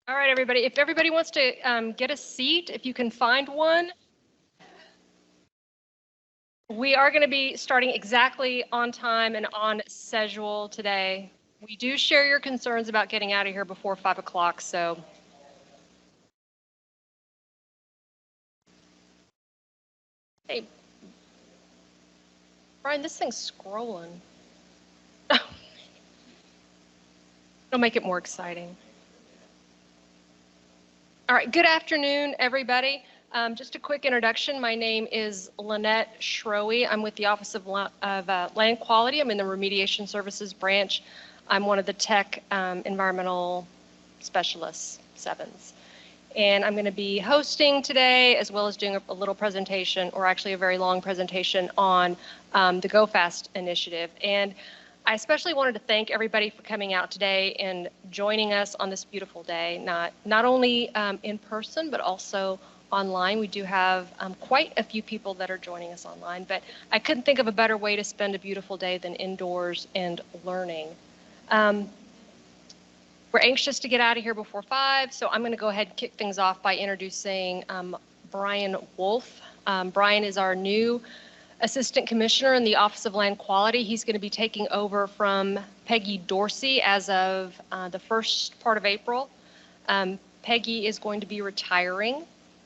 All right, everybody. If everybody wants to get a seat, if you can find one, we are going to be starting exactly on time and on schedule today. We do share your concerns about getting out of here before 5 o'clock, so. Hey, Brian, this thing's scrolling. It'll make it more exciting. All right, good afternoon, everybody. Just a quick introduction. My name is Lynette Schroe. I'm with the Office of Land Quality. I'm in the Remediation Services branch. I'm one of the tech environmental specialists, sevens. And I'm going to be hosting today, as well as doing a little presentation, or actually a very long presentation on the Go Fast initiative. And I especially wanted to thank everybody for coming out today and joining us on this beautiful day, not only in person, but also online. We do have quite a few people that are joining us online, but I couldn't think of a better way to spend a beautiful day than indoors and learning. We're anxious to get out of here before 5, so I'm going to go ahead and kick things off by introducing Brian Wolf. Brian is our new Assistant Commissioner in the Office of Land Quality. He's going to be taking over from Peggy Dorsey as of the first part of April. Peggy is going to be retiring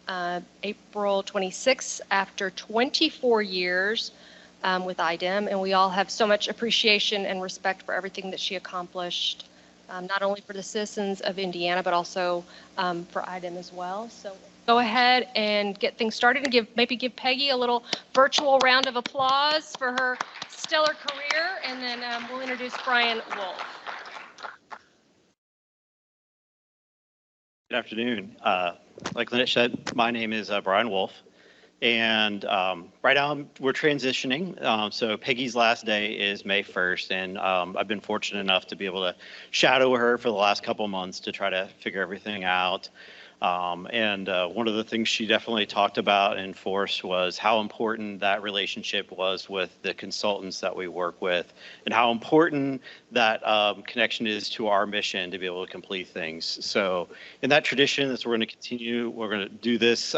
April 26th after 24 years with IDEM, and we all have so much appreciation and respect for everything that she accomplished, not only for the citizens of Indiana, but also for IDEM as well. So go ahead and get things started and maybe give Peggy a little virtual round of applause for her stellar career, and then we'll introduce Brian Wolf. Good afternoon. Like Lynette said, my name is Brian Wolf, and right now we're transitioning. So Peggy's last day is May 1st, and I've been fortunate enough to be able to shadow her for the last couple of months to try to figure everything out. And one of the things she definitely talked about and enforced was how important that relationship was with the consultants that we work with, and how important that connection is to our mission to be able to complete things. So in that tradition, that's what we're going to continue. We're going to do this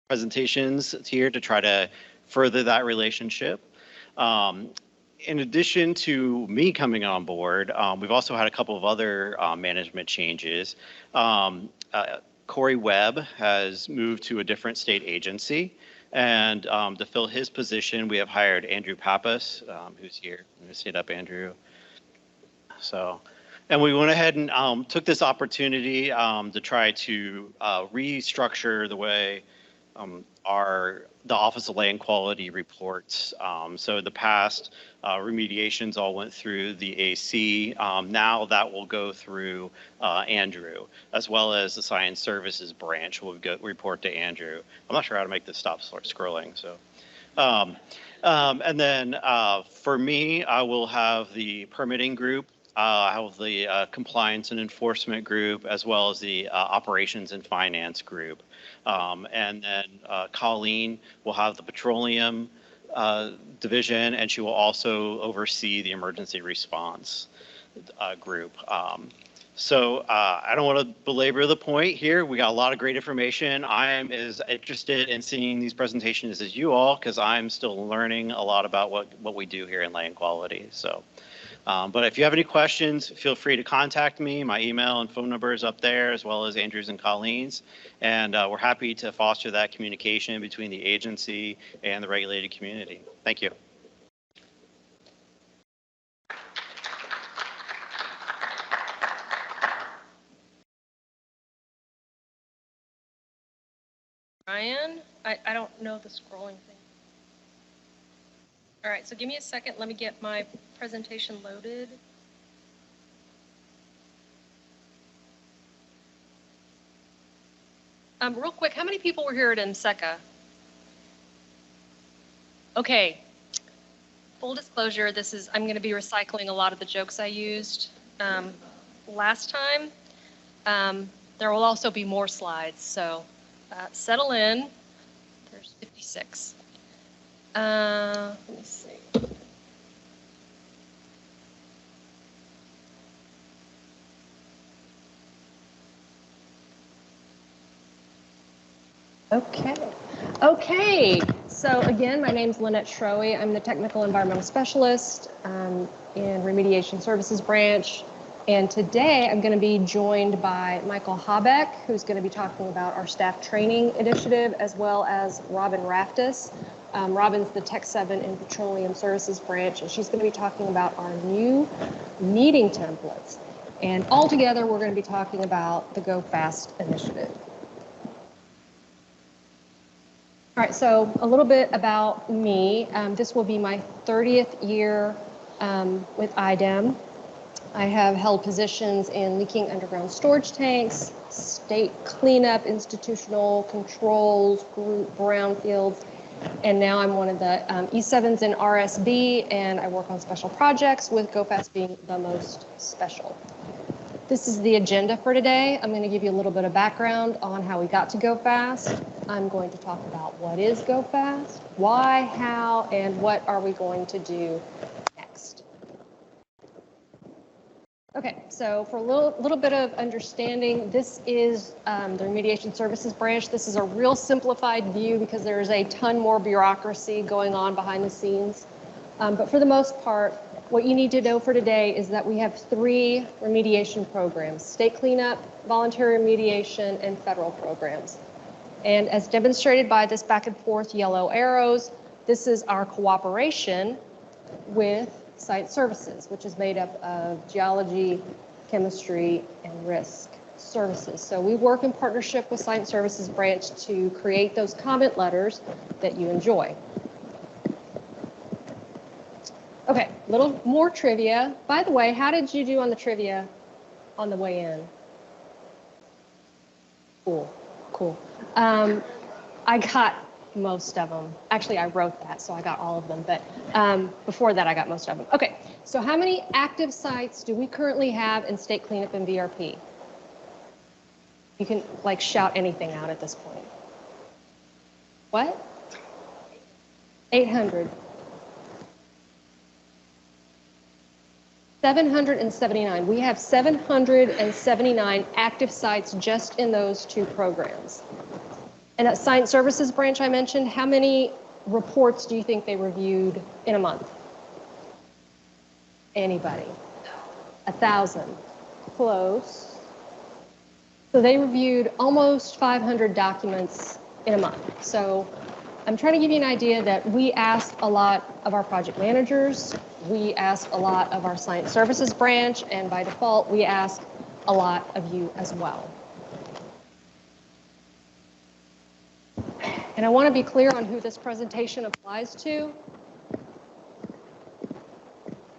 presentations here to try to further that relationship. In addition to me coming on board, we've also had a couple of other management changes. Corey Webb has moved to a different state agency, and to fill his position, we have hired Andrew Pappas, who's here. I'm going to stand up, Andrew. So, and we went ahead and took this opportunity to try to restructure the way the Office of Land Quality reports. So in the past, remediations all went through the AC. Now that will go through Andrew, as well as the Science Services branch will report to Andrew. I'm not sure how to make this stop scrolling. So, and then for me, I will have the permitting group. I have the compliance and enforcement group, as well as the operations and finance group. And then Colleen will have the petroleum division, and she will also oversee the emergency response group. So I don't want to belabor the point here. We got a lot of great information. I am as interested in seeing these presentations as you all, because I'm still learning a lot about what we do here in land quality. So. But if you have any questions, feel free to contact me. My email and phone number is up there, as well as Andrew's and Colleen's. And we're happy to foster that communication between the agency and the regulated community. Thank you. Brian, I don't know the scrolling thing. All right, so give me a second. Let me get my presentation loaded. Real quick, how many people were here at MSECA? Okay, full disclosure, I'm going to be recycling a lot of the jokes I used last time. There will also be more slides, so settle in. There's 56. Let me see. Okay. Okay. So again, my name's Lynette Schroe. I'm the Technical Environmental Specialist in Remediation Services Branch. And today I'm going to be joined by Michael Habeck, who's going to be talking about our staff training initiative, as well as Robin Raftis. Robin's the Tech 7 in Petroleum Services Branch, and she's going to be talking about our new meeting templates. And all together, we're going to be talking about the Go Fast initiative. All right, so a little bit about me. This will be my 30th year with IDEM. I have held positions in leaking underground storage tanks, state cleanup, institutional controls, group brownfields, and now I'm one of the E7s in RSB, and I work on special projects, with GoFast being the most special. This is the agenda for today. I'm going to give you a little bit of background on how we got to Go Fast. I'm going to talk about what is Go Fast, why, how, and what are we going to do next. Okay, so for a little bit of understanding, this is the Remediation Services Branch. This is a real simplified view because there is a ton more bureaucracy going on behind the scenes. But for the most part, what you need to know for today is that we have 3 remediation programs: state cleanup, voluntary remediation, and federal programs. And as demonstrated by this back and forth yellow arrows, this is our cooperation with site services, which is made up of geology, chemistry, and risk services. So we work in partnership with Site Services Branch to create those comment letters that you enjoy. Okay, a little more trivia. By the way, how did you do on the trivia on the way in? Cool, cool. I got most of them. Actually, I wrote that, so I got all of them. But before that, I got most of them. Okay, so how many active sites do we currently have in state cleanup and VRP? You can like shout anything out at this point. What? 800. 779. We have 779 active sites just in those 2 programs. And at Science Services Branch I mentioned, how many reports do you think they reviewed in a month? Anybody? 1,000. Close. So they reviewed almost 500 documents in a month. So I'm trying to give you an idea that we ask a lot of our project managers, we ask a lot of our Science Services Branch, and by default, we ask a lot of you as well. And I want to be clear on who this presentation applies to.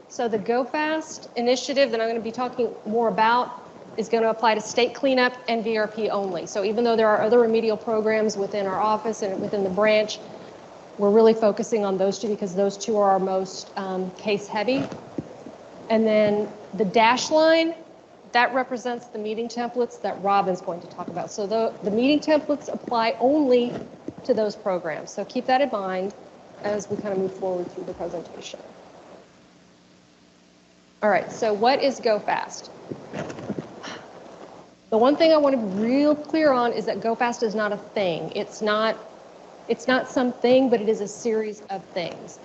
So the Go Fast initiative that I'm going to be talking more about is going to apply to state cleanup and VRP only. So even though there are other remedial programs within our office and within the branch, we're really focusing on those 2 because those 2 are our most case heavy. And then the dash line, that represents the meeting templates that Robin's going to talk about. So the meeting templates apply only to those programs. So keep that in mind as we kind of move forward through the presentation. All right, so what is Go Fast? The one thing I want to be real clear on is that Go Fast is not a thing. It's not something, but it is a series of things.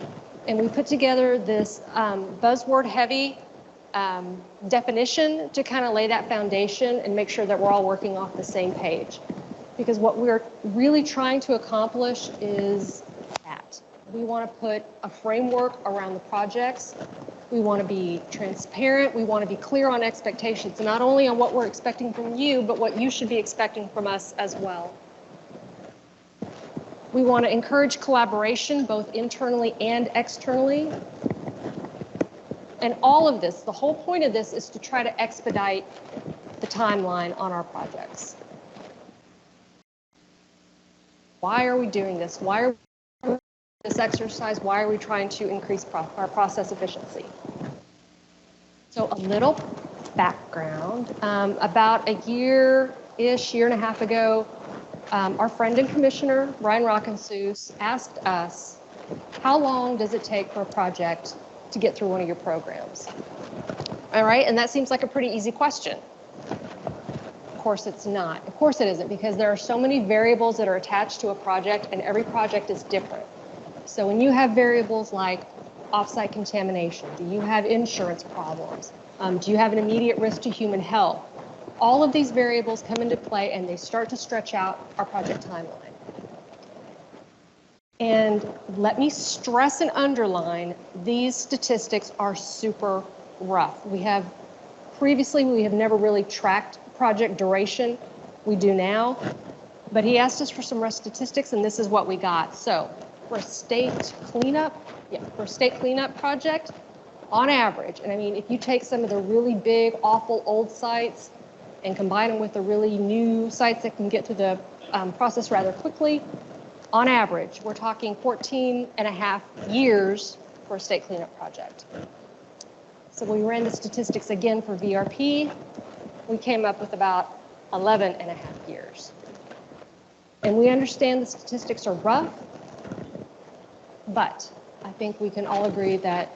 And we put together this buzzword heavy definition to kind of lay that foundation and make sure that we're all working off the same page. Because what we're really trying to accomplish is that. We want to put a framework around the projects. We want to be transparent. We want to be clear on expectations, not only on what we're expecting from you, but what you should be expecting from us as well. We want to encourage collaboration, both internally and externally. And all of this, the whole point of this is to try to expedite the timeline on our projects. Why are we doing this? Why are we doing this exercise? Why are we trying to increase our process efficiency? So a little background. About a year-ish, year and a half ago, our friend and commissioner, Ryan Rockensous, asked us, how long does it take for a project to get through one of your programs? All right, and that seems like a pretty easy question. course it's not. Of course it isn't, because there are so many variables that are attached to a project, and every project is different. So when you have variables like offsite contamination, do you have insurance problems? Do you have an immediate risk to human health? All of these variables come into play, and they start to stretch out our project timeline. And let me stress and underline, these statistics are super rough. We have never really tracked project duration. We do now, but he asked us for some rough statistics, and this is what we got. So for a state cleanup project, on average, and I mean, if you take some of the really big, awful old sites and combine them with the really new sites that can get to the process rather quickly, on average, we're talking 14 and a half years for a state cleanup project. So we ran the statistics again for VRP. We came up with about 11 and a half years. And we understand the statistics are rough, but I think we can all agree that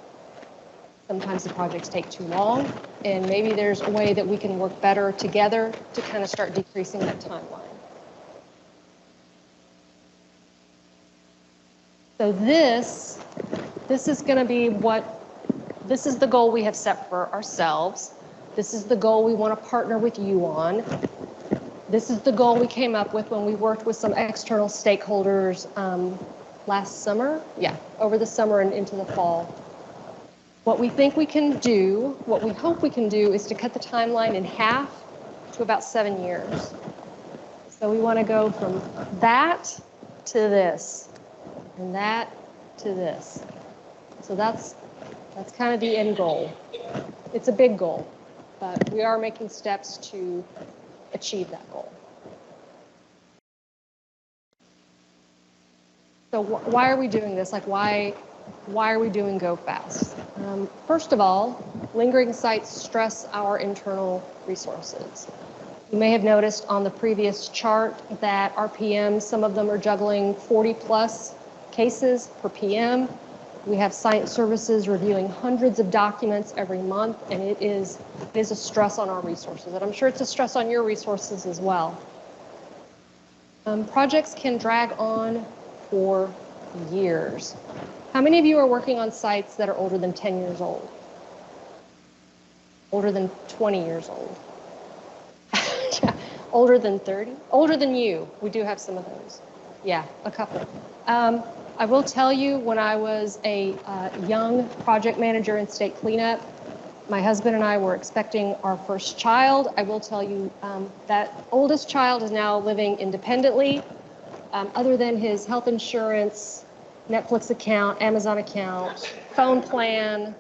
sometimes the projects take too long, and maybe there's a way that we can work better together to kind of start decreasing that timeline. So this is going to be this is the goal we have set for ourselves. This is the goal we want to partner with you on. This is the goal we came up with when we worked with some external stakeholders last summer. Yeah, over the summer and into the fall. What we think we can do, what we hope we can do, is to cut the timeline in half to about 7 years. So we want to go from that to this, and that to this. So that's kind of the end goal. It's a big goal, but we are making steps to achieve that goal. So why are we doing this? Like, why are we doing Go Fast? First of all, lingering sites stress our internal resources. You may have noticed on the previous chart that our PMs, some of them are juggling 40 plus cases per PM. We have science services reviewing hundreds of documents every month, and it is a stress on our resources, and I'm sure it's a stress on your resources as well. Projects can drag on for years. How many of you are working on sites that are older than 10 years old? Older than 20 years old? Older than 30? Older than you. We do have some of those. Yeah, a couple. I will tell you, when I was a young project manager in state cleanup, my husband and I were expecting our first child. I will tell you that oldest child is now living independently. Other than his health insurance, Netflix account, Amazon account, phone plan,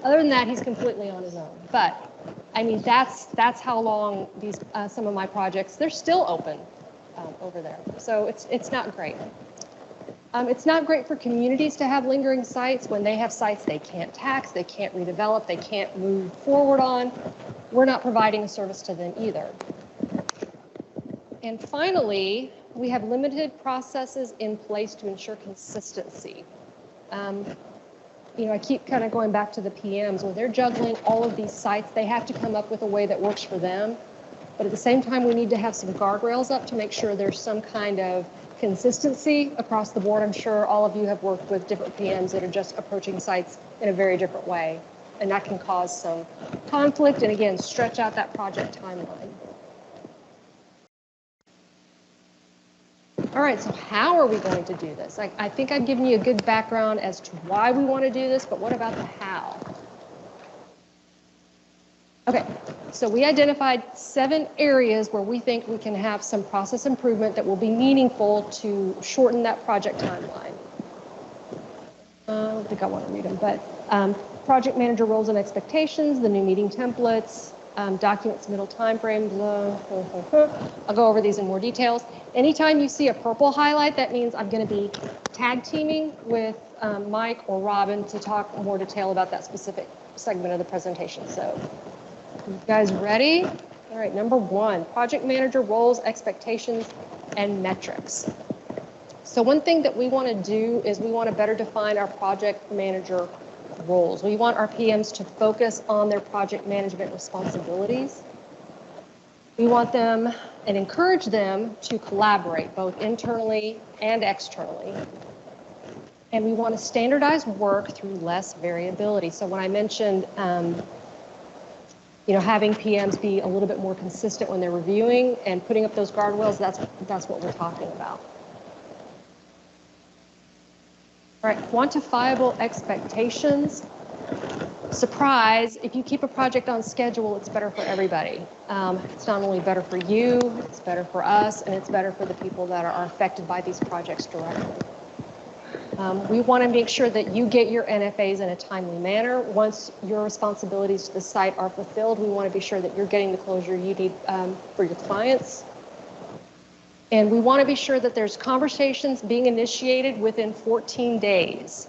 other than that, he's completely on his own. But I mean, that's how long these some of my projects, they're still open over there. So it's not great. It's not great for communities to have lingering sites when they have sites they can't tax, they can't redevelop, they can't move forward on. We're not providing a service to them either. And finally, we have limited processes in place to ensure consistency. I keep kind of going back to the PMs. When they're juggling all of these sites, they have to come up with a way that works for them. But at the same time, we need to have some guardrails up to make sure there's some kind of consistency across the board. I'm sure all of you have worked with different PMs that are just approaching sites in a very different way, and that can cause some conflict and, again, stretch out that project timeline. All right, so how are we going to do this? I think I've given you a good background as to why we want to do this, but what about the how? Okay, so we identified 7 areas where we think we can have some process improvement that will be meaningful to shorten that project timeline. I don't think I want to read them, but project manager roles and expectations, the new meeting templates, documents middle time frames. I'll go over these in more details. Anytime you see a purple highlight, that means I'm going to be tag teaming with Mike or Robin to talk more detail about that specific segment of the presentation. So, you guys ready? All right, number 1, project manager roles, expectations, and metrics. So one thing that we want to do is we want to better define our project manager roles. We want our PMs to focus on their project management responsibilities. We want them and encourage them to collaborate both internally and externally. And we want to standardize work through less variability. So when I mentioned, having PMs be a little bit more consistent when they're reviewing and putting up those guardrails, that's what we're talking about. All right, quantifiable expectations. Surprise, if you keep a project on schedule, it's better for everybody. It's not only better for you, it's better for us, and it's better for the people that are affected by these projects directly. We want to make sure that you get your NFAs in a timely manner. Once your responsibilities to the site are fulfilled, we want to be sure that you're getting the closure you need for your clients. And we want to be sure that there's conversations being initiated within 14 days.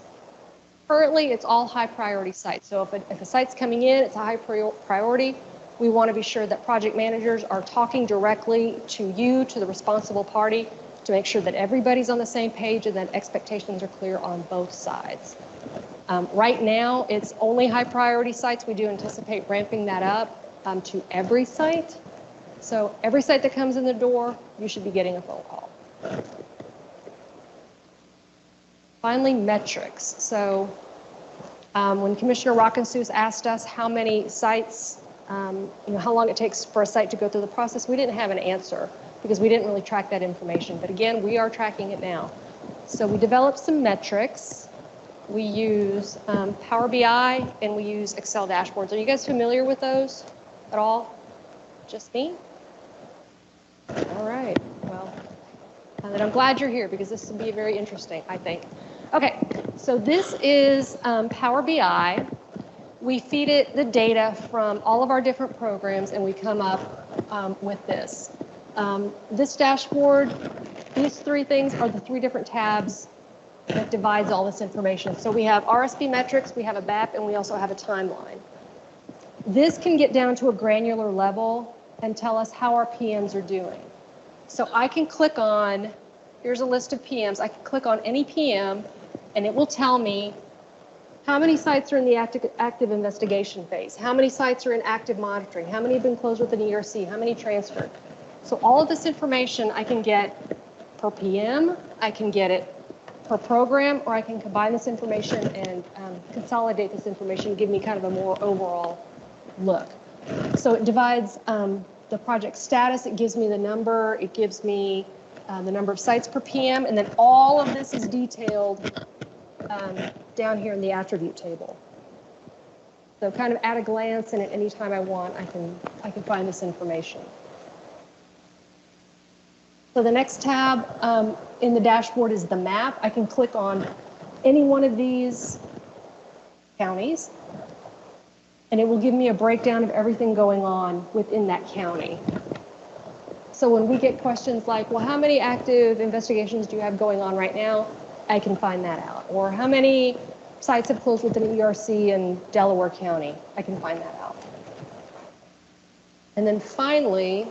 Currently, it's all high priority sites. So if a site's coming in, it's a high priority. We want to be sure that project managers are talking directly to you, to the responsible party, to make sure that everybody's on the same page and that expectations are clear on both sides. Right now, it's only high priority sites. We do anticipate ramping that up to every site. So every site that comes in the door, you should be getting a phone call. Finally, metrics. So when Commissioner Rockensus asked us how many sites, how long it takes for a site to go through the process, we didn't have an answer because we didn't really track that information. But again, we are tracking it now. So we developed some metrics. We use Power BI and we use Excel dashboards. Are you guys familiar with those at all? Just me? All right, well, and I'm glad you're here because this will be very interesting, I think. Okay, so this is Power BI. We feed it the data from all of our different programs and we come up with this. This dashboard, these three things are the three different tabs that divides all this information. So we have RSB metrics, we have a BAP, and we also have a timeline. This can get down to a granular level and tell us how our PMs are doing. So I can click on, here's a list of PMs, I can click on any PM and it will tell me how many sites are in the active investigation phase, how many sites are in active monitoring, how many have been closed with an ERC, how many transferred. So all of this information I can get per PM, I can get it per program, or I can combine this information and consolidate this information and give me kind of a more overall look. So it divides the project status, it gives me the number, it gives me the number of sites per PM, and then all of this is detailed down here in the attribute table. So kind of at a glance and at any time I want, I can find this information. So the next tab in the dashboard is the map. I can click on any one of these counties and it will give me a breakdown of everything going on within that county. So when we get questions like, well, how many active investigations do you have going on right now? I can find that out. Or how many sites have closed with an ERC in Delaware County? I can find that out. And then finally,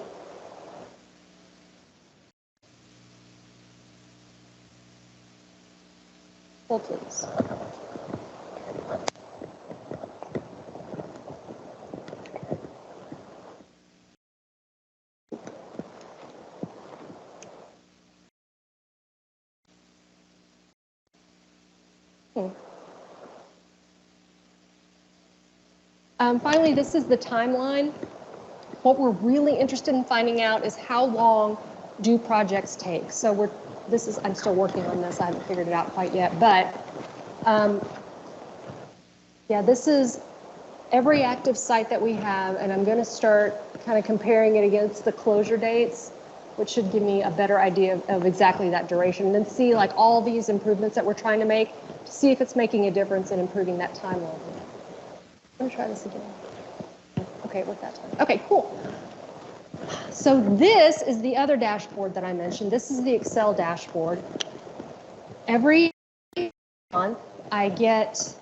hold please. Finally, this is the timeline. What we're really interested in finding out is how long do projects take. So I'm still working on this. I haven't figured it out quite yet, but yeah, this is every active site that we have, and I'm going to start kind of comparing it against the closure dates, which should give me a better idea of exactly that duration, and then see like all these improvements that we're trying to make, to see if it's making a difference in improving that timeline. Let me try this again. Okay, with that time. Okay, cool. So this is the other dashboard that I mentioned. This is the Excel dashboard. Every month, I get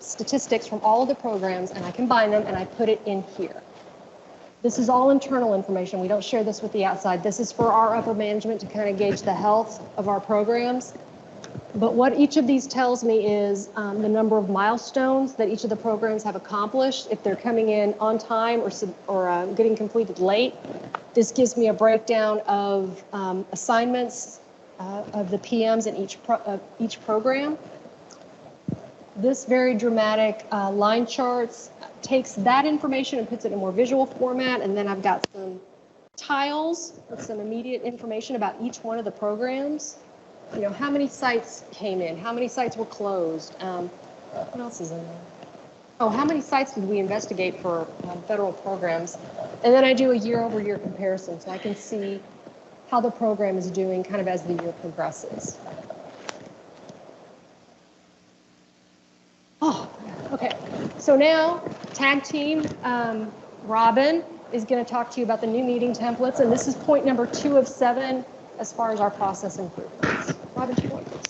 statistics from all of the programs, and I combine them, and I put it in here. This is all internal information. We don't share this with the outside. This is for our upper management to kind of gauge the health of our programs. But what each of these tells me is the number of milestones that each of the programs have accomplished, if they're coming in on time or getting completed late. This gives me a breakdown of assignments of the PMs in each program. This very dramatic line charts takes that information and puts it in a more visual format, and then I've got some tiles with some immediate information about each one of the programs. You know, how many sites came in, how many sites were closed, what else is in there? Oh, how many sites did we investigate for federal programs? And then I do a year-over-year comparison so I can see how the program is doing kind of as the year progresses. Oh, okay. So now, tag team, Robin is going to talk to you about the new meeting templates, and this is point number 2 of 7 as far as our process improvements. Robin, please.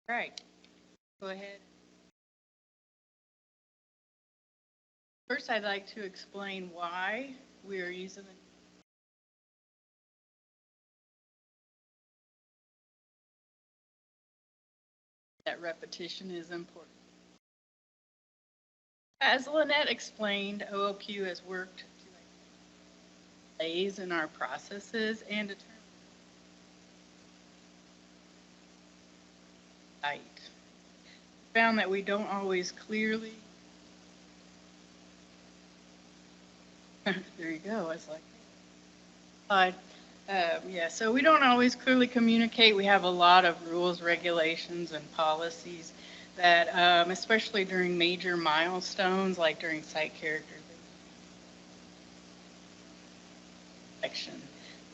All right, go ahead. First, I'd like to explain why we are using that repetition is important. As Lynette explained, OLQ has worked to delays in our processes and determine right. Found that we don't always clearly. There you go. It's like, yeah. So we don't always clearly communicate. We have a lot of rules, regulations, and policies that, especially during major milestones, like during site characterization,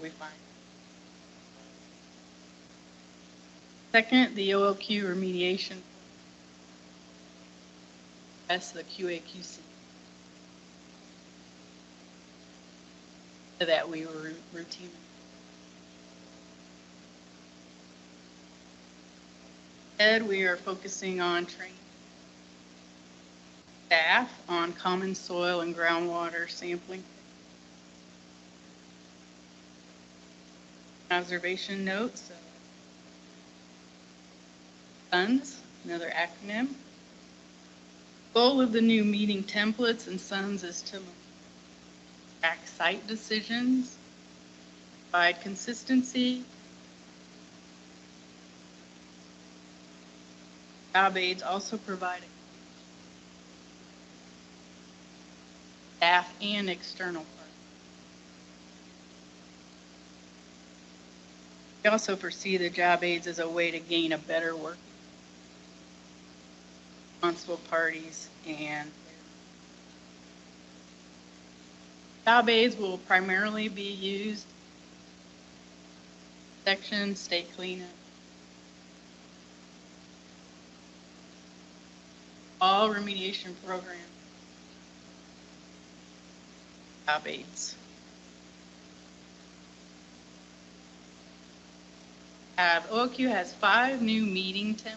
we find. Second, the OLQ remediation. That's the QAQC that we were routinely. Instead, we are focusing on training staff on common soil and groundwater sampling. Observation notes. SUNS, another acronym. Goal of the new meeting templates and SUNS is to track site decisions, provide consistency, job aids also provide staff and external partners. We also foresee the job aids as a way to gain a better work responsible parties, and job aids will primarily be used section, state cleanup, all remediation programs, job aids. OLQ has 5 new meeting templates.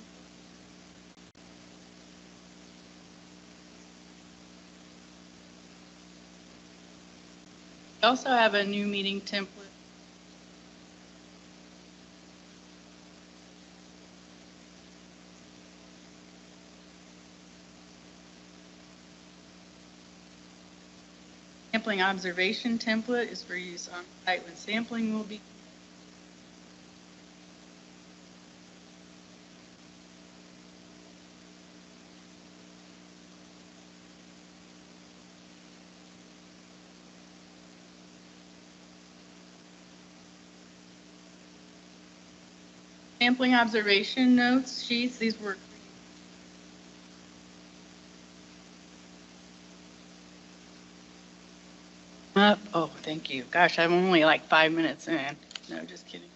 We also have a new meeting template. Sampling observation template is for use on site when sampling will be. Sampling observation notes sheets, these were oh, thank you. Gosh, I'm only like 5 minutes in. No, just kidding.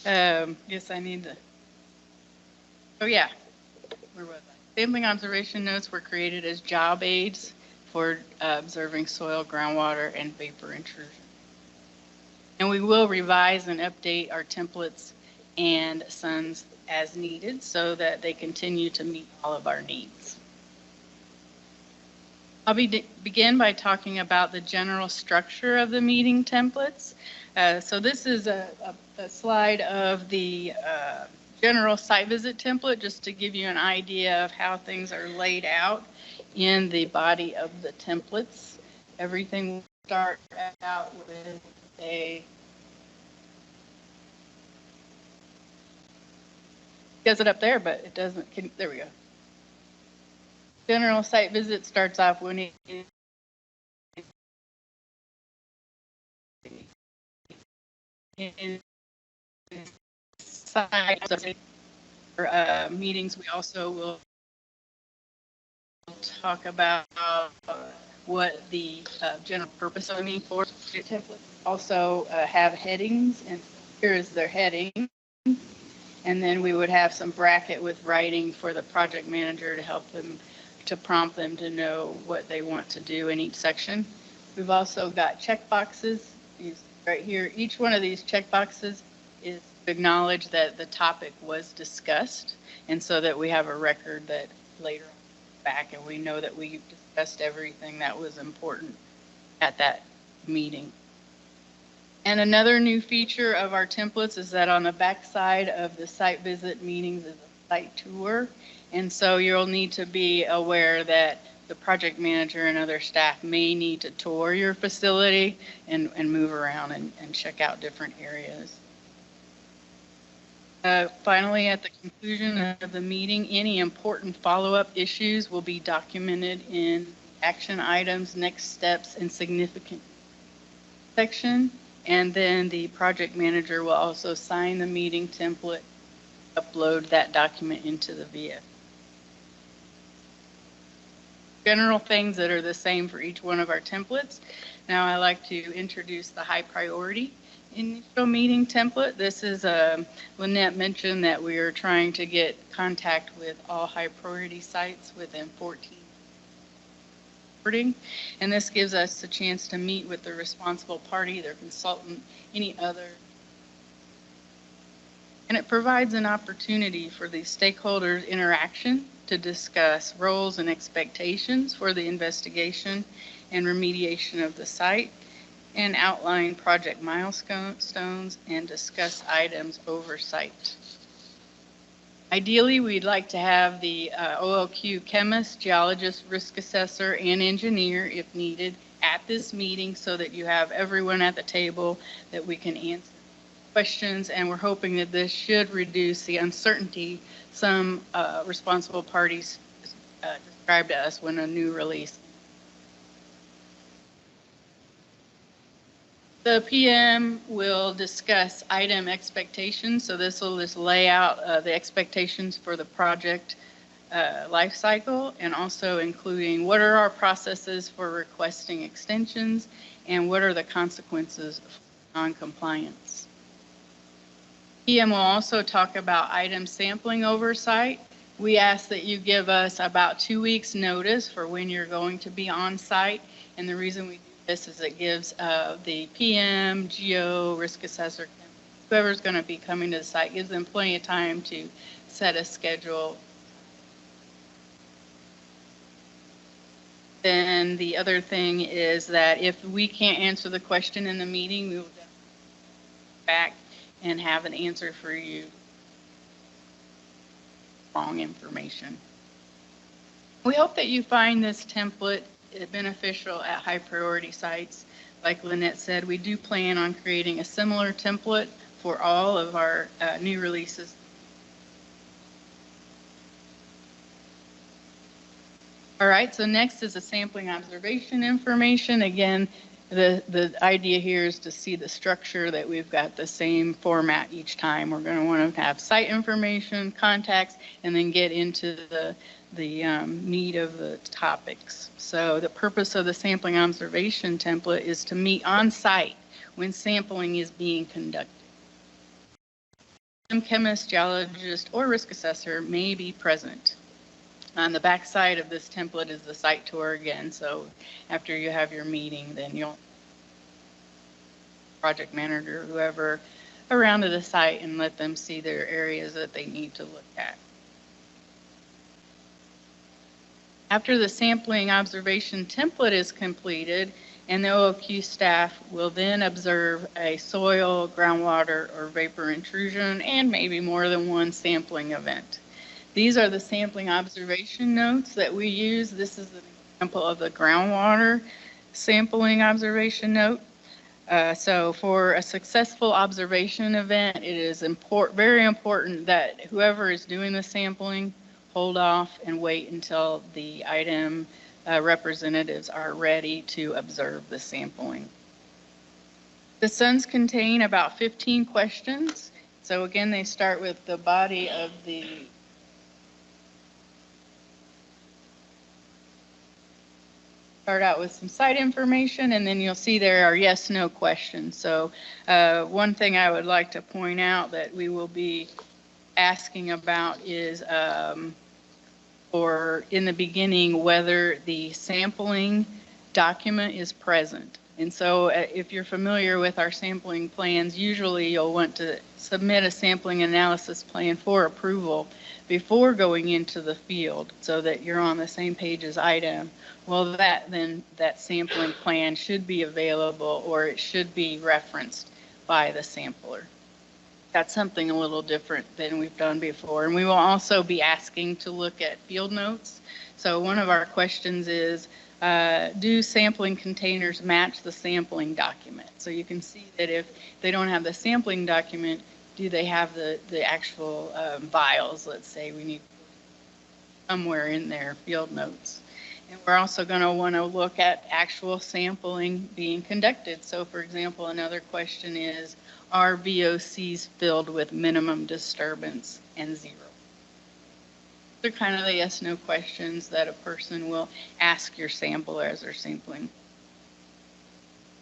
Yes, I need to. Oh, yeah. Where was I? Sampling observation notes were created as job aids for observing soil, groundwater, and vapor intrusion. And we will revise and update our templates and SUNS as needed so that they continue to meet all of our needs. I'll begin by talking about the general structure of the meeting templates. So this is a slide of the general site visit template, just to give you an idea of how things are laid out in the body of the templates. Everything will start out with a does it up there, but it doesn't. There we go. General site visit starts off when it in sites of meetings. We also will talk about what the general purpose of the meeting for template. Also have headings, and here is their heading. And then we would have some bracket with writing for the project manager to help them, to prompt them to know what they want to do in each section. We've also got check boxes right here. Each one of these check boxes is to acknowledge that the topic was discussed, and so that we have a record that later on back and we know that we discussed everything that was important at that meeting. And another new feature of our templates is that on the back side of the site visit meetings is a site tour. And so you'll need to be aware that the project manager and other staff may need to tour your facility and move around and check out different areas. Finally, at the conclusion of the meeting, any important follow-up issues will be documented in action items, next steps, and significant section. And then the project manager will also sign the meeting template, upload that document into the VF. General things that are the same for each one of our templates. Now I like to introduce the high priority initial meeting template. This is, Lynette mentioned that we are trying to get contact with all high priority sites within 14. And this gives us a chance to meet with the responsible party, their consultant, any other. And it provides an opportunity for the stakeholders' interaction to discuss roles and expectations for the investigation and remediation of the site, and outline project milestones and discuss items oversight. Ideally, we'd like to have the OLQ chemist, geologist, risk assessor, and engineer, if needed, at this meeting so that you have everyone at the table that we can answer questions. And we're hoping that this should reduce the uncertainty some responsible parties describe to us when a new release. The PM will discuss item expectations. So this will just lay out the expectations for the project life cycle, and also including what are our processes for requesting extensions and what are the consequences of non-compliance. PM will also talk about item sampling oversight. We ask that you give us about 2 weeks notice for when you're going to be on site. And the reason we do this is it gives the PM, GO, risk assessor, whoever's going to be coming to the site, gives them plenty of time to set a schedule. Then the other thing is that if we can't answer the question in the meeting, we will go back and have an answer for you. Wrong information. We hope that you find this template beneficial at high priority sites. Like Lynette said, we do plan on creating a similar template for all of our new releases. All right, so next is the sampling observation information. Again, the idea here is to see the structure, that we've got the same format each time. We're going to want to have site information, contacts, and then get into the meat of the topics. So the purpose of the sampling observation template is to meet on site when sampling is being conducted. Some chemist, geologist, or risk assessor may be present. On the back side of this template is the site tour again. So after you have your meeting, then you'll project manager, whoever, around to the site and let them see their areas that they need to look at. After the sampling observation template is completed, and the OOQ staff will then observe a soil, groundwater, or vapor intrusion, and maybe more than one sampling event. These are the sampling observation notes that we use. This is an example of the groundwater sampling observation note. So for a successful observation event, it is very important that whoever is doing the sampling hold off and wait until the IDEM representatives are ready to observe the sampling. The SUNs contain about 15 questions. So again, they start with the body of the start out with some site information, and then you'll see there are yes/no questions. So one thing I would like to point out that we will be asking about is or in the beginning, whether the sampling document is present. And so if you're familiar with our sampling plans, usually you'll want to submit a sampling analysis plan for approval before going into the field so that you're on the same page as IDEM. Well, that sampling plan should be available, or it should be referenced by the sampler. That's something a little different than we've done before. And we will also be asking to look at field notes. So one of our questions is, do sampling containers match the sampling document? So you can see that if they don't have the sampling document, do they have the actual vials? Let's say we need somewhere in their field notes. And we're also going to want to look at actual sampling being conducted. So for example, another question is, are VOCs filled with minimum disturbance and zero? They're kind of the yes/no questions that a person will ask your sampler as they're sampling.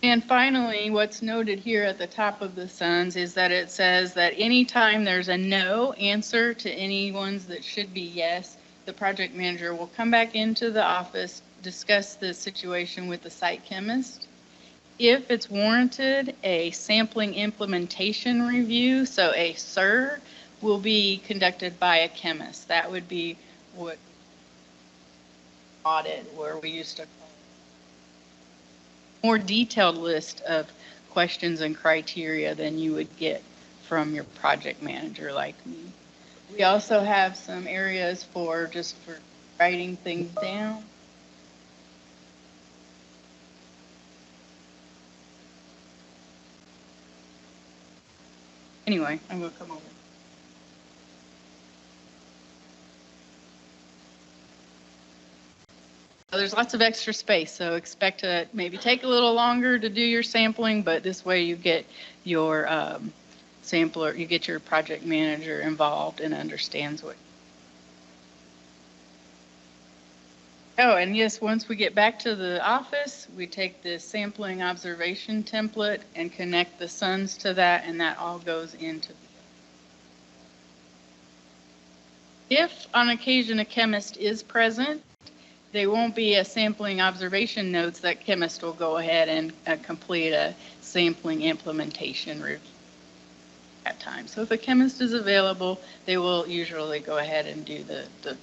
And finally, what's noted here at the top of the SUNs is that it says that anytime there's a no answer to any ones that should be yes, the project manager will come back into the office, discuss the situation with the site chemist. If it's warranted, a sampling implementation review, so a SIR, will be conducted by a chemist. That would be what audit, where we used to call more detailed list of questions and criteria than you would get from your project manager like me. We also have some areas for writing things down. Anyway, I'm going to come over. There's lots of extra space, so expect to maybe take a little longer to do your sampling, but this way you get your sampler, you get your project manager involved and understands what. Oh, and yes, once we get back to the office, we take the sampling observation template and connect the SUNs to that, and that all goes into the. If on occasion a chemist is present, there won't be a sampling observation notes. That chemist will go ahead and complete a sampling implementation review at time. So if a chemist is available, they will usually go ahead and do the.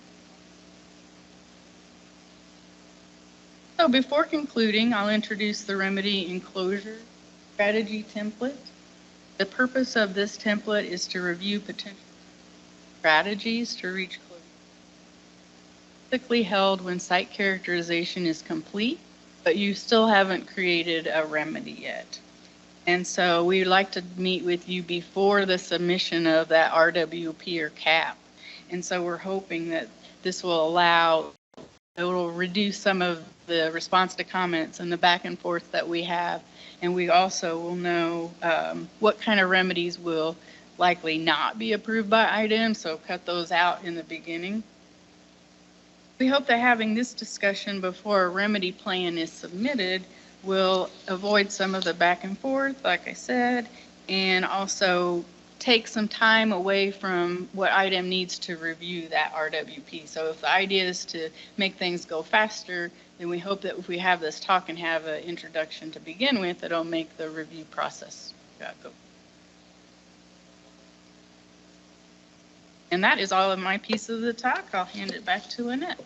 So before concluding, I'll introduce the remedy enclosure strategy template. The purpose of this template is to review potential strategies to reach closure. Typically held when site characterization is complete, but you still haven't created a remedy yet. And so we'd like to meet with you before the submission of that RWP or CAP. And so we're hoping that this will allow, it will reduce some of the response to comments and the back and forth that we have. And we also will know what kind of remedies will likely not be approved by IDEM, so cut those out in the beginning. We hope that having this discussion before a remedy plan is submitted will avoid some of the back and forth, like I said, and also take some time away from what IDEM needs to review that RWP. So if the idea is to make things go faster, then we hope that if we have this talk and have an introduction to begin with, it'll make the review process go. And that is all of my piece of the talk. I'll hand it back to Annette.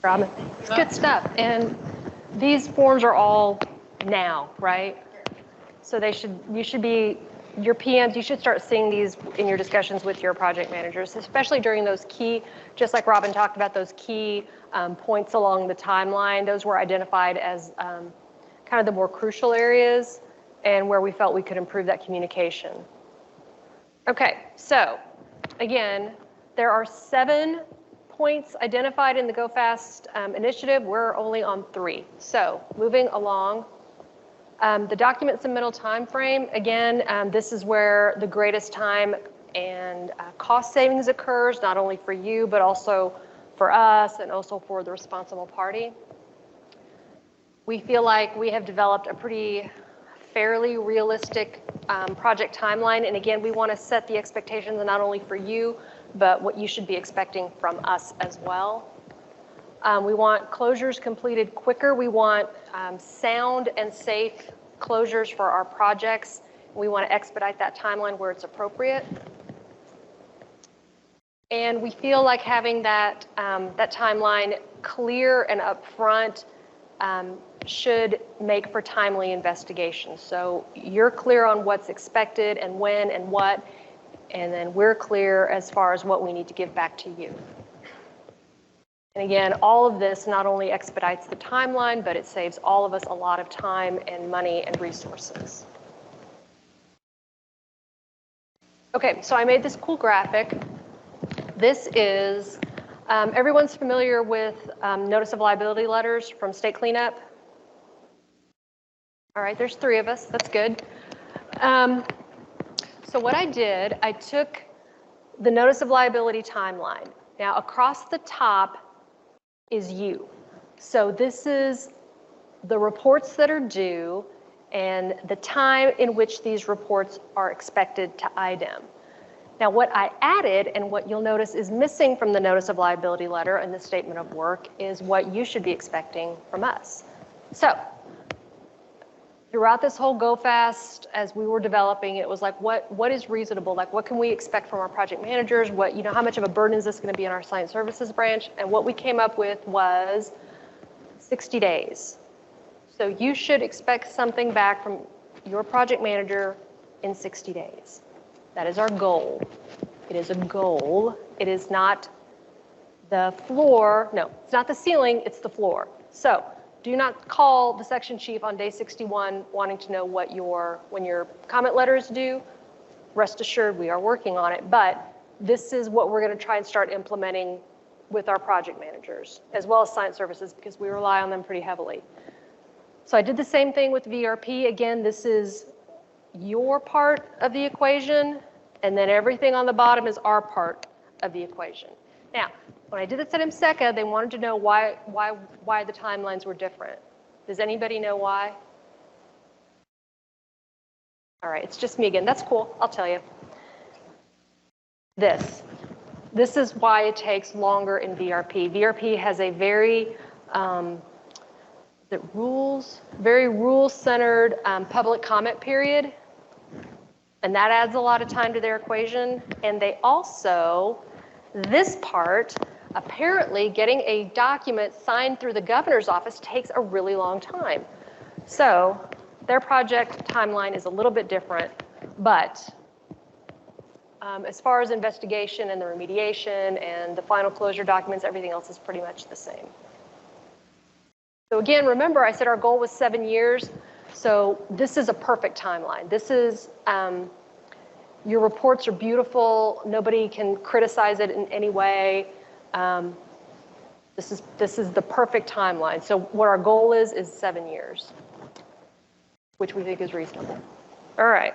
Robin, it's good stuff. And these forms are all now, right? So you should be, your PMs, you should start seeing these in your discussions with your project managers, especially during those key, just like Robin talked about, those key points along the timeline. Those were identified as kind of the more crucial areas and where we felt we could improve that communication. Okay, so again, there are 7 points identified in the Go Fast initiative. We're only on 3. So moving along, the document submittal time frame, again, this is where the greatest time and cost savings occurs, not only for you, but also for us and also for the responsible party. We feel like we have developed a pretty fairly realistic project timeline. And again, we want to set the expectations not only for you, but what you should be expecting from us as well. We want closures completed quicker. We want sound and safe closures for our projects. We want to expedite that timeline where it's appropriate. And we feel like having that timeline clear and upfront should make for timely investigations. So you're clear on what's expected and when and what, and then we're clear as far as what we need to give back to you. And again, all of this not only expedites the timeline, but it saves all of us a lot of time and money and resources. Okay, so I made this cool graphic. This is, everyone's familiar with notice of liability letters from state cleanup? All right, there's 3 of us, that's good. So what I did, I took the notice of liability timeline. Now across the top is you. So this is the reports that are due and the time in which these reports are expected to IDEM. Now what I added and what you'll notice is missing from the notice of liability letter and the statement of work is what you should be expecting from us. So throughout this whole Go Fast, as we were developing, it was like, what is reasonable? Like, what can we expect from our project managers? What, you know, how much of a burden is this going to be in our science services branch? And what we came up with was 60 days. So you should expect something back from your project manager in 60 days. That is our goal. It is a goal. It is not the floor. No, it's not the ceiling, it's the floor. So do not call the section chief on day 61 wanting to know what when your comment letter is due. Rest assured, we are working on it, but this is what we're going to try and start implementing with our project managers, as well as science services, because we rely on them pretty heavily. So I did the same thing with VRP. Again, this is your part of the equation, and then everything on the bottom is our part of the equation. Now, when I did this at IMSECA, they wanted to know why the timelines were different. Does anybody know why? All right, it's just me again. That's cool. I'll tell you. This is why it takes longer in VRP. VRP has a very very rule-centered public comment period, and that adds a lot of time to their equation. And they also, this part, apparently getting a document signed through the governor's office takes a really long time. So their project timeline is a little bit different, but as far as investigation and the remediation and the final closure documents, everything else is pretty much the same. So again, remember I said our goal was 7 years. So this is a perfect timeline. This is, your reports are beautiful. Nobody can criticize it in any way. This is the perfect timeline. So what our goal is 7 years, which we think is reasonable. All right.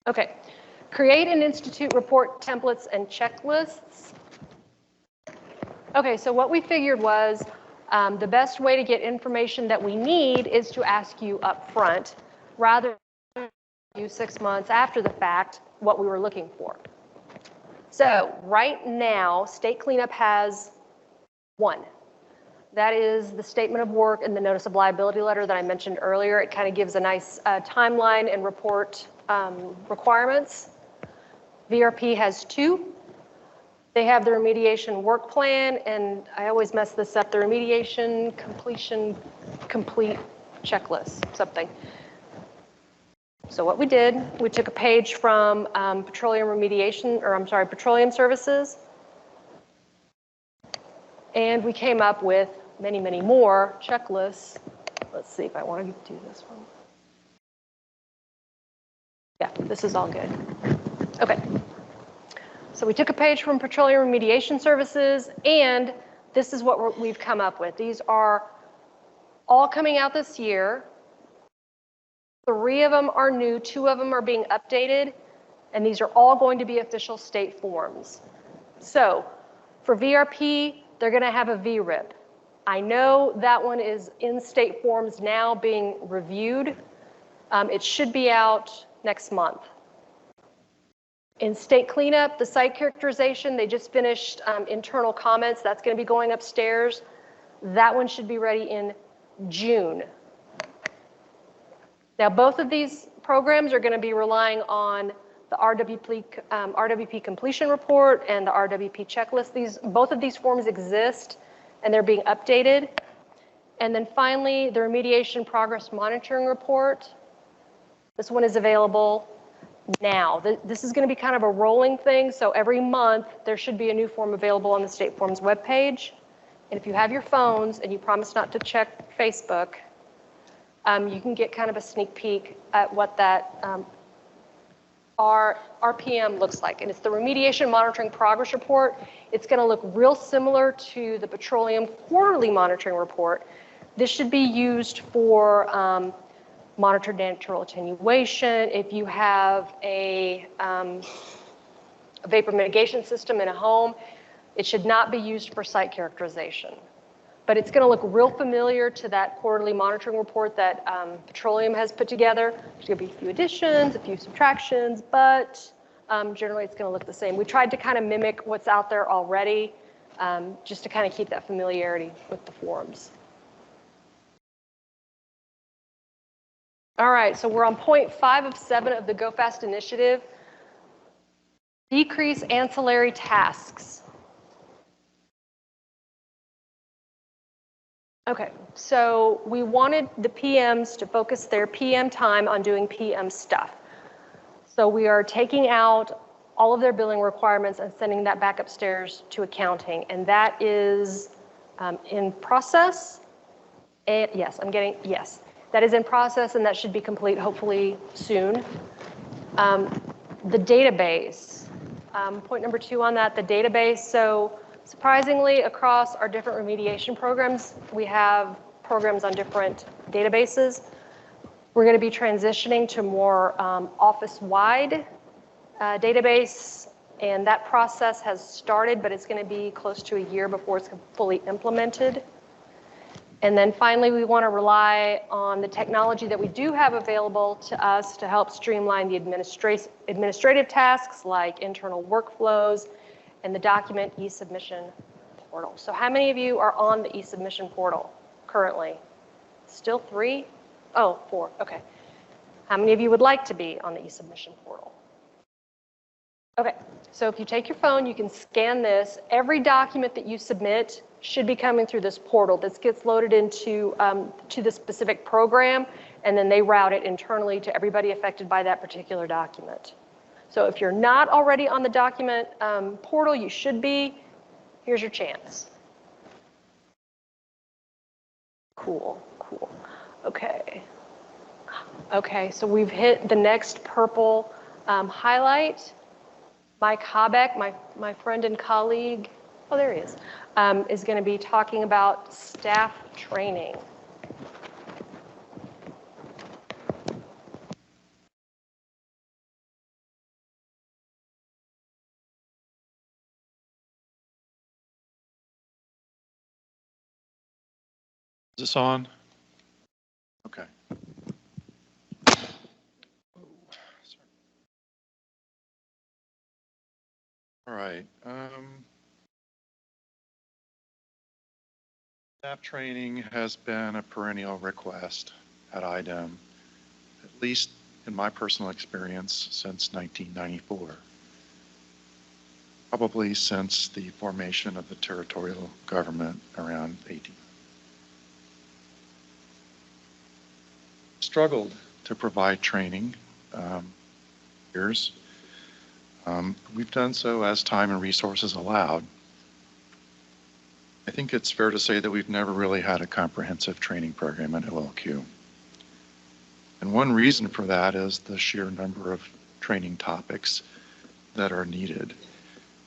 Okay. Create and institute report templates and checklists. Okay, so what we figured was the best way to get information that we need is to ask you up front rather than you 6 months after the fact what we were looking for. So right now, state cleanup has 1. That is the statement of work and the notice of liability letter that I mentioned earlier. It kind of gives a nice timeline and report requirements. VRP has 2. They have the remediation work plan, and I always mess this up, the remediation complete checklist, something. So what we did, we took a page from petroleum services, and we came up with many, many more checklists. Let's see if I want to do this one. Yeah, this is all good. Okay. So we took a page from petroleum remediation services, and this is what we've come up with. These are all coming out this year. 3 of them are new, 2 of them are being updated, and these are all going to be official state forms. So for VRP, they're going to have a VRIP. I know that one is in state forms now being reviewed. It should be out next month. In state cleanup, the site characterization, they just finished internal comments. That's going to be going upstairs. That one should be ready in June. Now, both of these programs are going to be relying on the RWP completion report and the RWP checklist. Both of these forms exist, and they're being updated. And then finally, the remediation progress monitoring report. This one is available now. This is going to be kind of a rolling thing, so every month there should be a new form available on the State Forms webpage. And if you have your phones and you promise not to check Facebook, you can get kind of a sneak peek at what that RPM looks like. And it's the Remediation Monitoring Progress Report. It's going to look real similar to the Petroleum Quarterly Monitoring Report. This should be used for monitored natural attenuation. If you have a vapor mitigation system in a home, it should not be used for site characterization. But it's going to look real familiar to that quarterly monitoring report that Petroleum has put together. There's going to be a few additions, a few subtractions, but generally it's going to look the same. We tried to kind of mimic what's out there already, just to kind of keep that familiarity with the forms. All right, so we're on point 5 of 7 of the Go Fast initiative. Decrease ancillary tasks. Okay, so we wanted the PMs to focus their PM time on doing PM stuff. So we are taking out all of their billing requirements and sending that back upstairs to accounting. And that is in process. And yes, yes. That is in process, and that should be complete hopefully soon. The database, point number 2 on that, the database. So surprisingly, across our different remediation programs, we have programs on different databases. We're going to be transitioning to more office-wide database, and that process has started, but it's going to be close to a year before it's fully implemented. And then finally, we want to rely on the technology that we do have available to us to help streamline the administrative tasks like internal workflows and the document e-submission portal. So how many of you are on the e-submission portal currently? Still 3? Oh, 4, okay. How many of you would like to be on the e-submission portal? Okay, so if you take your phone, you can scan this. Every document that you submit should be coming through this portal. This gets loaded into to the specific program, and then they route it internally to everybody affected by that particular document. So if you're not already on the document portal, you should be. Here's your chance. Cool, cool. Okay. Okay, so we've hit the next purple highlight. Mike Habeck, my friend and colleague, oh, there he is going to be talking about staff training. Is this on? Okay. All right. Staff training has been a perennial request at IDEM, at least in my personal experience, since 1994. probably since the formation of the territorial government around 18. Struggled to provide training years. We've done so as time and resources allowed. I think it's fair to say that we've never really had a comprehensive training program at OLQ. And one reason for that is the sheer number of training topics that are needed.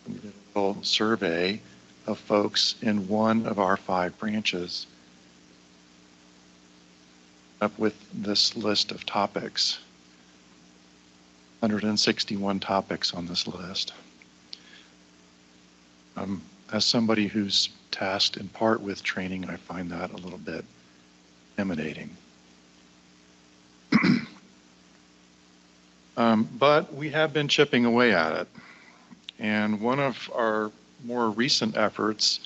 We did a little survey of folks in one of our 5 branches up with this list of topics. 161 topics on this list. As somebody who's tasked in part with training, I find that a little bit intimidating. But we have been chipping away at it. And one of our more recent efforts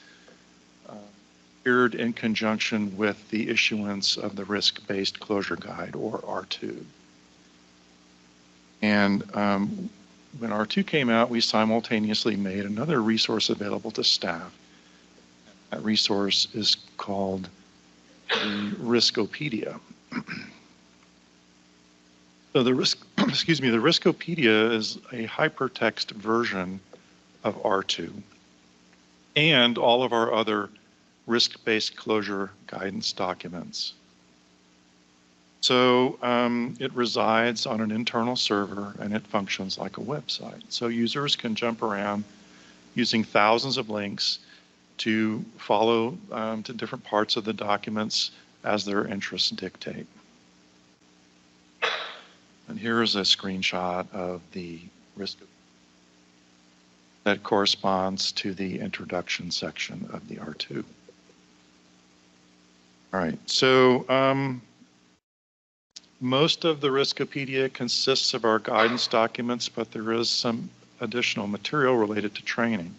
appeared in conjunction with the issuance of the Risk-Based Closure Guide, or R2. And when R2 came out, we simultaneously made another resource available to staff. That resource is called the Riskopedia. So the Riskopedia is a hypertext version of R2 and all of our other risk-based closure guidance documents. So it resides on an internal server and it functions like a website. So users can jump around using thousands of links to follow to different parts of the documents as their interests dictate. And here is a screenshot of the risk that corresponds to the introduction section of the R2. All right, so most of the Riskopedia consists of our guidance documents, but there is some additional material related to training.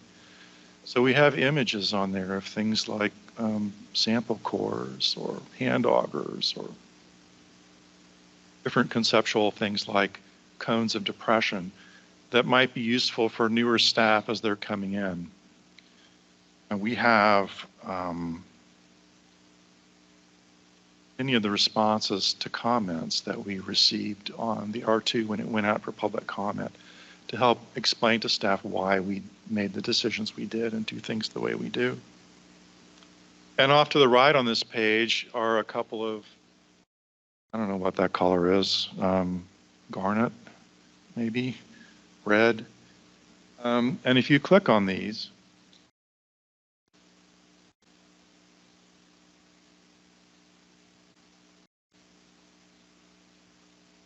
So we have images on there of things like sample cores or hand augers or different conceptual things like cones of depression that might be useful for newer staff as they're coming in. And we have any of the responses to comments that we received on the R2 when it went out for public comment to help explain to staff why we made the decisions we did and do things the way we do. And off to the right on this page are a couple of, I don't know what that color is, garnet, maybe, red. And if you click on these,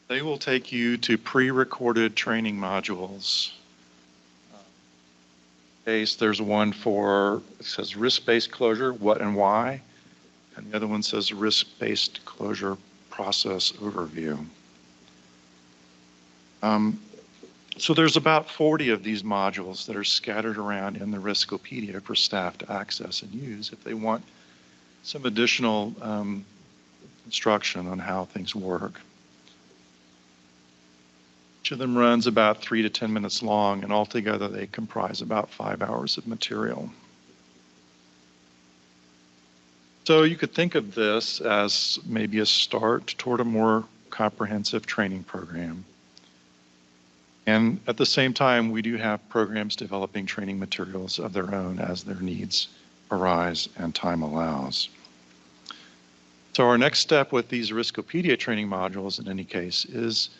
they will take you to pre-recorded training modules. There's one for, it says risk-based closure, what and why, and the other one says risk-based closure process overview. So there's about 40 of these modules that are scattered around in the Riskopedia for staff to access and use if they want some additional instruction on how things work. Each of them runs about 3 to 10 minutes long, and altogether they comprise about 5 hours of material. So you could think of this as maybe a start toward a more comprehensive training program. And at the same time, we do have programs developing training materials of their own as their needs arise and time allows. So our next step with these Riskopedia training modules, in any case, is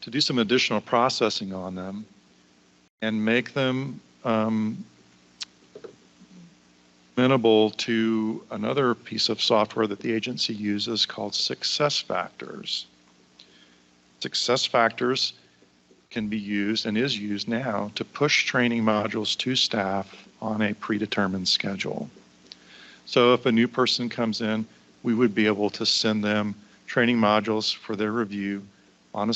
to do some additional processing on them and make them amenable to another piece of software that the agency uses called Success Factors. Success Factors can be used and is used now to push training modules to staff on a predetermined schedule. So if a new person comes in, we would be able to send them training modules for their review on a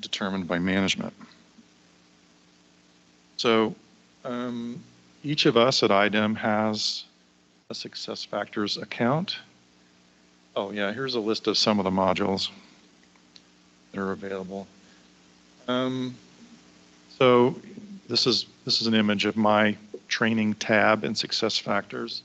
determined by management. So each of us at IDEM has a Success Factors account. Oh yeah, here's a list of some of the modules that are available. So this is an image of my training tab in Success Factors.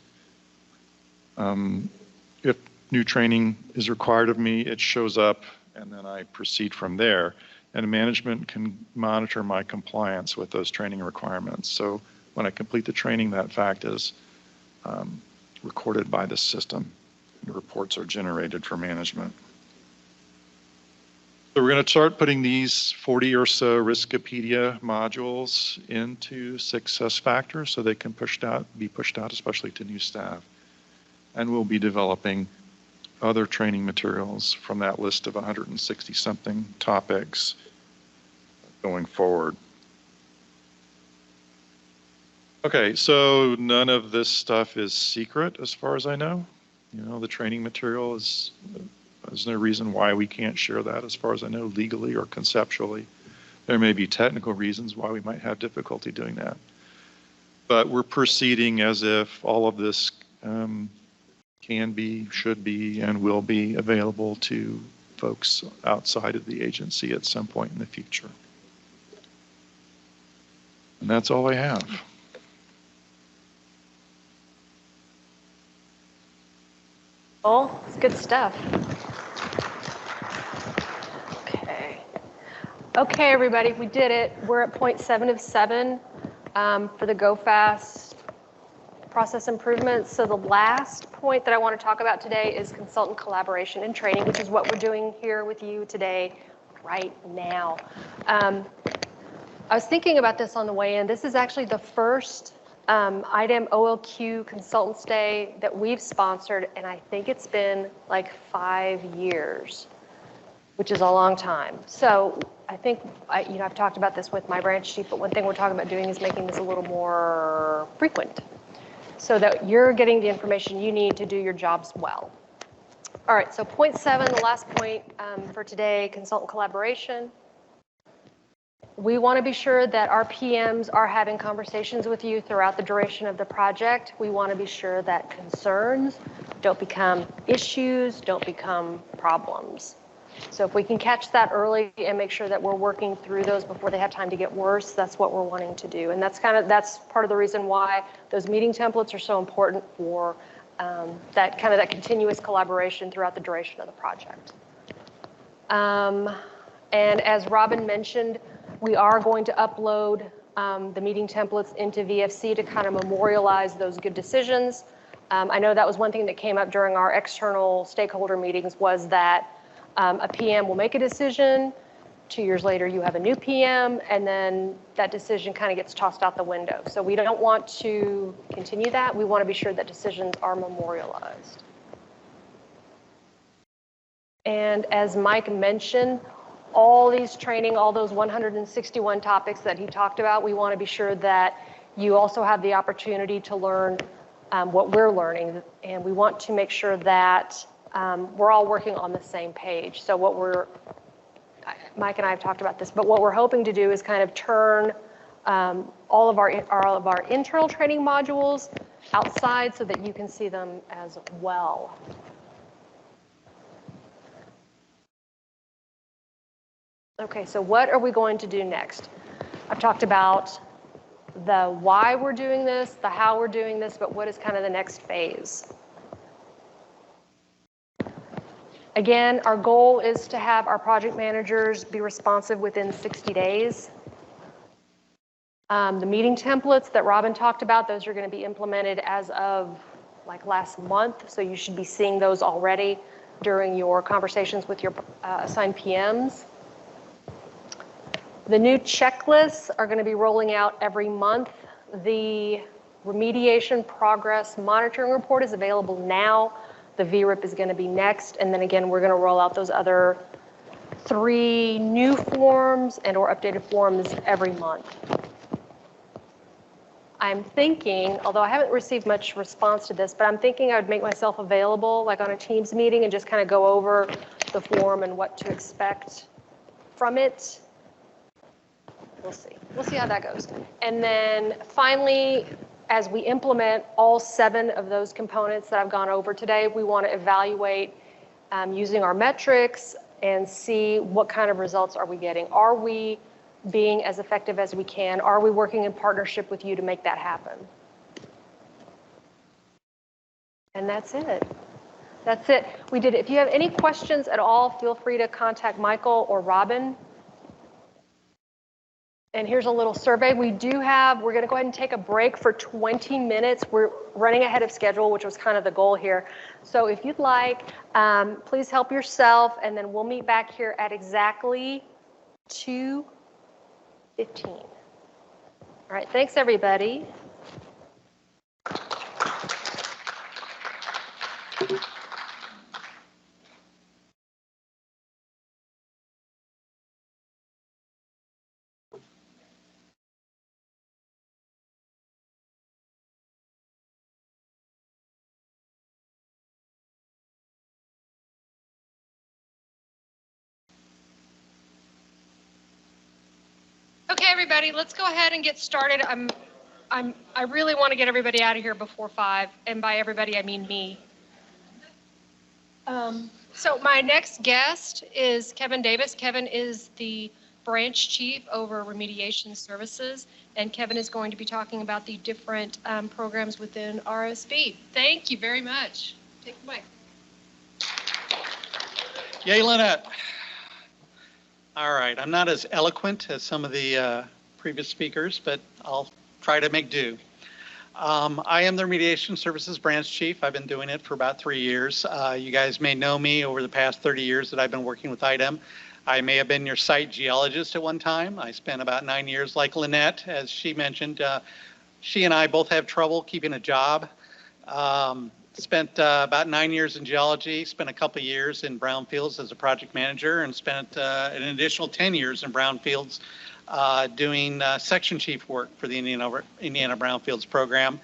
If new training is required of me, it shows up, and then I proceed from there. And management can monitor my compliance with those training requirements. So when I complete the training, that fact is recorded by the system. The reports are generated for management. So we're going to start putting these 40 or so Riskopedia modules into Success Factors so they can be pushed out, especially to new staff. And we'll be developing other training materials from that list of 160 something topics going forward. Okay, so none of this stuff is secret as far as I know. You know, the training material is, there's no reason why we can't share that as far as I know, legally or conceptually. There may be technical reasons why we might have difficulty doing that. But we're proceeding as if all of this can be, should be, and will be available to folks outside of the agency at some point in the future. And that's all I have. Oh, it's good stuff. Okay, everybody, we did it. We're at point 7 of 7 for the Go Fast process improvements. So the last point that I want to talk about today is consultant collaboration and training, which is what we're doing here with you today, right now. I was thinking about this on the way in. This is actually the first IDEM OLQ Consultants Day that we've sponsored, and I think it's been like 5 years, which is a long time. So I think, I've talked about this with my branch chief, but one thing we're talking about doing is making this a little more frequent so that you're getting the information you need to do your jobs well. All right, so point 7, the last point for today, consultant collaboration. We want to be sure that our PMs are having conversations with you throughout the duration of the project. We want to be sure that concerns don't become issues, don't become problems. So if we can catch that early and make sure that we're working through those before they have time to get worse, that's what we're wanting to do. And that's part of the reason why those meeting templates are so important for that continuous collaboration throughout the duration of the project. And as Robin mentioned, we are going to upload the meeting templates into VFC to kind of memorialize those good decisions. I know that was one thing that came up during our external stakeholder meetings was that a PM will make a decision, 2 years later you have a new PM, and then that decision kind of gets tossed out the window. So we don't want to continue that. We want to be sure that decisions are memorialized. And as Mike mentioned, all these training, all those 161 topics that he talked about, we want to be sure that you also have the opportunity to learn what we're learning. And we want to make sure that we're all working on the same page. So Mike and I have talked about this, but what we're hoping to do is kind of turn all of our internal training modules outside so that you can see them as well. Okay, so what are we going to do next? I've talked about the why we're doing this, the how we're doing this, but what is kind of the next phase? Again, our goal is to have our project managers be responsive within 60 days. The meeting templates that Robin talked about, those are going to be implemented as of like last month, so you should be seeing those already during your conversations with your assigned PMs. The new checklists are going to be rolling out every month. The remediation progress monitoring report is available now. The VRIP is going to be next. And then again, we're going to roll out those other 3 new forms and or updated forms every month. I'm thinking, although I haven't received much response to this, but I'm thinking I would make myself available like on a Teams meeting and just kind of go over the form and what to expect from it. We'll see. We'll see how that goes. And then finally, as we implement all 7 of those components that I've gone over today, we want to evaluate using our metrics and see what kind of results are we getting. Are we being as effective as we can? Are we working in partnership with you to make that happen? And that's it. That's it. We did it. If you have any questions at all, feel free to contact Michael or Robin. And here's a little survey. We're going to go ahead and take a break for 20 minutes. We're running ahead of schedule, which was kind of the goal here. So if you'd like, please help yourself, and then we'll meet back here at exactly 2:15. All right, thanks everybody. Okay, everybody, let's go ahead and get started. I really want to get everybody out of here before 5, and by everybody, I mean me. So my next guest is Kevin Davis. Kevin is the branch chief over remediation services, and Kevin is going to be talking about the different programs within RSB. Thank you very much. Take the mic. Yay, Lynette. All right, I'm not as eloquent as some of the previous speakers, but I'll try to make do. I am the Remediation Services Branch Chief. I've been doing it for about 3 years. You guys may know me over the past 30 years that I've been working with IDEM. I may have been your site geologist at one time. I spent about 9 years, like Lynette, as she mentioned. She and I both have trouble keeping a job. Spent about 9 years in geology, spent a couple of years in brownfields as a project manager, and spent an additional 10 years in brownfields doing section chief work for the Indiana Brownfields program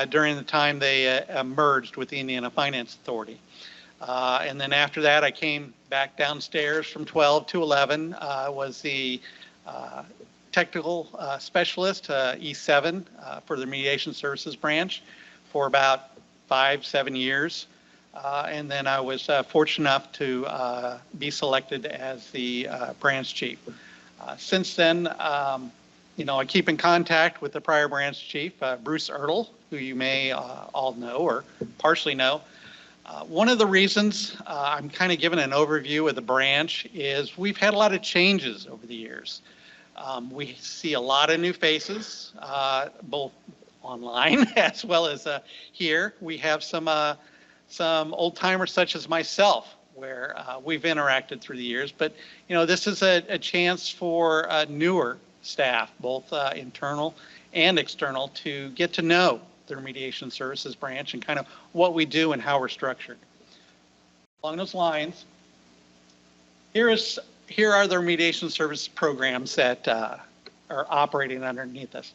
during the time they merged with the Indiana Finance Authority. And then after that, I came back downstairs from 12 to 11, was the technical specialist, E7, for the Remediation Services Branch for about 5-7 years. And then I was fortunate enough to be selected as the branch chief. Since then, I keep in contact with the prior branch chief, Bruce Ertl, who you may all know or partially know. One of the reasons I'm kind of giving an overview of the branch is we've had a lot of changes over the years. We see a lot of new faces, both online as well as here. We have some old timers such as myself, where we've interacted through the years. But this is a chance for newer staff, both internal and external, to get to know the Remediation Services Branch and kind of what we do and how we're structured. Along those lines, here are the Remediation Service programs that are operating underneath us.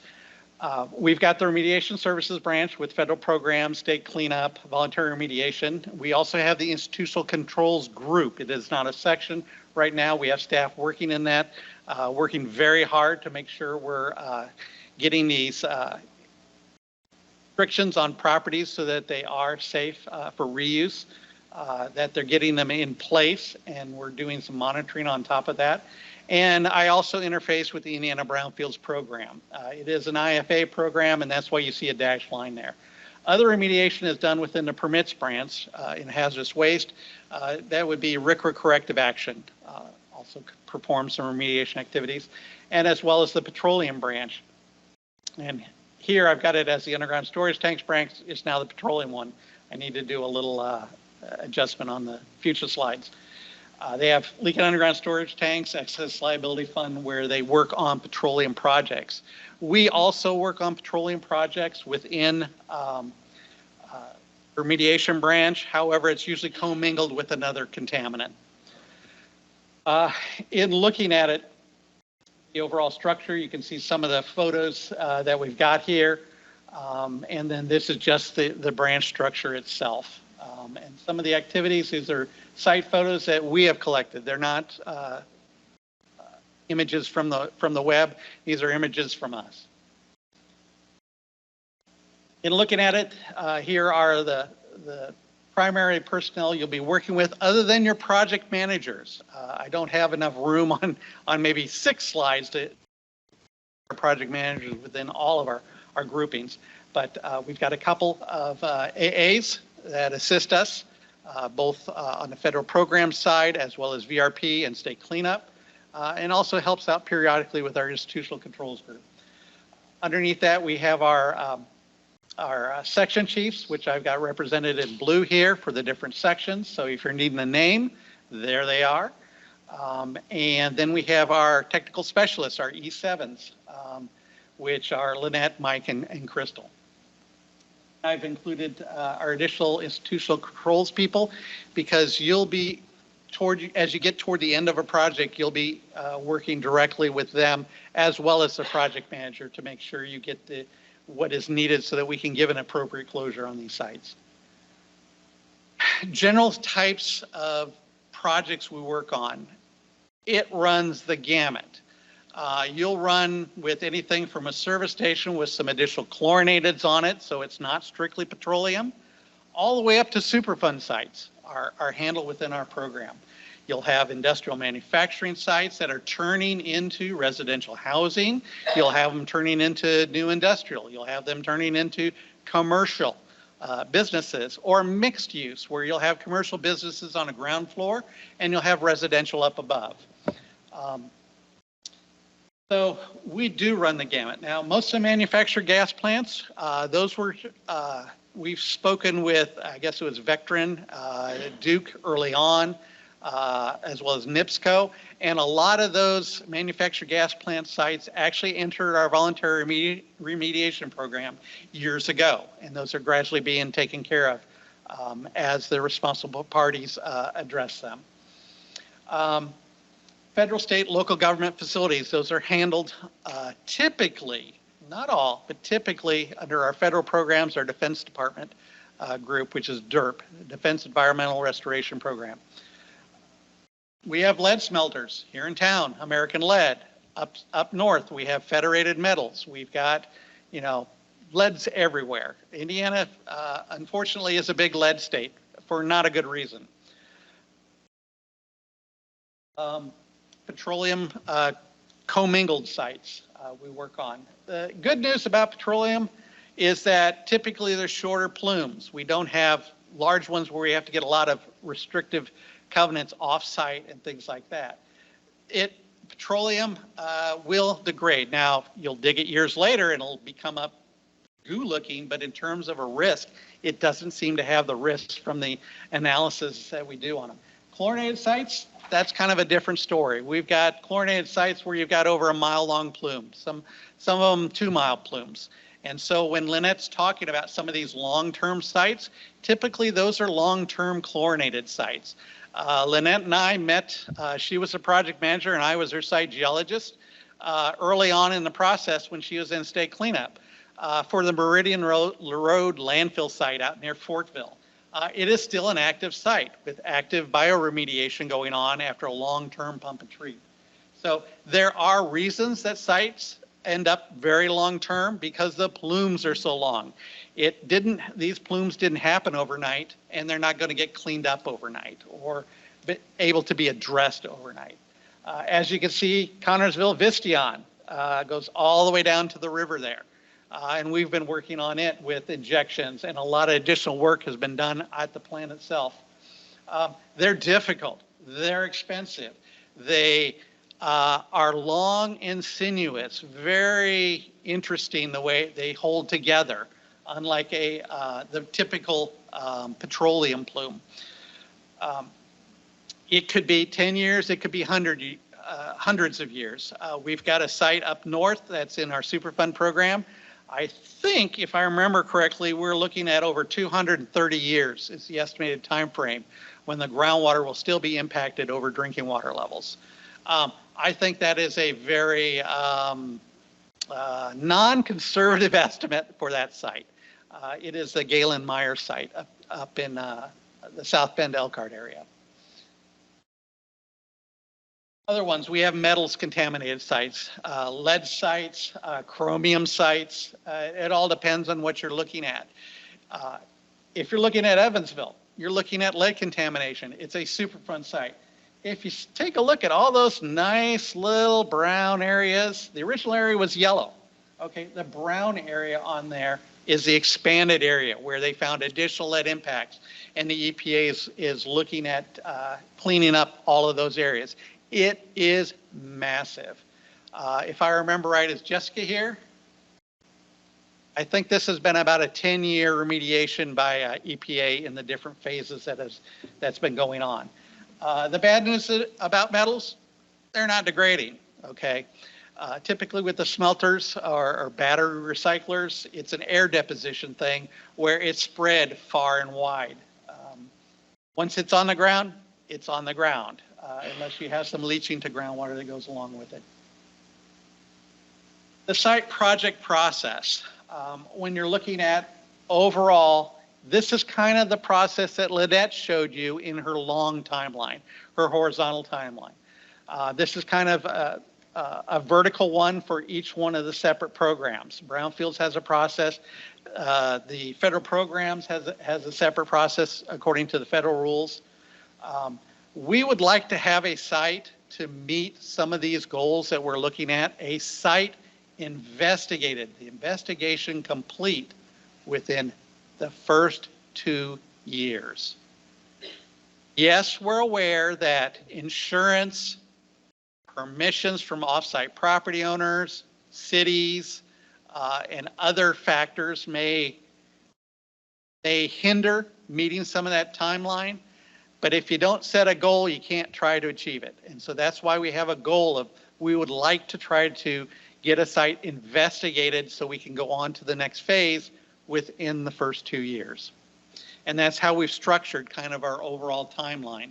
We've got the Remediation Services Branch with federal programs, state cleanup, voluntary remediation. We also have the Institutional Controls Group. It is not a section right now. We have staff working in that, working very hard to make sure we're getting these restrictions on properties so that they are safe for reuse, that they're getting them in place, and we're doing some monitoring on top of that. And I also interface with the Indiana Brownfields program. It is an IFA program, and that's why you see a dashed line there. Other remediation is done within the permits branch in hazardous waste. That would be RCRA corrective action, also perform some remediation activities, and as well as the petroleum branch. And here I've got it as the underground storage tanks branch. It's now the petroleum one. I need to do a little adjustment on the future slides. They have leak and underground storage tanks, excess liability fund, where they work on petroleum projects. We also work on petroleum projects within remediation branch. However, it's usually commingled with another contaminant. In looking at it, the overall structure, you can see some of the photos that we've got here. And then this is just the branch structure itself. And some of the activities, these are site photos that we have collected. They're not images from the web. These are images from us. In looking at it, here are the primary personnel you'll be working with other than your project managers. I don't have enough room on maybe 6 slides to project managers within all of our groupings. But we've got a couple of AAs that assist us, both on the federal program side as well as VRP and state cleanup, and also helps out periodically with our institutional controls group. Underneath that, we have our section chiefs, which I've got represented in blue here for the different sections. So if you're needing a name, there they are. And then we have our technical specialists, our E7s, which are Lynette, Mike, and Crystal. I've included our additional institutional controls people because you'll be as you get toward the end of a project, you'll be working directly with them as well as the project manager to make sure you get what is needed so that we can give an appropriate closure on these sites. General types of projects we work on, it runs the gamut. You'll run with anything from a service station with some additional chlorinateds on it, so it's not strictly petroleum, all the way up to Superfund sites are handled within our program. You'll have industrial manufacturing sites that are turning into residential housing. You'll have them turning into new industrial. You'll have them turning into commercial businesses or mixed use, where you'll have commercial businesses on a ground floor and you'll have residential up above. So we do run the gamut. Now, most of the manufactured gas plants, those were, we've spoken with, I guess it was Vectren, Duke early on, as well as NIPSCO. And a lot of those manufactured gas plant sites actually entered our voluntary remediation program years ago. And those are gradually being taken care of as the responsible parties address them. Federal, state, local government facilities, those are handled typically, not all, but typically under our federal programs, our Defense Department group, which is DERP, Defense Environmental Restoration Program. We have lead smelters here in town, American Lead. Up north, we have Federated Metals. We've got, you know, leads everywhere. Indiana, unfortunately, is a big lead state for not a good reason. Petroleum commingled sites we work on. The good news about petroleum is that typically they're shorter plumes. We don't have large ones where we have to get a lot of restrictive covenants off-site and things like that. Petroleum will degrade. Now, you'll dig it years later and it'll become up goo looking, but in terms of a risk, it doesn't seem to have the risks from the analysis that we do on them. Chlorinated sites, that's kind of a different story. We've got chlorinated sites where you've got over a mile-long plume, some of them 2-mile plumes. And so when Lynette's talking about some of these long-term sites, typically those are long-term chlorinated sites. Lynette and I met, she was a project manager and I was her site geologist early on in the process when she was in state cleanup for the Meridian Road landfill site out near Fortville. It is still an active site with active bioremediation going on after a long-term pump and treat. So there are reasons that sites end up very long-term because the plumes are so long. These plumes didn't happen overnight and they're not going to get cleaned up overnight or able to be addressed overnight. As you can see, Connorsville Vistion goes all the way down to the river there. And we've been working on it with injections and a lot of additional work has been done at the plant itself. They're difficult, they're expensive. They are long and sinuous, very interesting the way they hold together, unlike the typical petroleum plume. It could be 10 years, it could be hundreds of years. We've got a site up north that's in our Superfund program. I think, if I remember correctly, we're looking at over 230 years is the estimated time frame when the groundwater will still be impacted over drinking water levels. I think that is a very non-conservative estimate for that site. It is the Galen Meyer site up in the South Bend Elkhart area. Other ones, we have metals contaminated sites, lead sites, chromium sites. It all depends on what you're looking at. If you're looking at Evansville, you're looking at lead contamination. It's a Superfund site. if you take a look at all those nice little brown areas, the original area was yellow. Okay, the brown area on there is the expanded area where they found additional lead impacts. And the EPA is looking at cleaning up all of those areas. It is massive. If I remember right, is Jessica here? I think this has been about a 10-year remediation by EPA in the different phases that's been going on. The bad news about metals, they're not degrading, okay? Typically with the smelters or battery recyclers, it's an air deposition thing where it's spread far and wide. Once it's on the ground, it's on the ground, unless you have some leaching to groundwater that goes along with it. The site project process, when you're looking at overall, this is kind of the process that Lynette showed you in her long timeline, her horizontal timeline. This is kind of a vertical one for each one of the separate programs. Brownfields has a process. The federal programs has a separate process according to the federal rules. We would like to have a site to meet some of these goals that we're looking at, a site investigated, the investigation complete within the first 2 years. Yes, we're aware that insurance, permissions from offsite property owners, cities, and other factors may hinder meeting some of that timeline. But if you don't set a goal, you can't try to achieve it. And so that's why we have a goal of, we would like to try to get a site investigated so we can go on to the next phase within the first 2 years. And that's how we've structured kind of our overall timeline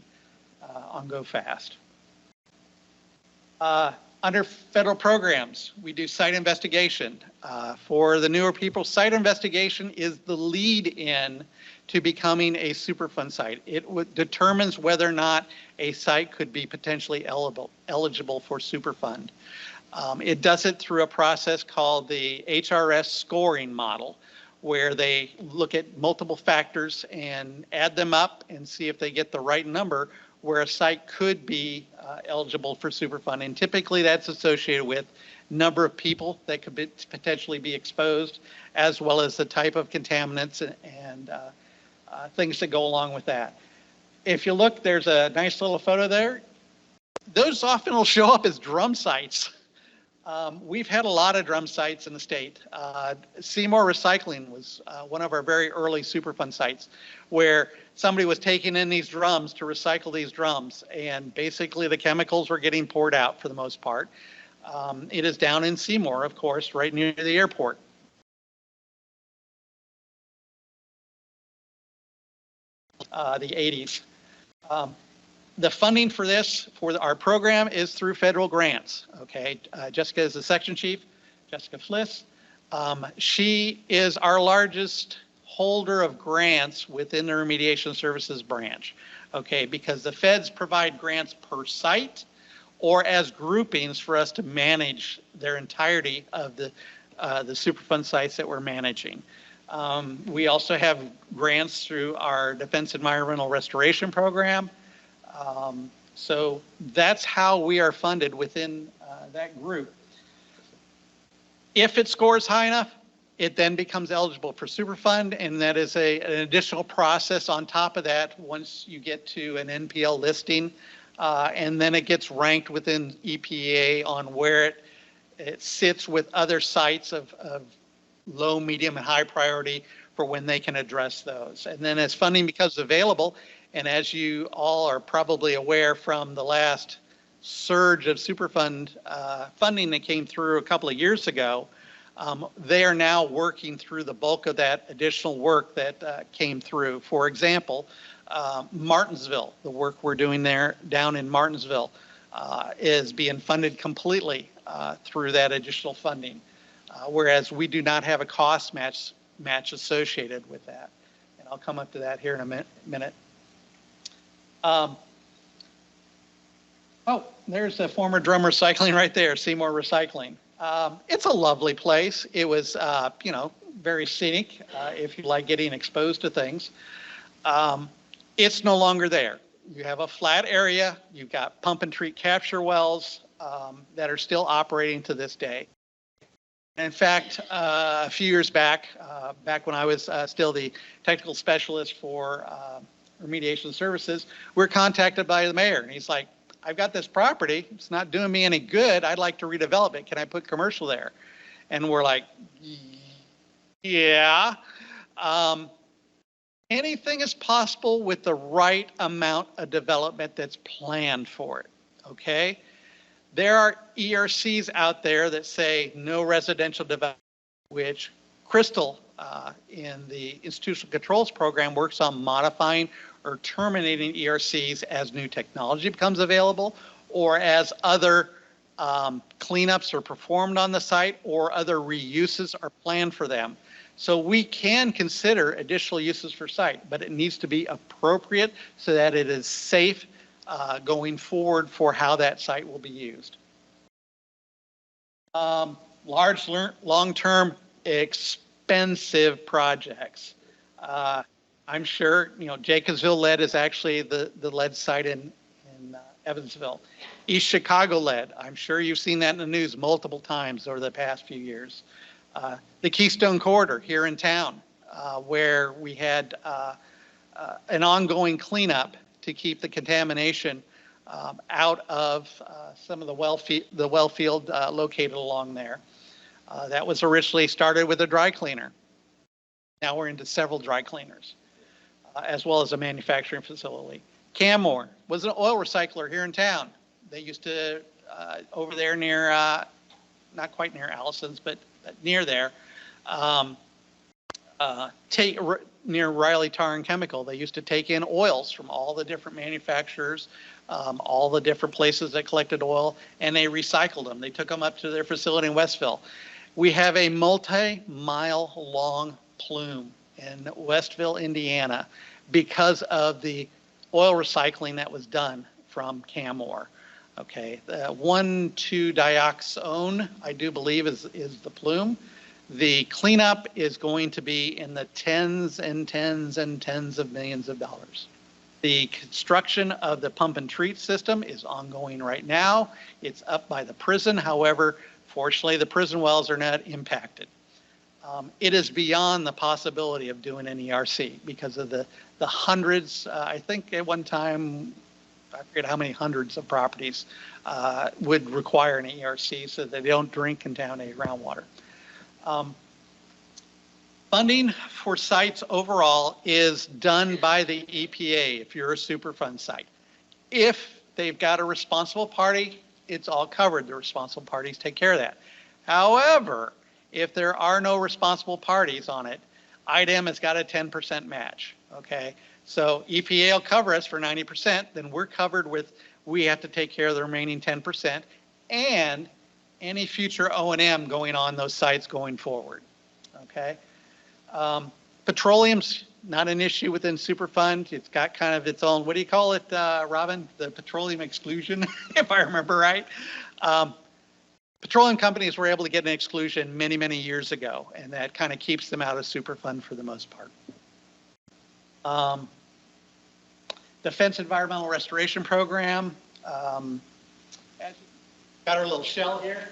on Go Fast. Under federal programs, we do site investigation. For the newer people, site investigation is the lead in to becoming a Superfund site. It determines whether or not a site could be potentially eligible for Superfund. It does it through a process called the HRS scoring model, where they look at multiple factors and add them up and see if they get the right number where a site could be eligible for Superfund. And typically that's associated with number of people that could potentially be exposed, as well as the type of contaminants and things that go along with that. If you look, there's a nice little photo there. Those often will show up as drum sites. We've had a lot of drum sites in the state. Seymour Recycling was one of our very early Superfund sites, where somebody was taking in these drums to recycle these drums, and basically the chemicals were getting poured out for the most part. It is down in Seymour, of course, right near the airport. The 80s. The funding for this, for our program, is through federal grants, okay? Jessica is the section chief, Jessica Fliss. She is our largest holder of grants within the remediation services branch, okay? Because the feds provide grants per site or as groupings for us to manage their entirety of the Superfund sites that we're managing. We also have grants through our Defense Environmental Restoration Program. So that's how we are funded within that group. If it scores high enough, it then becomes eligible for Superfund, and that is an additional process on top of that once you get to an NPL listing, and then it gets ranked within EPA on where it sits with other sites of low, medium, and high priority for when they can address those. And then as funding becomes available, and as you all are probably aware from the last surge of Superfund funding that came through a couple of years ago, they are now working through the bulk of that additional work that came through. For example, Martinsville, the work we're doing there down in Martinsville is being funded completely through that additional funding, whereas we do not have a cost match associated with that. And I'll come up to that here in a minute. Oh, there's the former drum recycling right there, Seymour Recycling. It's a lovely place. It was, you know, very scenic if you like getting exposed to things. It's no longer there. you have a flat area, you've got pump and treat capture wells that are still operating to this day. In fact, a few years back, back when I was still the technical specialist for remediation services, we're contacted by the mayor, and he's like, I've got this property, it's not doing me any good, I'd like to redevelop it, can I put commercial there? And we're like, yeah. Anything is possible with the right amount of development that's planned for it, okay? There are ERCs out there that say no residential development, which Crystal in the institutional controls program works on modifying or terminating ERCs as new technology becomes available, or as other cleanups are performed on the site, or other reuses are planned for them. So we can consider additional uses for site, but it needs to be appropriate so that it is safe going forward for how that site will be used. Large, long-term, expensive projects. I'm sure, you know, Jacobsville lead is actually the lead site in Evansville. East Chicago lead, I'm sure you've seen that in the news multiple times over the past few years. The Keystone Corridor here in town, where we had an ongoing cleanup to keep the contamination out of some of the well field located along there. That was originally started with a dry cleaner. Now we're into several dry cleaners, as well as a manufacturing facility. Canmore was an oil recycler here in town. They used to, over there near, not quite near Allison's, but near there, near Riley Tar and Chemical, they used to take in oils from all the different manufacturers, all the different places that collected oil, and they recycled them. They took them up to their facility in Westville. We have a multi-mile long plume in Westville, Indiana, because of the oil recycling that was done from Canmore. Okay, the 1,2-dioxone, I do believe, is the plume. The cleanup is going to be in the tens and tens and tens of millions of dollars. The construction of the pump and treat system is ongoing right now. It's up by the prison. However, fortunately, the prison wells are not impacted. It is beyond the possibility of doing an ERC because of the hundreds, I think at one time, I forget how many hundreds of properties would require an ERC so that they don't drink contaminated groundwater. Funding for sites overall is done by the EPA if you're a Superfund site. If they've got a responsible party, it's all covered. The responsible parties take care of that. However, if there are no responsible parties on it, IDEM has got a 10% match, okay? So EPA will cover us for 90%, then we're covered with, we have to take care of the remaining 10% and any future O&M going on those sites going forward, okay? Petroleum's not an issue within Superfund. It's got kind of its own, what do you call it, Robin? The petroleum exclusion, if I remember right. Petroleum companies were able to get an exclusion many, many years ago, and that kind of keeps them out of Superfund for the most part. Defense Environmental Restoration Program. Got our little shell here.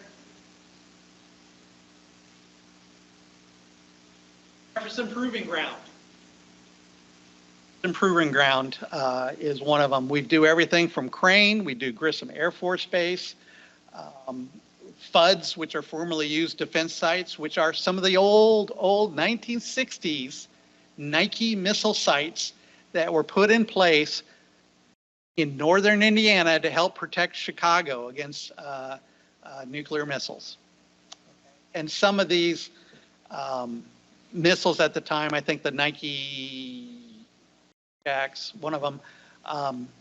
Jefferson Proving Ground. Improving Ground is one of them. We do everything from Crane, we do Grissom Air Force Base, FUDs, which are formerly used defense sites, which are some of the old 1960s Nike missile sites that were put in place in northern Indiana to help protect Chicago against nuclear missiles. And some of these missiles at the time, I think the Nike Jacks, one of them,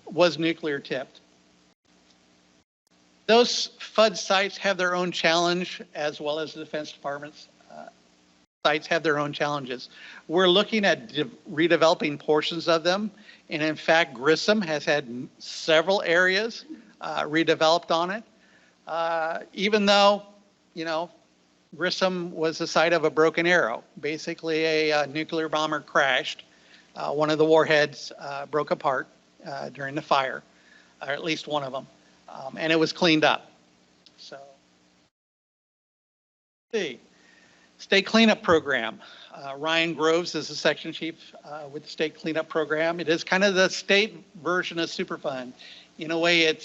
was nuclear tipped. Those FUD sites have their own challenge, as well as the Defense Department's sites have their own challenges. We're looking at redeveloping portions of them. And in fact, Grissom has had several areas redeveloped on it. Even though, you know, Grissom was the site of a broken arrow. Basically, a nuclear bomber crashed. One of the warheads broke apart during the fire, or at least one of them, and it was cleaned up. So, see, state cleanup program. Ryan Groves is the section chief with the state cleanup program. It is kind of the state version of Superfund. In a way,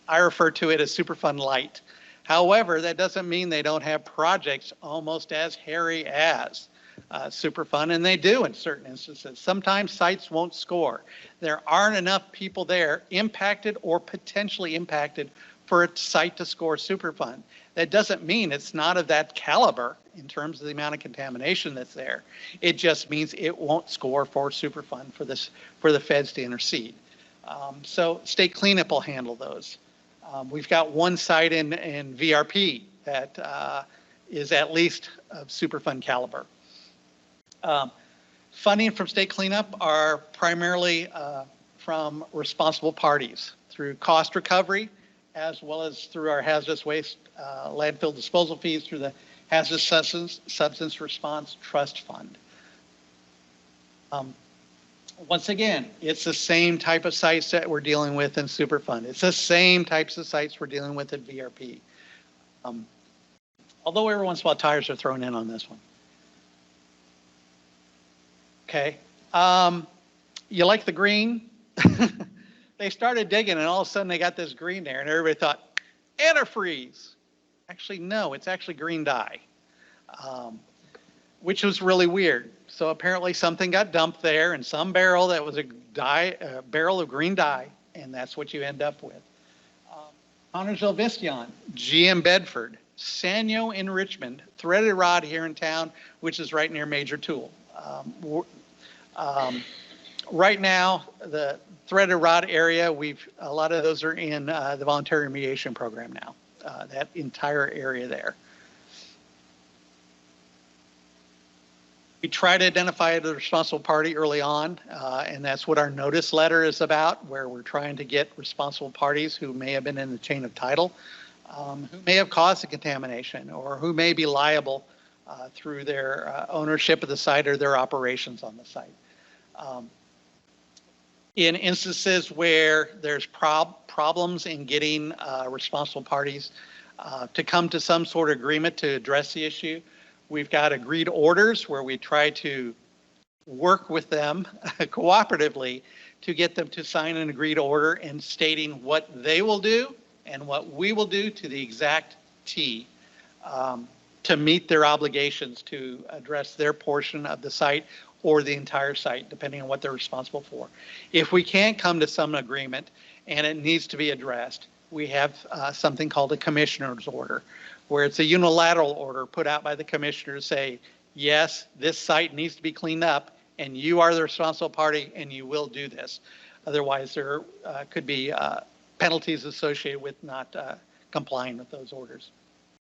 I refer to it as Superfund Light. However, that doesn't mean they don't have projects almost as hairy as Superfund, and they do in certain instances. Sometimes sites won't score. There aren't enough people there impacted or potentially impacted for a site to score Superfund. That doesn't mean it's not of that caliber in terms of the amount of contamination that's there. It just means it won't score for Superfund for the feds to intercede. So state cleanup will handle those. We've got one site in VRP that is at least of Superfund caliber. Funding from state cleanup are primarily from responsible parties through cost recovery, as well as through our hazardous waste landfill disposal fees through the Hazardous Substance Response Trust Fund. Once again, it's the same type of sites that we're dealing with in Superfund. It's the same types of sites we're dealing with at VRP. Although every once in a while tires are thrown in on this one. Okay. You like the green? They started digging and all of a sudden they got this green there and everybody thought, antifreeze. Actually, no, it's actually green dye, which was really weird. So apparently something got dumped there in some barrel that was a barrel of green dye, and that's what you end up with. Connersville Vistion, GM Bedford, Sanyo in Richmond, Threaded Rod here in town, which is right near Major Tool. Right now, the Threaded Rod area, a lot of those are in the voluntary remediation program now, that entire area there. We try to identify the responsible party early on, and that's what our notice letter is about, where we're trying to get responsible parties who may have been in the chain of title, who may have caused the contamination, or who may be liable through their ownership of the site or their operations on the site. In instances where there's problems in getting responsible parties to come to some sort of agreement to address the issue, we've got agreed orders where we try to work with them cooperatively to get them to sign an agreed order and stating what they will do and what we will do to the exact T to meet their obligations to address their portion of the site or the entire site, depending on what they're responsible for. If we can't come to some agreement and it needs to be addressed, we have something called a commissioner's order, where it's a unilateral order put out by the commissioner to say, yes, this site needs to be cleaned up and you are the responsible party and you will do this. Otherwise, there could be penalties associated with not complying with those orders.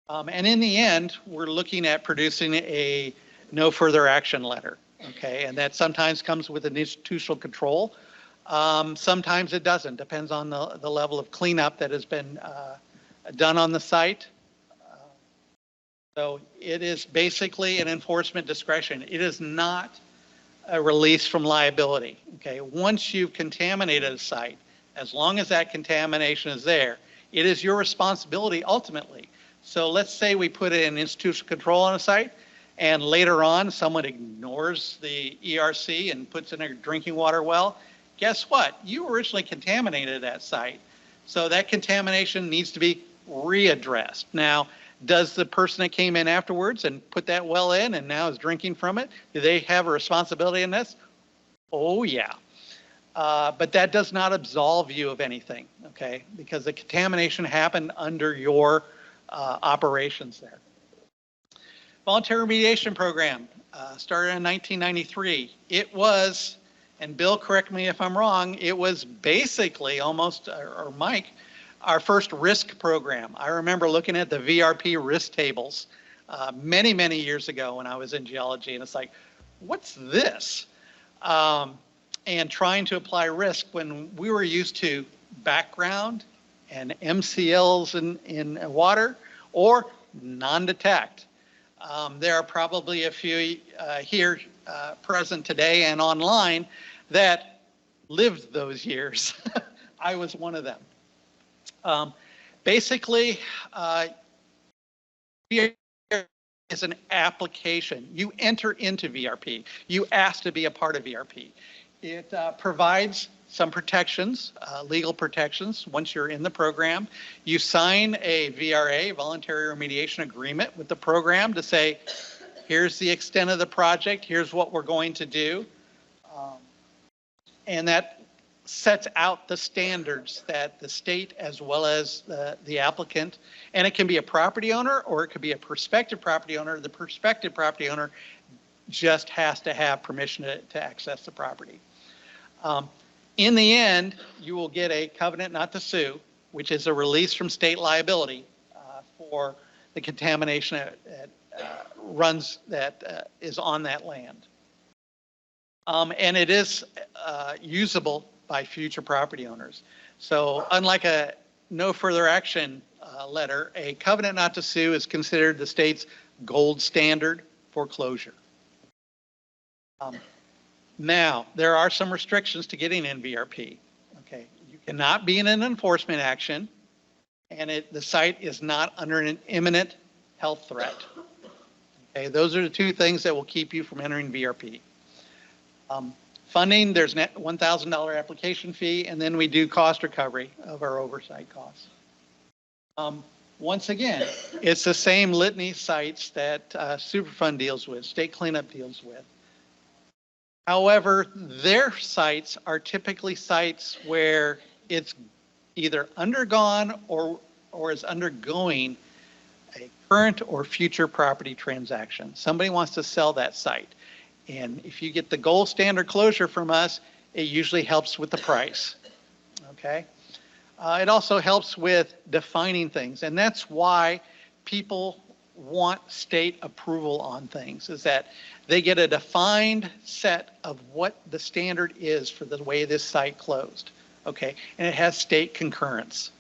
And in the end, we're looking at producing a no further action letter. Okay, and that sometimes comes with an institutional control. Sometimes it doesn't, depends on the level of cleanup that has been done on the site. So it is basically an enforcement discretion. It is not a release from liability. Okay, once you've contaminated a site, as long as that contamination is there, it is your responsibility ultimately. So let's say we put in institutional control on a site, and later on someone ignores the ERC and puts in a drinking water well. Guess what? You originally contaminated that site. So that contamination needs to be readdressed. Now, does the person that came in afterwards and put that well in and now is drinking from it, do they have a responsibility in this? Oh, yeah. But that does not absolve you of anything, okay? Because the contamination happened under your operations there. Voluntary remediation program started in 1993. It was, and Bill, correct me if I'm wrong, it was basically almost, or Mike, our first risk program. I remember looking at the VRP risk tables many, many years ago when I was in geology, and it's like, what's this? And trying to apply risk when we were used to background and MCLs in water or non-detect. There are probably a few here present today and online that lived those years. I was one of them. Basically, VRP is an application. You enter into VRP. You ask to be a part of VRP. It provides some protections, legal protections, once you're in the program. You sign a VRA, voluntary remediation agreement, with the program to say, here's the extent of the project, here's what we're going to do. And that sets out the standards that the state as well as the applicant, and it can be a property owner or it could be a prospective property owner. The prospective property owner just has to have permission to access the property. In the end, you will get a covenant not to sue, which is a release from state liability for the contamination that is on that land. And it is usable by future property owners. So unlike a no further action letter, a covenant not to sue is considered the state's gold standard for closure. Now, there are some restrictions to getting in VRP. Okay, you cannot be in an enforcement action, and the site is not under an imminent health threat. Okay, those are the two things that will keep you from entering VRP. Funding, there's a $1,000 application fee, and then we do cost recovery of our oversight costs. Once again, it's the same litany sites that Superfund deals with, state cleanup deals with. However, their sites are typically sites where it's either undergone or is undergoing a current or future property transaction. Somebody wants to sell that site. And if you get the gold standard closure from us, it usually helps with the price. Okay. It also helps with defining things. And that's why people want state approval on things, is that they get a defined set of what the standard is for the way this site closed. Okay. And it has state concurrence.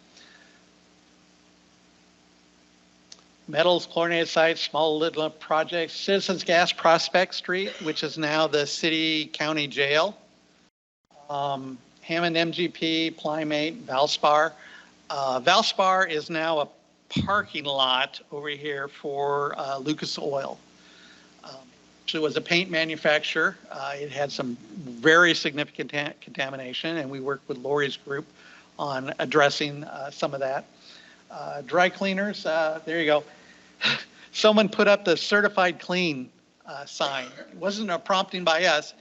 Metals, chlorinated sites, small little projects, Citizens Gas Prospect Street, which is now the city county jail. Hammond MGP, Plymate, Valspar. Valspar is now a parking lot over here for Lucas Oil. It was a paint manufacturer. It had some very significant contamination, and we worked with Lori's group on addressing some of that. Dry cleaners, there you go. Someone put up the certified clean sign. It wasn't a prompting by us,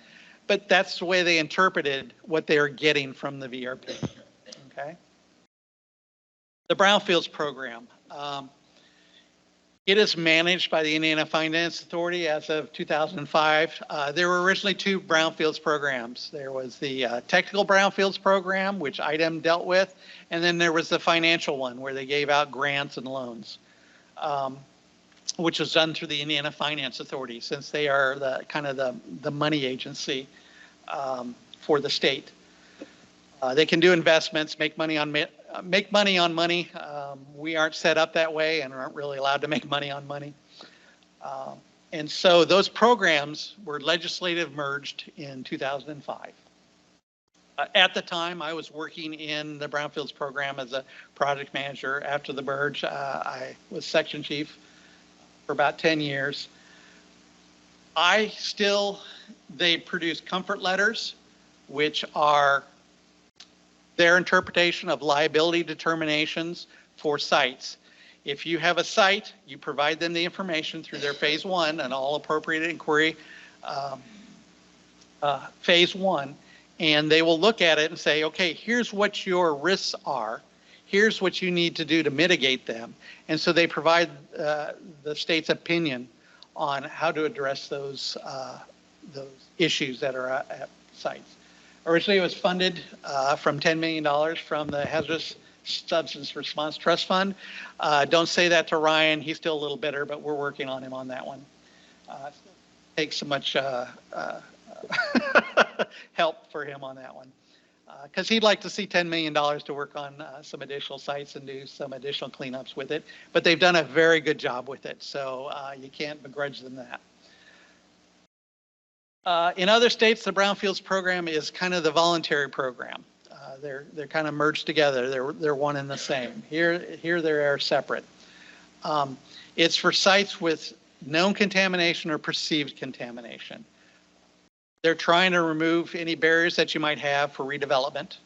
but that's the way they interpreted what they were getting from the VRP. Okay. The Brownfields program. It is managed by the Indiana Finance Authority as of 2005. There were originally two Brownfields programs. There was the Technical Brownfields program, which IDEM dealt with, and then there was the financial one where they gave out grants and loans, which was done through the Indiana Finance Authority, since they are the kind of the money agency for the state. They can do investments, make money on money. We aren't set up that way and aren't really allowed to make money on money. And so those programs were legislative merged in 2005. At the time, I was working in the Brownfields program as a project manager. After the merge, I was section chief for about 10 years. They produce comfort letters, which are their interpretation of liability determinations for sites. If you have a site, you provide them the information through their phase one and all appropriate inquiry phase one, and they will look at it and say, okay, here's what your risks are. Here's what you need to do to mitigate them. And so they provide the state's opinion on how to address those issues that are at sites. Originally, it was funded from $10 million from the Hazardous Substance Response Trust Fund. Don't say that to Ryan. He's still a little bitter, but we're working on him on that one. Takes so much help for him on that one. Because he'd like to see $10 million to work on some additional sites and do some additional cleanups with it. But they've done a very good job with it, so you can't begrudge them that. In other states, the brownfields program is kind of the voluntary program. They're kind of merged together. They're one and the same. Here they are separate. It's for sites with known contamination or perceived contamination. They're trying to remove any barriers that you might have for redevelopment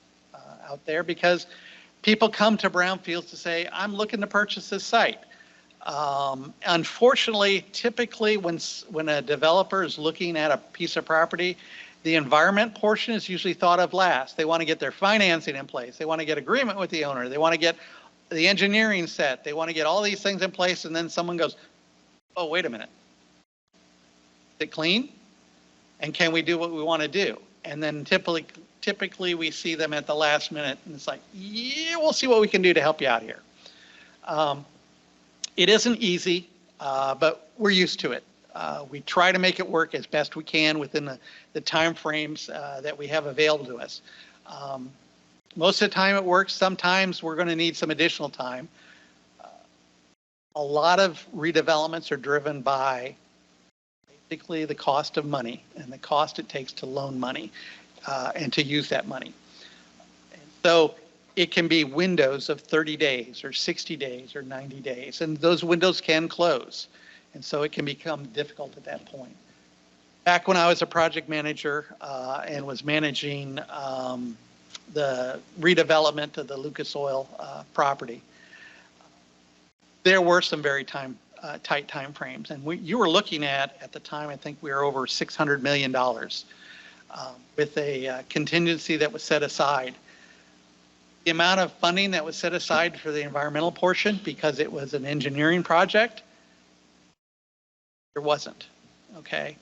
out there, because people come to brownfields to say, I'm looking to purchase this site. Unfortunately, typically when a developer is looking at a piece of property, the environment portion is usually thought of last. They want to get their financing in place. They want to get agreement with the owner. They want to get the engineering set. They want to get all these things in place. And then someone goes, oh, wait a minute. Is it clean? And can we do what we want to do? And then typically we see them at the last minute and it's like, yeah, we'll see what we can do to help you out here. It isn't easy, but we're used to it. We try to make it work as best we can within the time frames that we have available to us. Most of the time it works. Sometimes we're going to need some additional time. A lot of redevelopments are driven by basically the cost of money and the cost it takes to loan money and to use that money. And so it can be windows of 30 days or 60 days or 90 days, and those windows can close. And so it can become difficult at that point. Back when I was a project manager and was managing the redevelopment of the Lucas Oil property, there were some very tight time frames. And you were looking at the time, I think we were over $600 million with a contingency that was set aside. The amount of funding that was set aside for the environmental portion, because it was an engineering project, there wasn't, okay?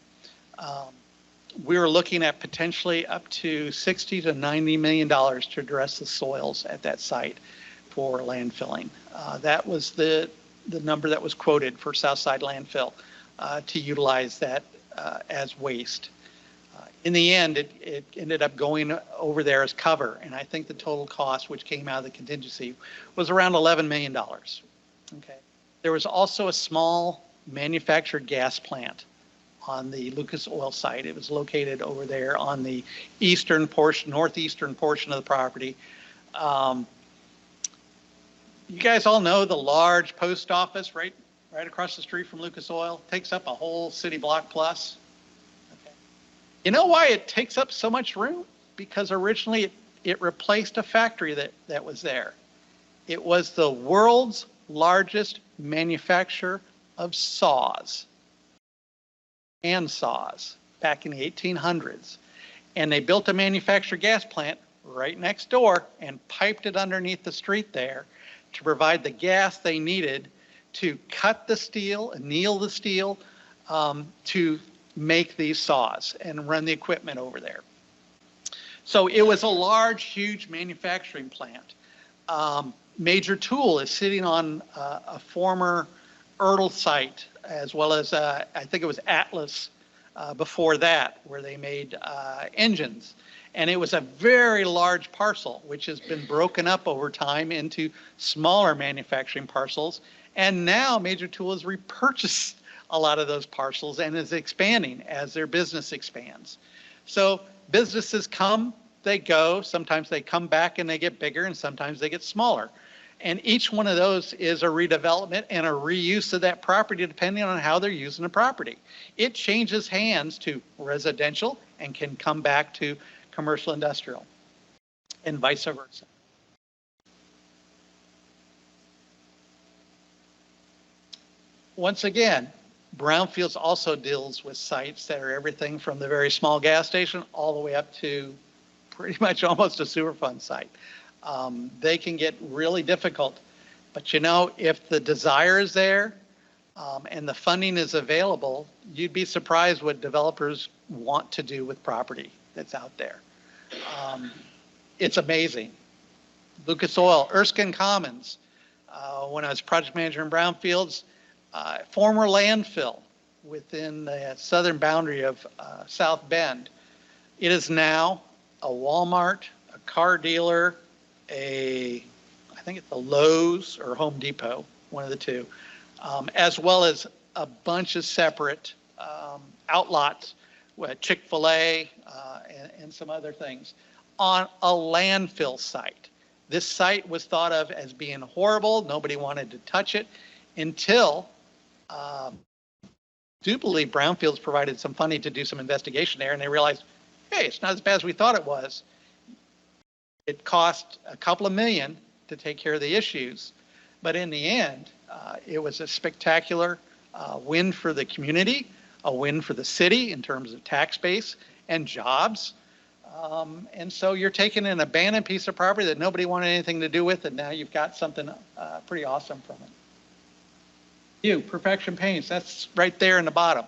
We were looking at potentially up to $60 to $90 million to address the soils at that site for landfilling. That was the number that was quoted for Southside Landfill to utilize that as waste. In the end, it ended up going over there as cover, and I think the total cost, which came out of the contingency, was around $11 million. Okay. There was also a small manufactured gas plant on the Lucas Oil site. It was located over there on the eastern portion, northeastern portion of the property. You guys all know the large post office right across the street from Lucas Oil takes up a whole city block plus. Okay. You know why it takes up so much room? Because originally it replaced a factory that was there. It was the world's largest manufacturer of saws, hand saws, back in the 1800s. And they built a manufactured gas plant right next door and piped it underneath the street there to provide the gas they needed to cut the steel, anneal the steel, to make these saws and run the equipment over there. So it was a large, huge manufacturing plant. Major Tool is sitting on a former Ertl site, as well as I think it was Atlas before that, where they made engines. And it was a very large parcel, which has been broken up over time into smaller manufacturing parcels. And now Major Tool has repurchased a lot of those parcels and is expanding as their business expands. So businesses come, they go. Sometimes they come back and they get bigger, and sometimes they get smaller. And each one of those is a redevelopment and a reuse of that property depending on how they're using the property. It changes hands to residential and can come back to commercial industrial and vice versa. Once again, brownfields also deals with sites that are everything from the very small gas station all the way up to pretty much almost a Superfund site. They can get really difficult, but you know, if the desire is there and the funding is available, you'd be surprised what developers want to do with property that's out there. It's amazing. Lucas Oil, Erskine Commons, when I was project manager in brownfields, former landfill within the southern boundary of South Bend. It is now a Walmart, a car dealer, I think it's a Lowe's or Home Depot, one of the two, as well as a bunch of separate outlots Chick-fil-A and some other things on a landfill site. This site was thought of as being horrible. Nobody wanted to touch it until I do believe Brownfields provided some funding to do some investigation there, and they realized, hey, it's not as bad as we thought it was. It cost a couple of million to take care of the issues, but in the end, it was a spectacular win for the community, a win for the city in terms of tax base and jobs. And so you're taking an abandoned piece of property that nobody wanted anything to do with, and now you've got something pretty awesome from it. Perfection Paints, that's right there in the bottom.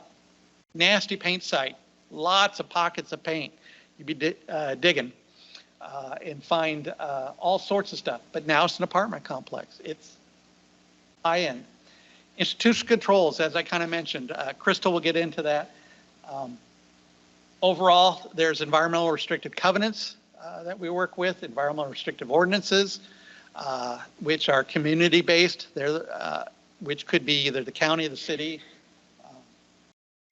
Nasty paint site, lots of pockets of paint. You'd be digging and find all sorts of stuff, but now it's an apartment complex. It's high-end. Institutional controls, as I kind of mentioned, Crystal will get into that. Overall, there's environmental restrictive covenants that we work with, environmental restrictive ordinances, which are community-based. They're which could be either the county or the city.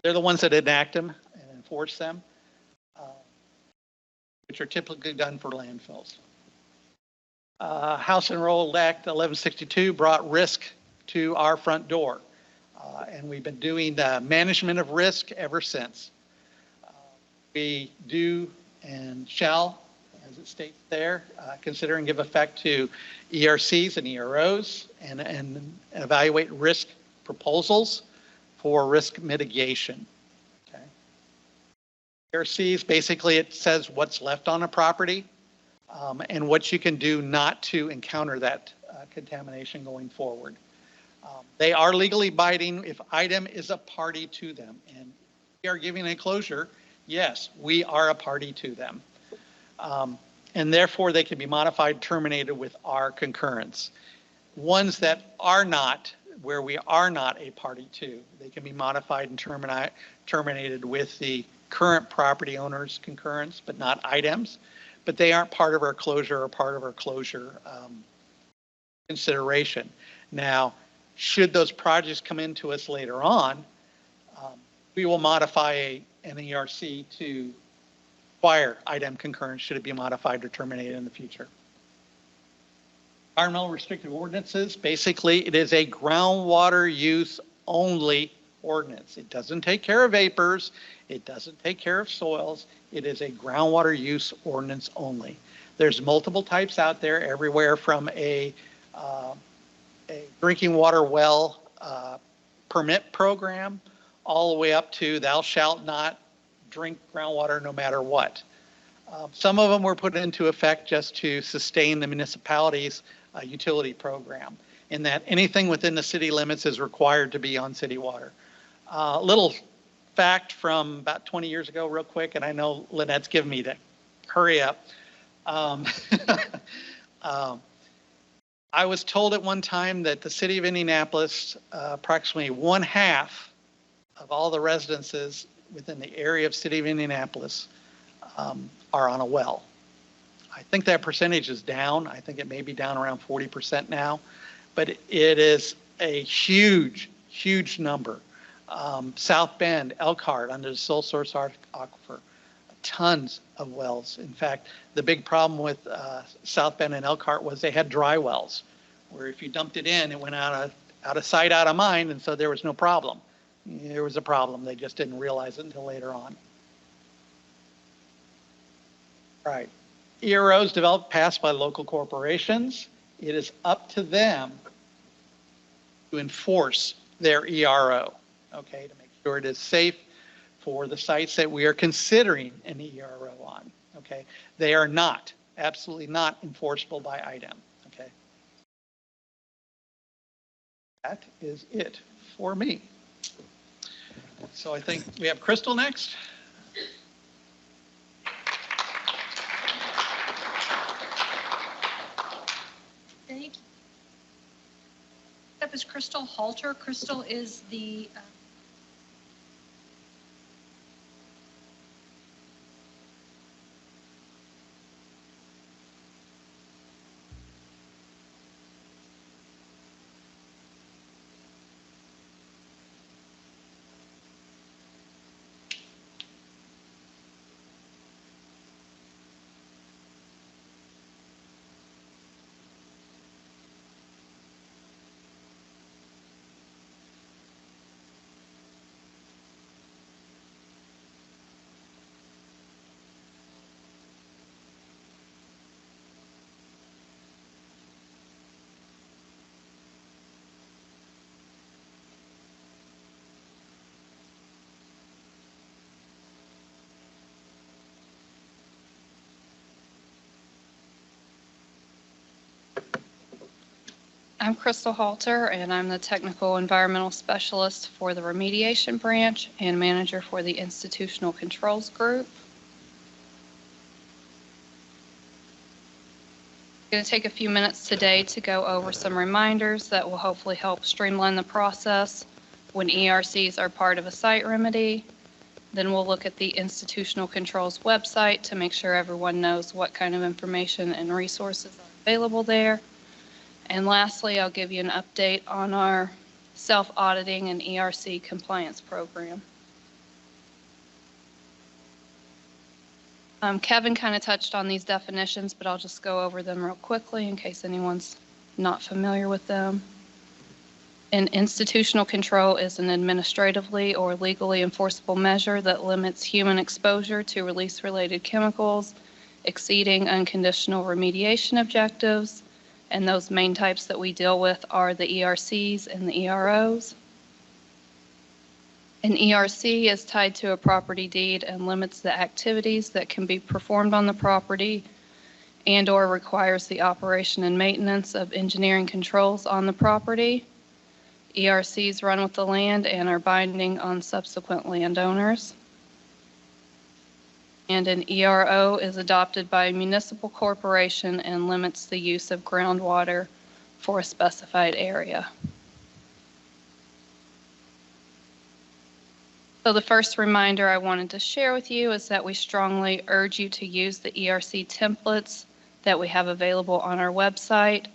They're the ones that enact them and enforce them, which are typically done for landfills. House Enrolled Act 1162 brought risk to our front door, and we've been doing management of risk ever since. We do and shall, as it states there, consider and give effect to ERCs and EROs and evaluate risk proposals for risk mitigation. Okay. ERCs, basically it says what's left on a property and what you can do not to encounter that contamination going forward. They are legally binding if IDEM is a party to them, and we are giving a closure. Yes, we are a party to them. And therefore they can be modified, terminated with our concurrence. Ones that are not, where we are not a party to, they can be modified and terminated with the current property owner's concurrence, but not IDEM's. But they aren't part of our closure or part of our closure consideration. Now, should those projects come into us later on, we will modify an ERC to require IDEM concurrence should it be modified or terminated in the future. Environmental restrictive ordinances, basically it is a groundwater use only ordinance. It doesn't take care of vapors. It doesn't take care of soils. It is a groundwater use ordinance only. There's multiple types out there, everywhere from a drinking water well permit program all the way up to thou shalt not drink groundwater no matter what. Some of them were put into effect just to sustain the municipality's utility program, in that anything within the city limits is required to be on city water. Little fact from about 20 years ago, real quick, and I know Lynette's giving me to hurry up. I was told at one time that the city of Indianapolis, approximately 1/2 of all the residences within the area of city of Indianapolis are on a well. I think that percentage is down. I think it may be down around 40% now, but it is a huge, huge number. South Bend, Elkhart, under the sole source aquifer, tons of wells. In fact, the big problem with South Bend and Elkhart was they had dry wells, where if you dumped it in, it went out of sight, out of mind, and so there was no problem. There was a problem. They just didn't realize it until later on. All right. EROs developed, passed by local corporations. It is up to them to enforce their ERO, okay, to make sure it is safe for the sites that we are considering an ERO on, okay? They are not, absolutely not enforceable by IDEM, okay? That is it for me. So I think we have Crystal next. Thank you. Up is Crystal Halter. Crystal is the I'm Crystal Halter, and I'm the Technical Environmental Specialist for the Remediation Branch and Manager for the Institutional Controls Group. I'm going to take a few minutes today to go over some reminders that will hopefully help streamline the process when ERCs are part of a site remedy. Then we'll look at the Institutional Controls website to make sure everyone knows what kind of information and resources are available there. And lastly, I'll give you an update on our self-auditing and ERC compliance program. Kevin kind of touched on these definitions, but I'll just go over them real quickly in case anyone's not familiar with them. An institutional control is an administratively or legally enforceable measure that limits human exposure to release-related chemicals, exceeding unconditional remediation objectives, and those main types that we deal with are the ERCs and the EROs. An ERC is tied to a property deed and limits the activities that can be performed on the property and/or requires the operation and maintenance of engineering controls on the property. ERCs run with the land and are binding on subsequent landowners. And an ERO is adopted by a municipal corporation and limits the use of groundwater for a specified area. So the first reminder I wanted to share with you is that we strongly urge you to use the ERC templates that we have available on our website.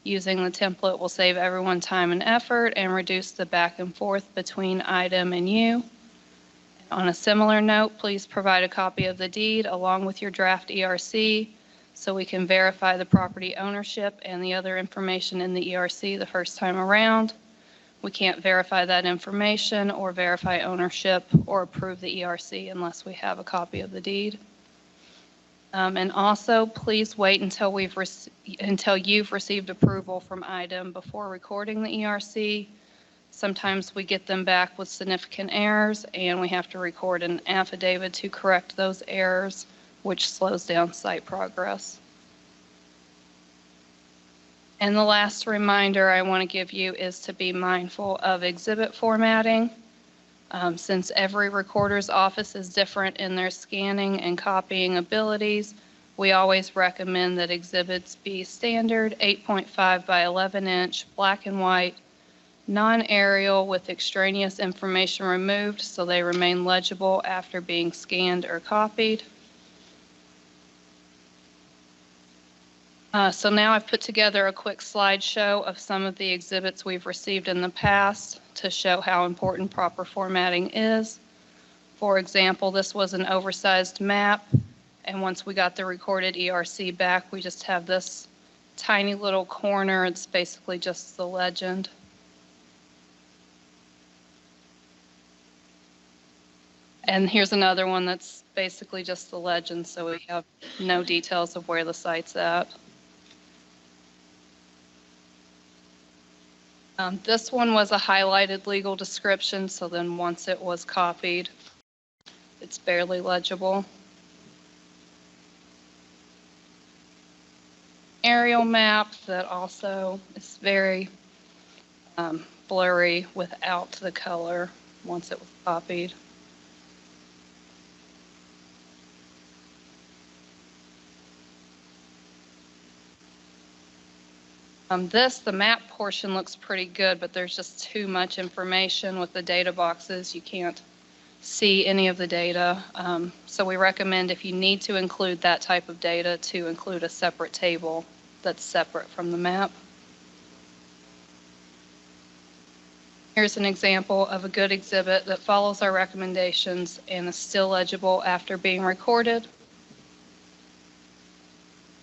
Using the template will save everyone time and effort and reduce the back and forth between IDEM and you. On a similar note, please provide a copy of the deed along with your draft ERC so we can verify the property ownership and the other information in the ERC the first time around. We can't verify that information or verify ownership or approve the ERC unless we have a copy of the deed. And also, please wait until you've received approval from IDEM before recording the ERC. Sometimes we get them back with significant errors, and we have to record an affidavit to correct those errors, which slows down site progress. And the last reminder I want to give you is to be mindful of exhibit formatting. Since every recorder's office is different in their scanning and copying abilities, we always recommend that exhibits be standard 8.5 by 11 inch, black and white, non-aerial with extraneous information removed so they remain legible after being scanned or copied. So now I've put together a quick slideshow of some of the exhibits we've received in the past to show how important proper formatting is. For example, this was an oversized map, and once we got the recorded ERC back, we just have this tiny little corner. It's basically just the legend. And here's another one that's basically just the legend, so we have no details of where the site's at. This one was a highlighted legal description, so then once it was copied, it's barely legible. Aerial map that also is very blurry without the color once it was copied. The map portion looks pretty good, but there's just too much information with the data boxes. You can't see any of the data. So we recommend if you need to include that type of data to include a separate table that's separate from the map. Here's an example of a good exhibit that follows our recommendations and is still legible after being recorded.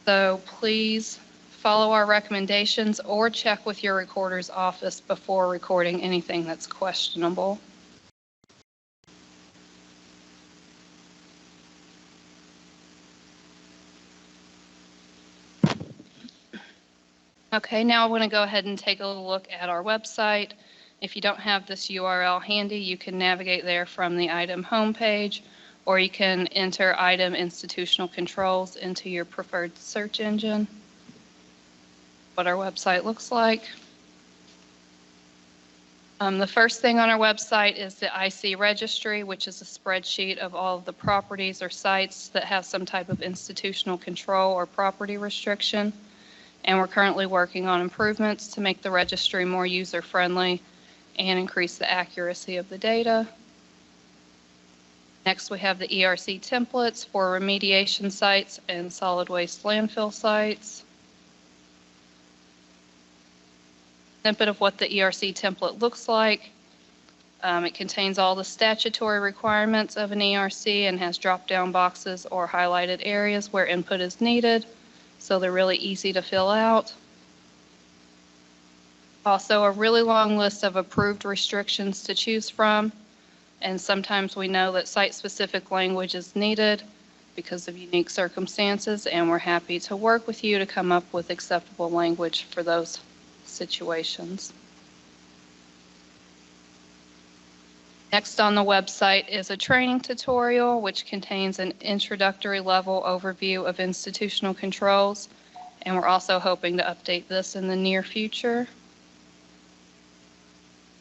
So please follow our recommendations or check with your recorder's office before recording anything that's questionable. Okay, now I want to go ahead and take a look at our website. If you don't have this URL handy, you can navigate there from the IDEM homepage, or you can enter IDEM Institutional Controls into your preferred search engine. What our website looks like. The first thing on our website is the IC registry, which is a spreadsheet of all of the properties or sites that have some type of institutional control or property restriction. And we're currently working on improvements to make the registry more user-friendly and increase the accuracy of the data. Next, we have the ERC templates for remediation sites and solid waste landfill sites. Snippet of what the ERC template looks like. It contains all the statutory requirements of an ERC and has drop-down boxes or highlighted areas where input is needed, so they're really easy to fill out. Also, a really long list of approved restrictions to choose from, and sometimes we know that site-specific language is needed because of unique circumstances, and we're happy to work with you to come up with acceptable language for those situations. Next on the website is a training tutorial which contains an introductory level overview of institutional controls, and we're also hoping to update this in the near future.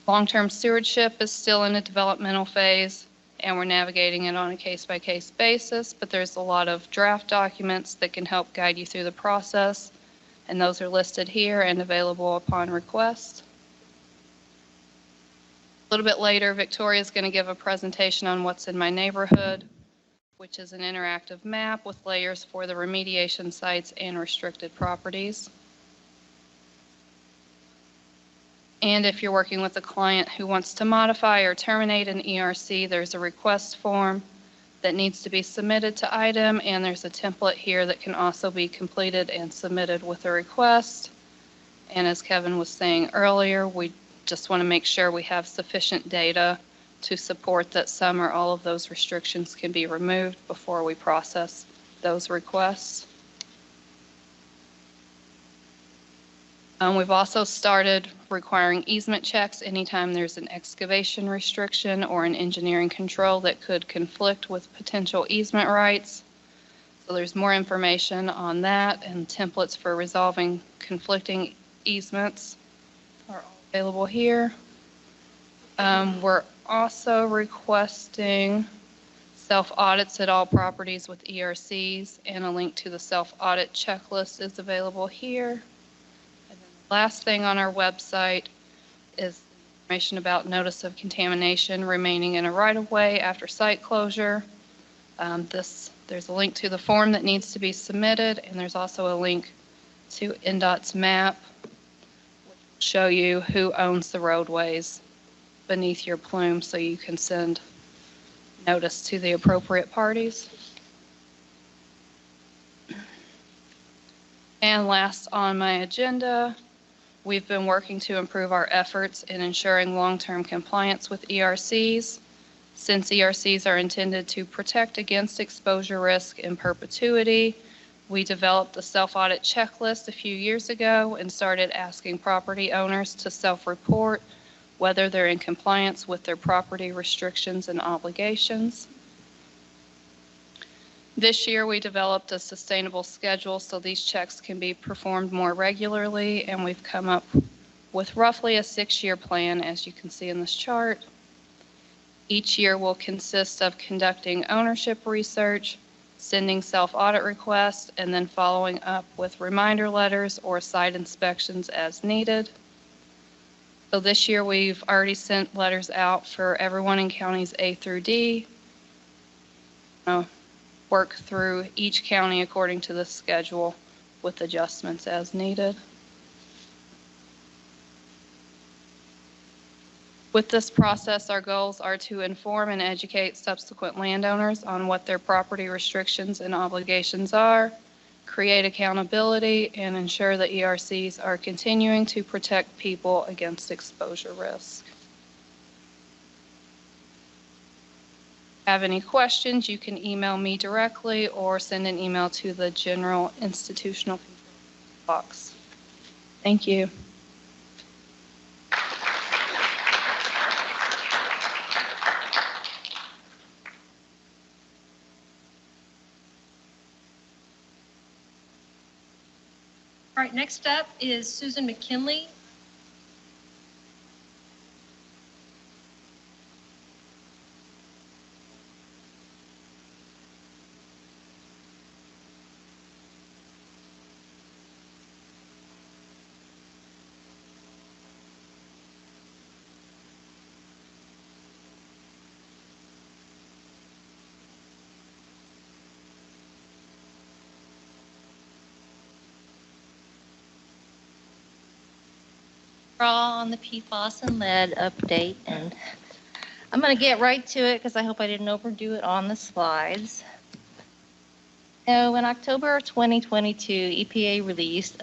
Long-term stewardship is still in a developmental phase, and we're navigating it on a case-by-case basis, but there's a lot of draft documents that can help guide you through the process, and those are listed here and available upon request. A little bit later, Victoria is going to give a presentation on what's in my neighborhood, which is an interactive map with layers for the remediation sites and restricted properties. And if you're working with a client who wants to modify or terminate an ERC, there's a request form that needs to be submitted to IDEM, and there's a template here that can also be completed and submitted with a request. And as Kevin was saying earlier, we just want to make sure we have sufficient data to support that some or all of those restrictions can be removed before we process those requests. We've also started requiring easement checks anytime there's an excavation restriction or an engineering control that could conflict with potential easement rights. So there's more information on that, and templates for resolving conflicting easements are all available here. We're also requesting self-audits at all properties with ERCs, and a link to the self-audit checklist is available here. Last thing on our website is information about notice of contamination remaining in a right-of-way after site closure. There's a link to the form that needs to be submitted, and there's also a link to NDOT's map, which will show you who owns the roadways beneath your plume so you can send notice to the appropriate parties. And last on my agenda, we've been working to improve our efforts in ensuring long-term compliance with ERCs. Since ERCs are intended to protect against exposure risk in perpetuity, we developed the self-audit checklist a few years ago and started asking property owners to self-report whether they're in compliance with their property restrictions and obligations. This year, we developed a sustainable schedule so these checks can be performed more regularly, and we've come up with roughly a 6-year plan, as you can see in this chart. Each year will consist of conducting ownership research, sending self-audit requests, and then following up with reminder letters or site inspections as needed. So this year, we've already sent letters out for everyone in counties A through D. Work through each county according to the schedule with adjustments as needed. With this process, our goals are to inform and educate subsequent landowners on what their property restrictions and obligations are, create accountability, and ensure that ERCs are continuing to protect people against exposure risk. Have any questions, you can email me directly or send an email to the general institutional box. Thank you. All right, next up is Susan McKinley. all on the PFAS and lead update, and I'm going to get right to it because I hope I didn't overdo it on the slides. So in October 2022, EPA released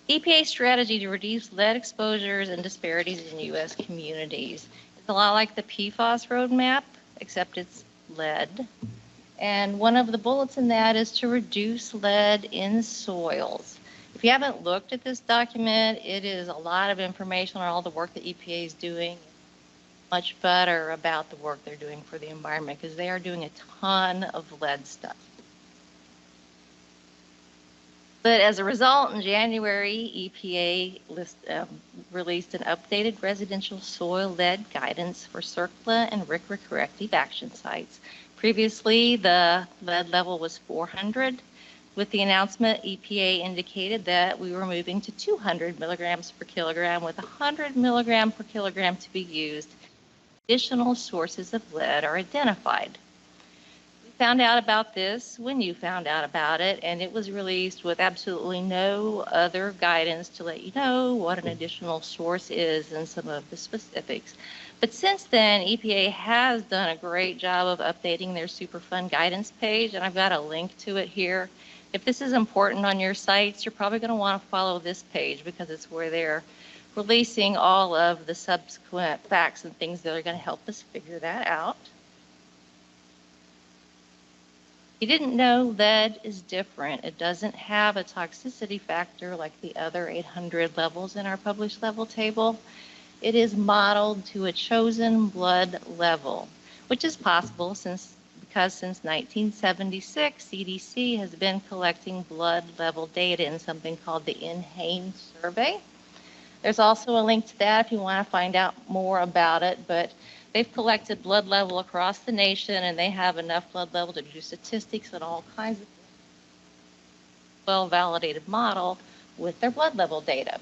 EPA strategy to reduce lead exposures and disparities in U.S. communities. It's a lot like the PFAS roadmap, except it's lead. And one of the bullets in that is to reduce lead in soils. If you haven't looked at this document, it is a lot of information on all the work that EPA is doing. Much better about the work they're doing for the environment because they are doing a ton of lead stuff. But as a result, in January, EPA released an updated residential soil lead guidance for CERCLA and RCRA corrective action sites. Previously, the lead level was 400. With the announcement, EPA indicated that we were moving to 200 milligrams per kilogram with 100 milligram per kilogram to be used. Additional sources of lead are identified. We found out about this when you found out about it, and it was released with absolutely no other guidance to let you know what an additional source is and some of the specifics. But since then, EPA has done a great job of updating their Superfund guidance page, and I've got a link to it here. If this is important on your sites, you're probably going to want to follow this page because it's where they're releasing all of the subsequent facts and things that are going to help us figure that out. You didn't know lead is different. It doesn't have a toxicity factor like the other 800 levels in our published level table. It is modeled to a chosen blood level, which is possible because since 1976, CDC has been collecting blood level data in something called the NHANES survey. There's also a link to that if you want to find out more about it, but they've collected blood level across the nation and they have enough blood level to do statistics and all kinds of well-validated model with their blood level data.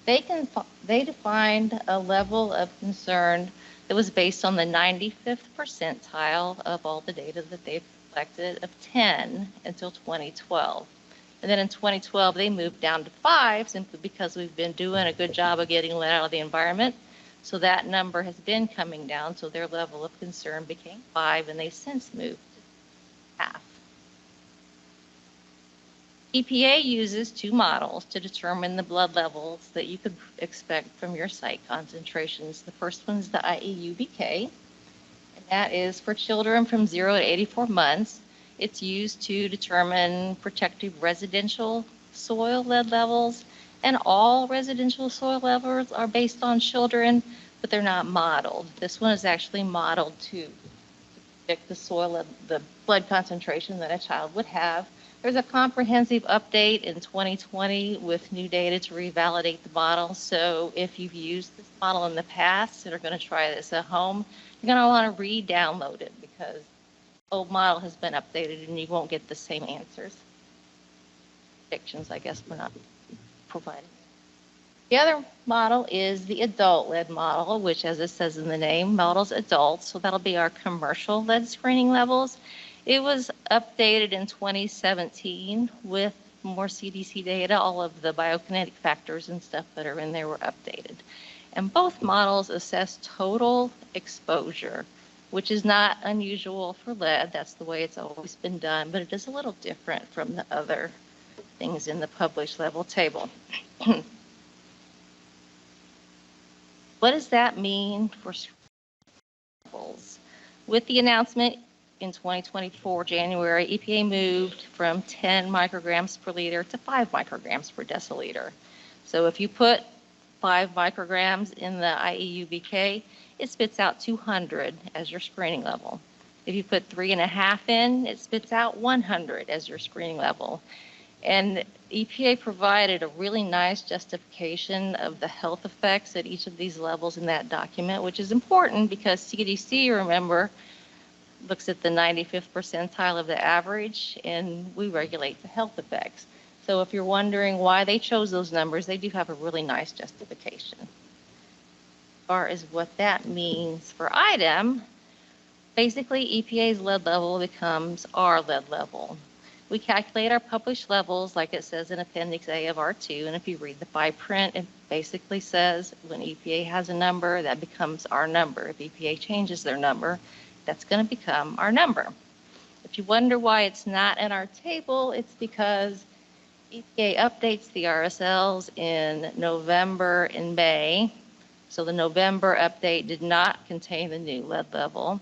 They defined a level of concern that was based on the 95th percentile of all the data that they've collected of 10 until 2012. And then in 2012, they moved down to 5 simply because we've been doing a good job of getting lead out of the environment. So that number has been coming down. So their level of concern became 5, and they've since moved to half. EPA uses 2 models to determine the blood levels that you could expect from your site concentrations. The first one is the IEUBK, and that is for children from 0 to 84 months. It's used to determine protective residential soil lead levels, and all residential soil levels are based on children, but they're not modeled. This one is actually modeled to predict the soil, the blood concentration that a child would have. There's a comprehensive update in 2020 with new data to revalidate the model. So if you've used this model in the past and are going to try this at home, you're going to want to re-download it because the old model has been updated and you won't get the same answers. Predictions, I guess, we're not providing. The other model is the adult lead model, which, as it says in the name, models adults. So that'll be our commercial lead screening levels. It was updated in 2017 with more CDC data. All of the biokinetic factors and stuff that are in there were updated. And both models assess total exposure, which is not unusual for lead. That's the way it's always been done, but it is a little different from the other things in the published level table. What does that mean for levels? With the announcement in 2024, January, EPA moved from 10 micrograms per liter to 5 micrograms per deciliter. So if you put 5 micrograms in the IEUBK, it spits out 200 as your screening level. If you put 3.5 in, it spits out 100 as your screening level. And EPA provided a really nice justification of the health effects at each of these levels in that document, which is important because CDC, remember, looks at the 95th percentile of the average, and we regulate the health effects. So if you're wondering why they chose those numbers, they do have a really nice justification. As far as what that means for IDEM, basically EPA's lead level becomes our lead level. We calculate our published levels like it says in Appendix A of R2. And if you read the fine print, it basically says when EPA has a number, that becomes our number. If EPA changes their number, that's going to become our number. If you wonder why it's not in our table, it's because EPA updates the RSLs in November and May. So the November update did not contain the new lead level.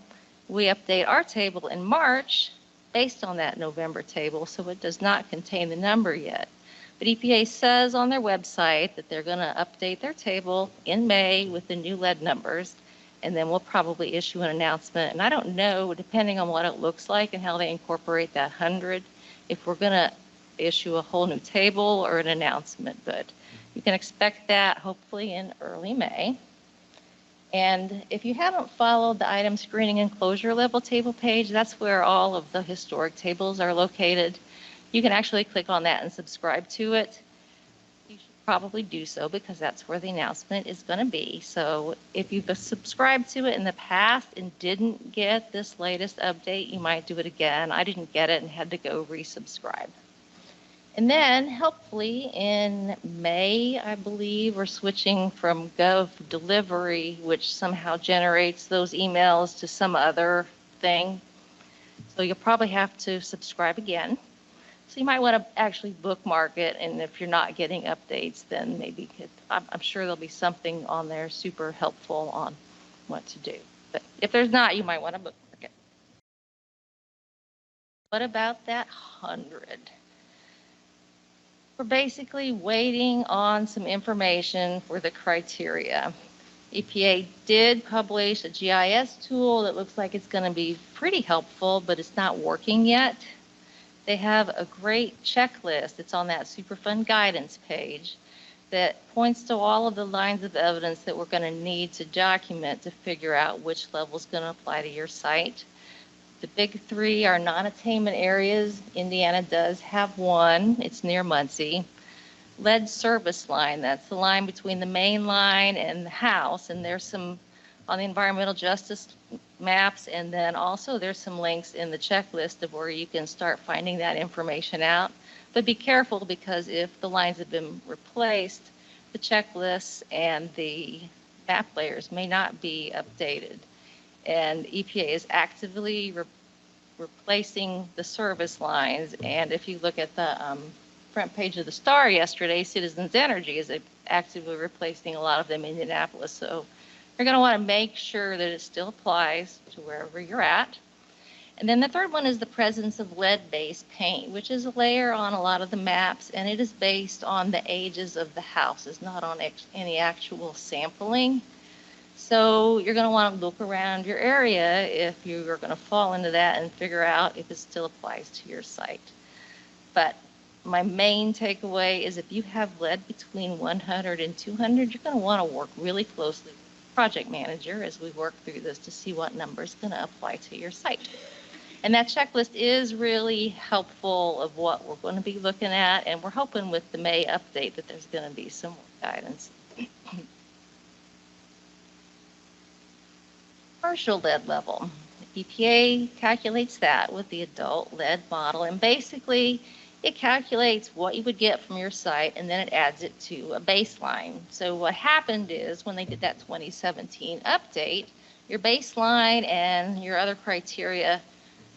We update our table in March based on that November table, so it does not contain the number yet. But EPA says on their website that they're going to update their table in May with the new lead numbers, and then we'll probably issue an announcement. And I don't know, depending on what it looks like and how they incorporate that 100, if we're going to issue a whole new table or an announcement, but you can expect that hopefully in early May. And if you haven't followed the item screening and closure level table page, that's where all of the historic tables are located. You can actually click on that and subscribe to it. You should probably do so because that's where the announcement is going to be. So if you've subscribed to it in the past and didn't get this latest update, you might do it again. I didn't get it and had to go resubscribe. And then hopefully in May, I believe, we're switching from Gov Delivery, which somehow generates those emails, to some other thing. So you'll probably have to subscribe again. So you might want to actually bookmark it. And if you're not getting updates, then maybe I'm sure there'll be something on there super helpful on what to do. But if there's not, you might want to bookmark it. What about that 100? We're basically waiting on some information for the criteria. EPA did publish a GIS tool that looks like it's going to be pretty helpful, but it's not working yet. They have a great checklist. It's on that Superfund guidance page that points to all of the lines of evidence that we're going to need to document to figure out which level is going to apply to your site. The big three are non-attainment areas. Indiana does have one. It's near Muncie. Lead service line, that's the line between the main line and the house. And there's some on the environmental justice maps. And then also there's some links in the checklist of where you can start finding that information out. But be careful because if the lines have been replaced, the checklists and the map layers may not be updated. And EPA is actively replacing the service lines. And if you look at the front page of the Star yesterday, Citizens Energy is actively replacing a lot of them in Indianapolis. So you're going to want to make sure that it still applies to wherever you're at. And then the third one is the presence of lead-based paint, which is a layer on a lot of the maps, and it is based on the ages of the houses, not on any actual sampling. So you're going to want to look around your area if you're going to fall into that and figure out if it still applies to your site. But my main takeaway is if you have lead between 100 and 200, you're going to want to work really closely with the project manager as we work through this to see what number is going to apply to your site. And that checklist is really helpful of what we're going to be looking at, and we're hoping with the May update that there's going to be some more guidance. Commercial lead level. EPA calculates that with the adult lead model, and basically it calculates what you would get from your site and then it adds it to a baseline. So what happened is when they did that 2017 update, your baseline and your other criteria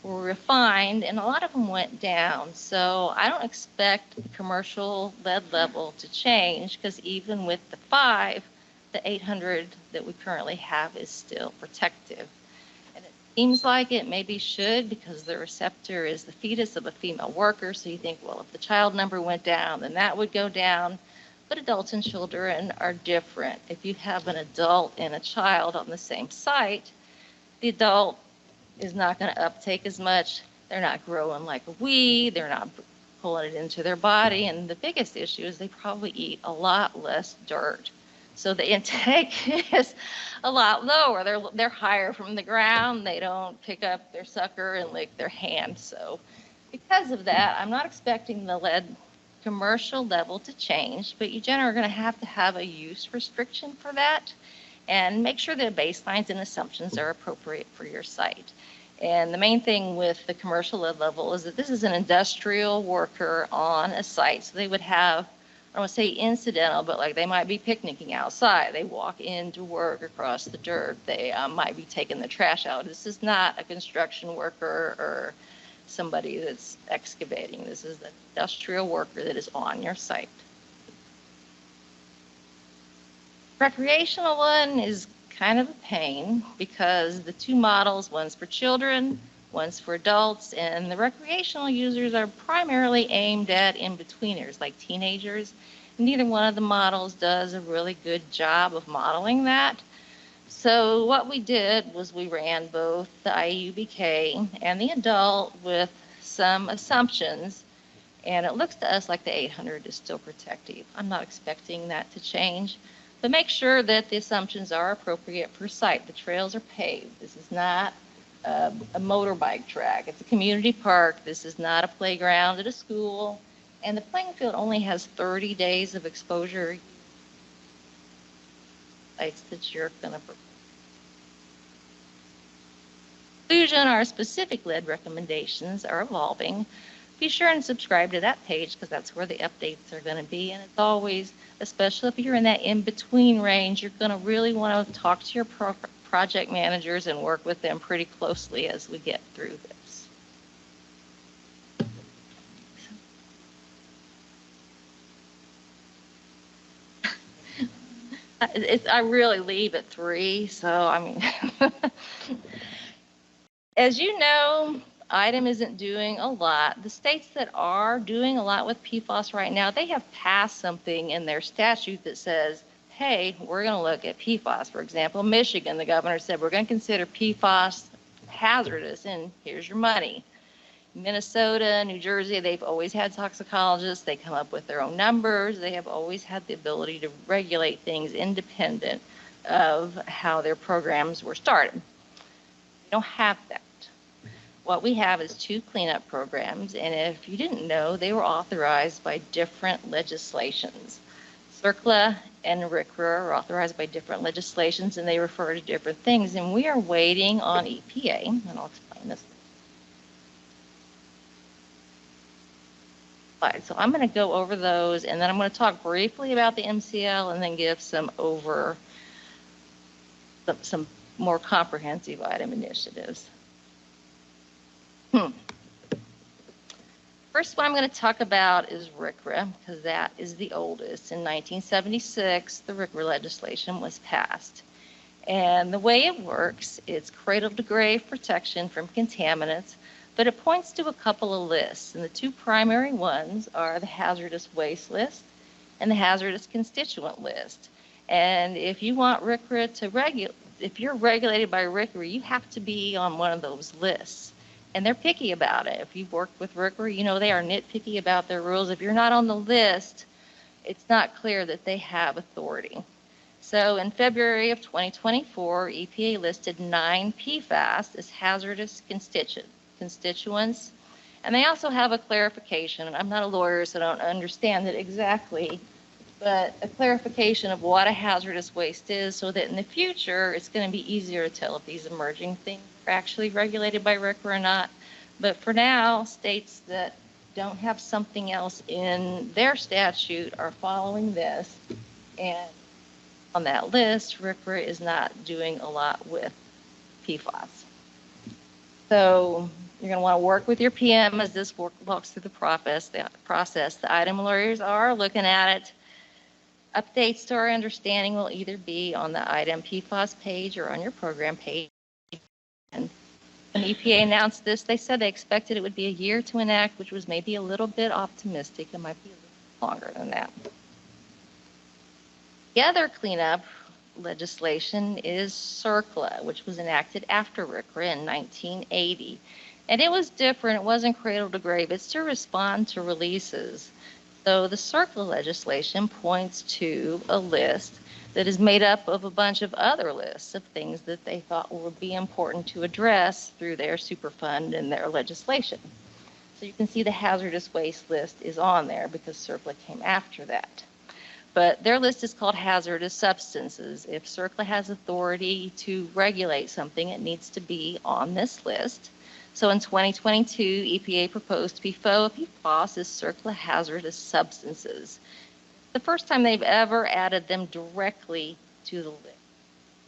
were refined and a lot of them went down. So I don't expect the commercial lead level to change because even with the 5, the 800 that we currently have is still protective. And it seems like it maybe should because the receptor is the fetus of a female worker. So you think, well, if the child number went down, then that would go down. But adults and children are different. If you have an adult and a child on the same site, the adult is not going to uptake as much. They're not growing like a weed. They're not pulling it into their body. And the biggest issue is they probably eat a lot less dirt. So the intake is a lot lower. They're higher from the ground. They don't pick up their sucker and lick their hand. So because of that, I'm not expecting the lead commercial level to change, but you generally are going to have a use restriction for that and make sure that baselines and assumptions are appropriate for your site. And the main thing with the commercial lead level is that this is an industrial worker on a site. So they would have, I don't want to say incidental, but like they might be picnicking outside. They walk into work across the dirt. They might be taking the trash out. This is not a construction worker or somebody that's excavating. This is the industrial worker that is on your site. Recreational one is kind of a pain because the two models, one's for children, one's for adults, and the recreational users are primarily aimed at in-betweeners like teenagers. Neither one of the models does a really good job of modeling that. So what we did was we ran both the IEUBK and the adult with some assumptions, and it looks to us like the 800 is still protective. I'm not expecting that to change. But make sure that the assumptions are appropriate per site. The trails are paved. This is not a motorbike track. It's a community park. This is not a playground at a school. And the playing field only has 30 days of exposure. Sites that you're going to conclusion, our specific lead recommendations are evolving. Be sure and subscribe to that page because that's where the updates are going to be. And it's always, especially if you're in that in-between range, you're going to really want to talk to your project managers and work with them pretty closely as we get through this. I really leave at 3, so I mean, as you know, IDEM isn't doing a lot. The states that are doing a lot with PFAS right now, they have passed something in their statute that says, hey, we're going to look at PFAS. For example, Michigan, the governor said, we're going to consider PFAS hazardous, and here's your money. Minnesota, New Jersey, they've always had toxicologists. They come up with their own numbers. They have always had the ability to regulate things independent of how their programs were started. We don't have that. What we have is 2 cleanup programs, and if you didn't know, they were authorized by different legislations. CERCLA and RCRA are authorized by different legislations, and they refer to different things, and we are waiting on EPA, and I'll explain this. So I'm going to go over those, and then I'm going to talk briefly about the MCL, and then give some more comprehensive IDEM initiatives. First one I'm going to talk about is RCRA, because that is the oldest. In 1976, the RCRA legislation was passed. And the way it works, it's cradle to grave protection from contaminants, but it points to a couple of lists. And the 2 primary ones are the hazardous waste list and the hazardous constituent list. And if you want RCRA to if you're regulated by RCRA, you have to be on one of those lists. And they're picky about it. If you've worked with RCRA, you know they are nitpicky about their rules. If you're not on the list, it's not clear that they have authority. So in February of 2024, EPA listed 9 PFAS as hazardous constituents. And they also have a clarification, and I'm not a lawyer, so I don't understand it exactly, but a clarification of what a hazardous waste is so that in the future, it's going to be easier to tell if these emerging things are actually regulated by RCRA or not. But for now, states that don't have something else in their statute are following this. And on that list, RCRA is not doing a lot with PFAS. So you're going to want to work with your PM as this walks through the process. The IDEM lawyers are looking at it. Updates to our understanding will either be on the IDEM PFAS page or on your program page. And when EPA announced this, they said they expected it would be a year to enact, which was maybe a little bit optimistic. It might be a little longer than that. The other cleanup legislation is CERCLA, which was enacted after RCRA in 1980. And it was different. It wasn't cradle to grave. It's to respond to releases. So the CERCLA legislation points to a list that is made up of a bunch of other lists of things that they thought would be important to address through their Superfund and their legislation. So you can see the hazardous waste list is on there because CERCLA came after that. but their list is called hazardous substances. If CERCLA has authority to regulate something, it needs to be on this list. So in 2022, EPA proposed PFOA, PFOS as CERCLA hazardous substances. The first time they've ever added them directly to the list.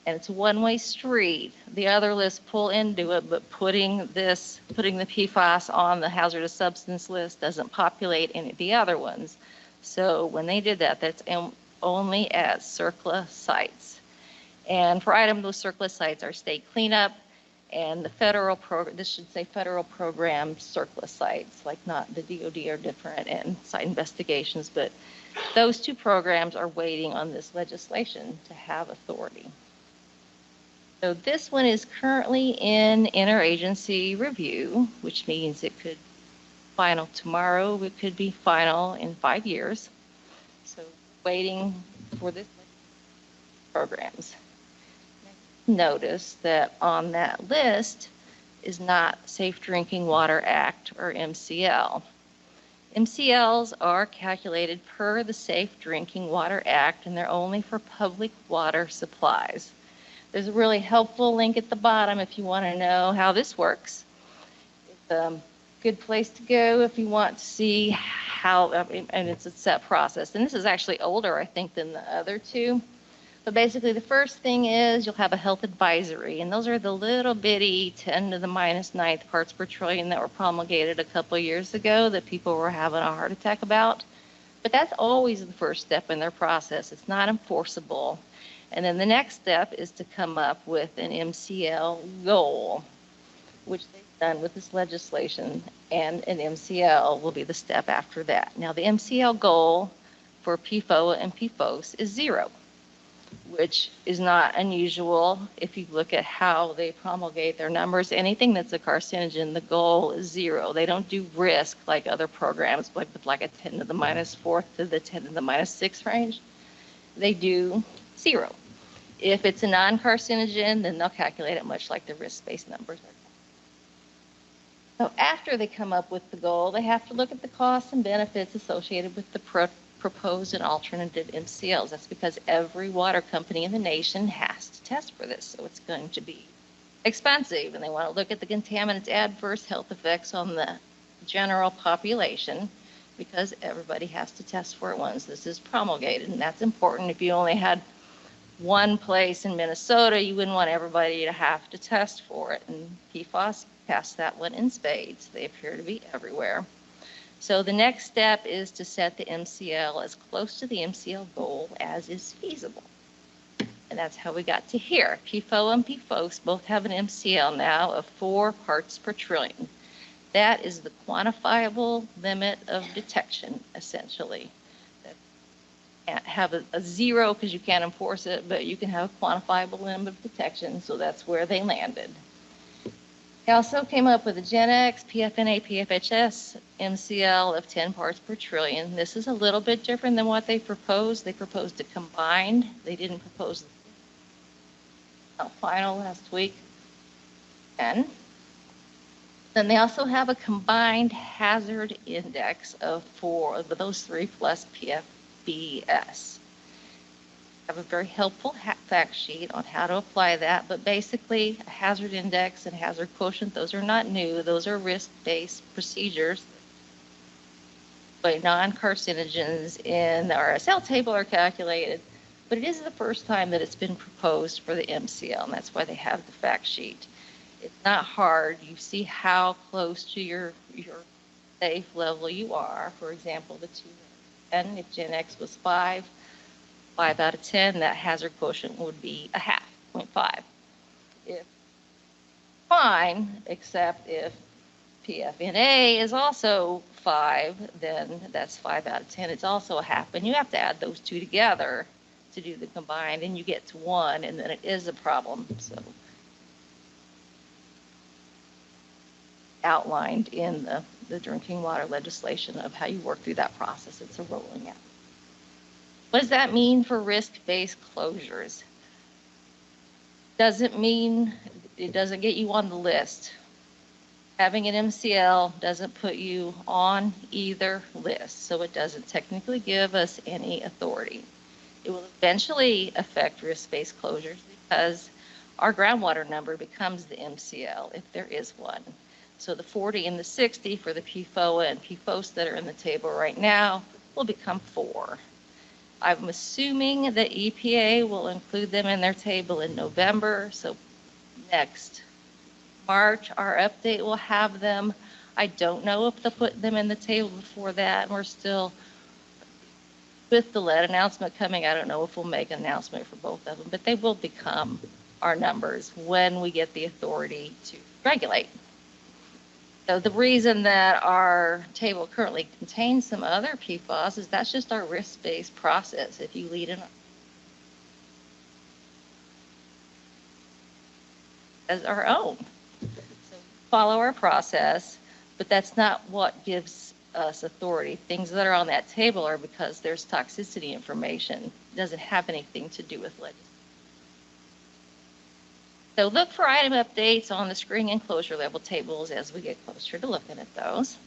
And it's a one-way street. The other lists pull into it, but putting the PFAS on the hazardous substance list doesn't populate any of the other ones. So when they did that, that's only at CERCLA sites. And for IDEM, those CERCLA sites are state cleanup and the federal program, this should say federal program CERCLA sites, like not the DOD are different and site investigations, but those two programs are waiting on this legislation to have authority. So this one is currently in interagency review, which means it could final tomorrow, it could be final in 5 years. So waiting for this programs. Notice that on that list is not Safe Drinking Water Act or MCL. MCLs are calculated per the Safe Drinking Water Act, and they're only for public water supplies. There's a really helpful link at the bottom if you want to know how this works. It's a good place to go if you want to see how, and it's a set process. And this is actually older, I think, than the other two. But basically, the first thing is you'll have a health advisory, and those are the little bitty 10 to the minus 9th parts per trillion that were promulgated a couple of years ago that people were having a heart attack about. But that's always the first step in their process. It's not enforceable. And then the next step is to come up with an MCL goal, which they've done with this legislation, and an MCL will be the step after that. Now, the MCL goal for PFOA and PFOS is 0, which is not unusual if you look at how they promulgate their numbers. Anything that's a carcinogen, the goal is 0. They don't do risk like other programs, like with like a 10 to the minus 4th to the 10 to the minus 6 range. They do 0. If it's a non-carcinogen, then they'll calculate it much like the risk-based numbers are. So after they come up with the goal, they have to look at the costs and benefits associated with the proposed and alternative MCLs. That's because every water company in the nation has to test for this, so it's going to be expensive, and they want to look at the contaminants' adverse health effects on the general population because everybody has to test for it once this is promulgated, and that's important. If you only had one place in Minnesota, you wouldn't want everybody to have to test for it, and PFAS passed that one in spades. They appear to be everywhere. So the next step is to set the MCL as close to the MCL goal as is feasible. And that's how we got to here. PFOA and PFOS both have an MCL now of 4 parts per trillion. That is the quantifiable limit of detection, essentially. Can't have a 0 because you can't enforce it, but you can have a quantifiable limit of detection, so that's where they landed. They also came up with a Gen X, PFNA, PFHS MCL of 10 parts per trillion. This is a little bit different than what they proposed. They proposed it combined. They didn't propose the final last week. And then they also have a combined hazard index of 4 of those 3 plus PFBS. I have a very helpful fact sheet on how to apply that, but basically a hazard index and hazard quotient, those are not new. Those are risk-based procedures. But non-carcinogens in the RSL table are calculated, but it is the first time that it's been proposed for the MCL, and that's why they have the fact sheet. It's not hard. You see how close to your safe level you are. For example, the 2 and if Gen X was 5 out of 10, that hazard quotient would be a half, 0.5. If fine, except if PFNA is also 5, then that's 5 out of 10. It's also a half, and you have to add those 2 together to do the combined, and you get to 1, and then it is a problem. So outlined in the drinking water legislation of how you work through that process. It's a rolling out. What does that mean for risk-based closures? Doesn't mean it doesn't get you on the list. Having an MCL doesn't put you on either list, so it doesn't technically give us any authority. It will eventually affect risk-based closures because our groundwater number becomes the MCL if there is one. So the 40 and the 60 for the PFOA and PFOS that are in the table right now will become 4. I'm assuming that EPA will include them in their table in November, so next March, our update will have them. I don't know if they'll put them in the table before that, and we're still, with the lead announcement coming, I don't know if we'll make an announcement for both of them, but they will become our numbers when we get the authority to regulate. So the reason that our table currently contains some other PFAS is that's just our risk-based process. If you lead in as our own. So follow our process, but that's not what gives us authority. Things that are on that table are because there's toxicity information. It doesn't have anything to do with legislation. So look for item updates on the screening and closure level tables as we get closer to looking at those.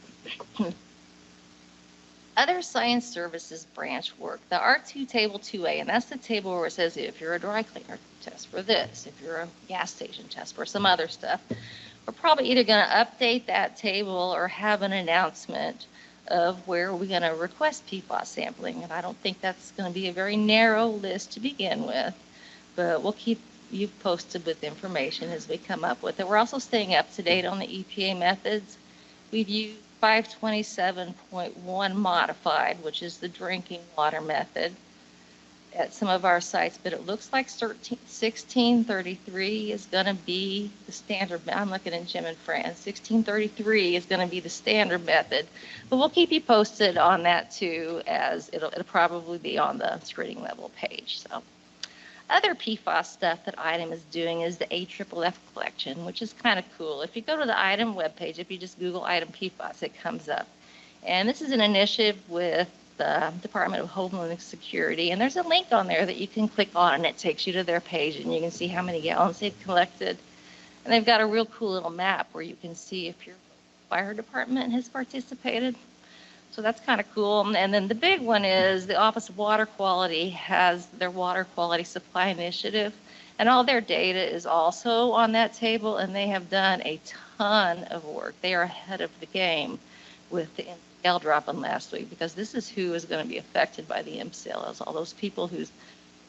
Other science services branch work, the R2 table 2A, and that's the table where it says if you're a dry cleaner, test for this. If you're a gas station, test for some other stuff. We're probably either going to update that table or have an announcement of where we're going to request PFAS sampling. And I don't think that's going to be a very narrow list to begin with, but we'll keep you posted with information as we come up with it. We're also staying up to date on the EPA methods. We've used 527.1 modified, which is the drinking water method at some of our sites, but it looks like 1633 is going to be the standard. I'm looking at Jim and Fran. 1633 is going to be the standard method, but we'll keep you posted on that too, as it'll probably be on the screening level page. So other PFAS stuff that IDEM is doing is the AFFF collection, which is kind of cool. If you go to the IDEM webpage, if you just Google IDEM PFAS, it comes up. And this is an initiative with the Department of Homeland Security, and there's a link on there that you can click on, and it takes you to their page, and you can see how many gallons they've collected. And they've got a real cool little map where you can see if your fire department has participated. So that's kind of cool. And then the big one is the Office of Water Quality has their Water Quality Supply Initiative, and all their data is also on that table, and they have done a ton of work. They are ahead of the game with the MCL dropping last week, because this is who is going to be affected by the MCL, all those people whose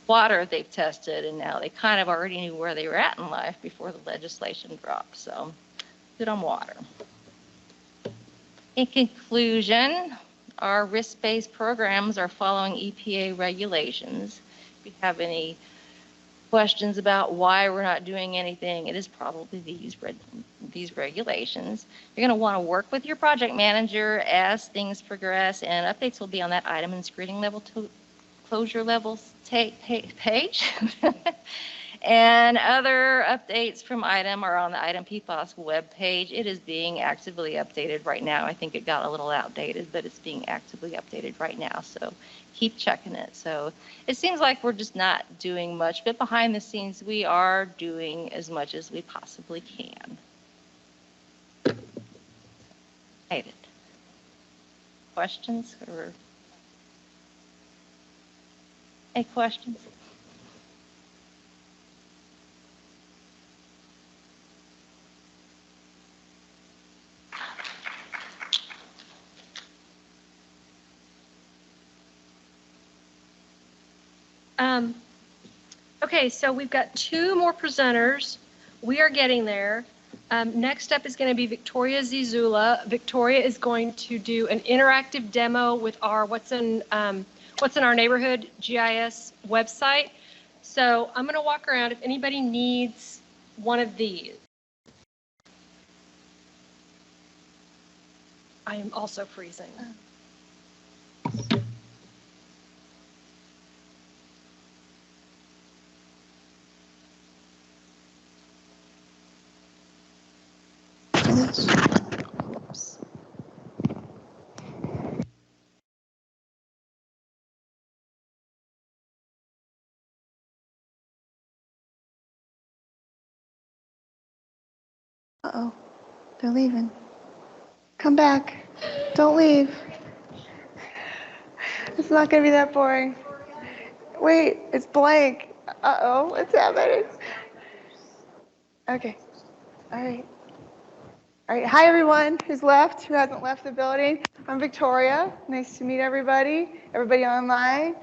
water they've tested, and now they kind of already knew where they were at in life before the legislation dropped. So good on water. In conclusion, our risk-based programs are following EPA regulations. If you have any questions about why we're not doing anything, it is probably these regulations. You're going to want to work with your project manager as things progress, and updates will be on that item and screening level to closure levels page. And other updates from IDEM are on the IDEM PFAS webpage. It is being actively updated right now. I think it got a little outdated, but it's being actively updated right now. So keep checking it. So it seems like we're just not doing much, but behind the scenes, we are doing as much as we possibly can. Questions or any questions? Okay, so we've got 2 more presenters. We are getting there. Next up is going to be Victoria Zizula. Victoria is going to do an interactive demo with our What's in Our Neighborhood GIS website. So I'm going to walk around if anybody needs one of these. I am also freezing. Oops. Uh-oh. They're leaving. Come back. Don't leave. It's not going to be that boring. Wait, it's blank. Uh-oh, what's happening? Okay. All right. All right. Hi, everyone who's left, who hasn't left the building. I'm Victoria. Nice to meet everybody, everybody online.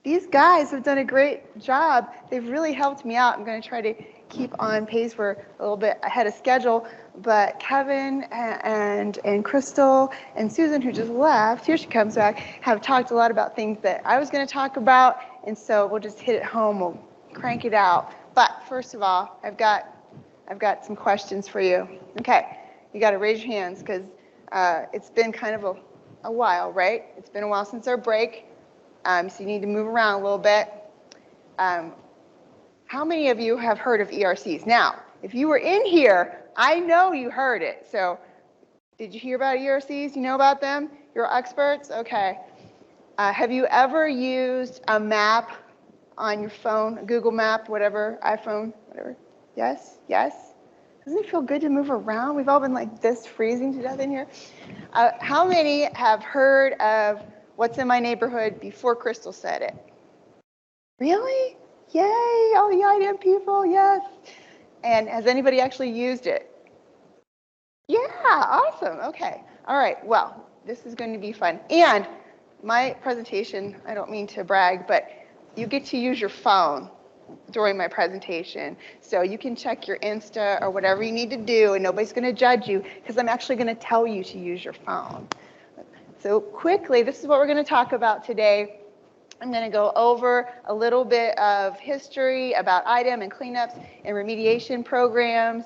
These guys have done a great job. They've really helped me out. I'm going to try to keep on pace. We're a little bit ahead of schedule, but Kevin and Crystal and Susan, who just left, here she comes back, have talked a lot about things that I was going to talk about, and so we'll just hit it home. We'll crank it out. But first of all, I've got some questions for you. Okay, you got to raise your hands because it's been kind of a while, right? It's been a while since our break. So you need to move around a little bit. How many of you have heard of ERCs? Now, if you were in here, I know you heard it. So did you hear about ERCs? You know about them? You're experts? Okay. Have you ever used a map on your phone, a Google map, whatever, iPhone, whatever? Yes? Yes? Doesn't it feel good to move around? We've all been like this, freezing to death in here. How many have heard of What's in My Neighborhood before Crystal said it? Really? Yay, all the IDEM people, yes. And has anybody actually used it? Yeah, awesome, okay. All right, well, this is going to be fun. And my presentation, I don't mean to brag, but you get to use your phone during my presentation. So you can check your Insta or whatever you need to do, and nobody's going to judge you because I'm actually going to tell you to use your phone. So quickly, this is what we're going to talk about today. I'm going to go over a little bit of history about IDEM and cleanups and remediation programs,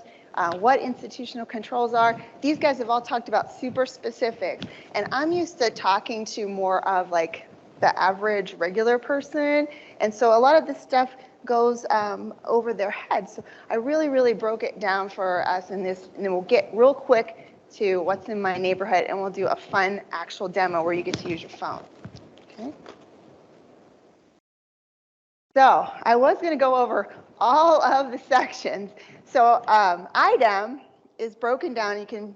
what institutional controls are. These guys have all talked about super specifics, and I'm used to talking to more of like the average regular person, and so a lot of this stuff goes over their heads. So I really broke it down for us in this, and then we'll get real quick to what's in my neighborhood, and we'll do a fun actual demo where you get to use your phone. Okay. So I was going to go over all of the sections. So IDEM is broken down. You can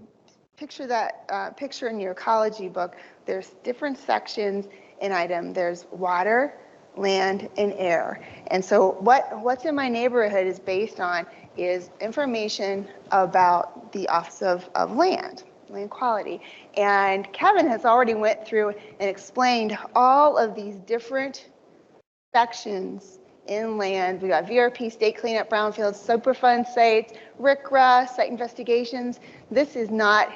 picture that picture in your ecology book. There's different sections in IDEM. There's water, land, and air. And so what's in my neighborhood is based on is information about the Office of Land Quality. And Kevin has already went through and explained all of these different sections in land. We got VRP, state cleanup, brownfields, Superfund sites, RCRA, site investigations. This is not,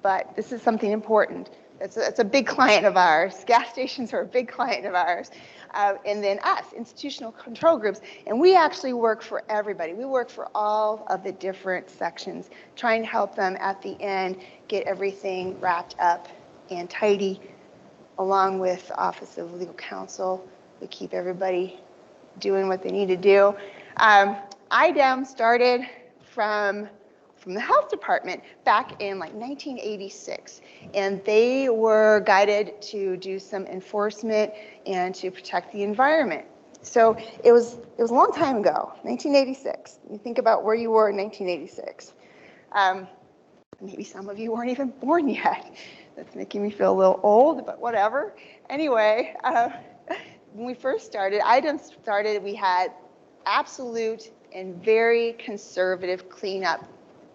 but this is something important. It's a big client of ours. Gas stations are a big client of ours. And then us, institutional control groups. And we actually work for everybody. We work for all of the different sections, trying to help them at the end get everything wrapped up and tidy, along with the Office of Legal Counsel. We keep everybody doing what they need to do. IDEM started from the health department back in like 1986, and they were guided to do some enforcement and to protect the environment. So it was a long time ago, 1986. You think about where you were in 1986. Maybe some of you weren't even born yet. That's making me feel a little old, but whatever. Anyway, when we first started, IDEM started, we had absolute and very conservative cleanup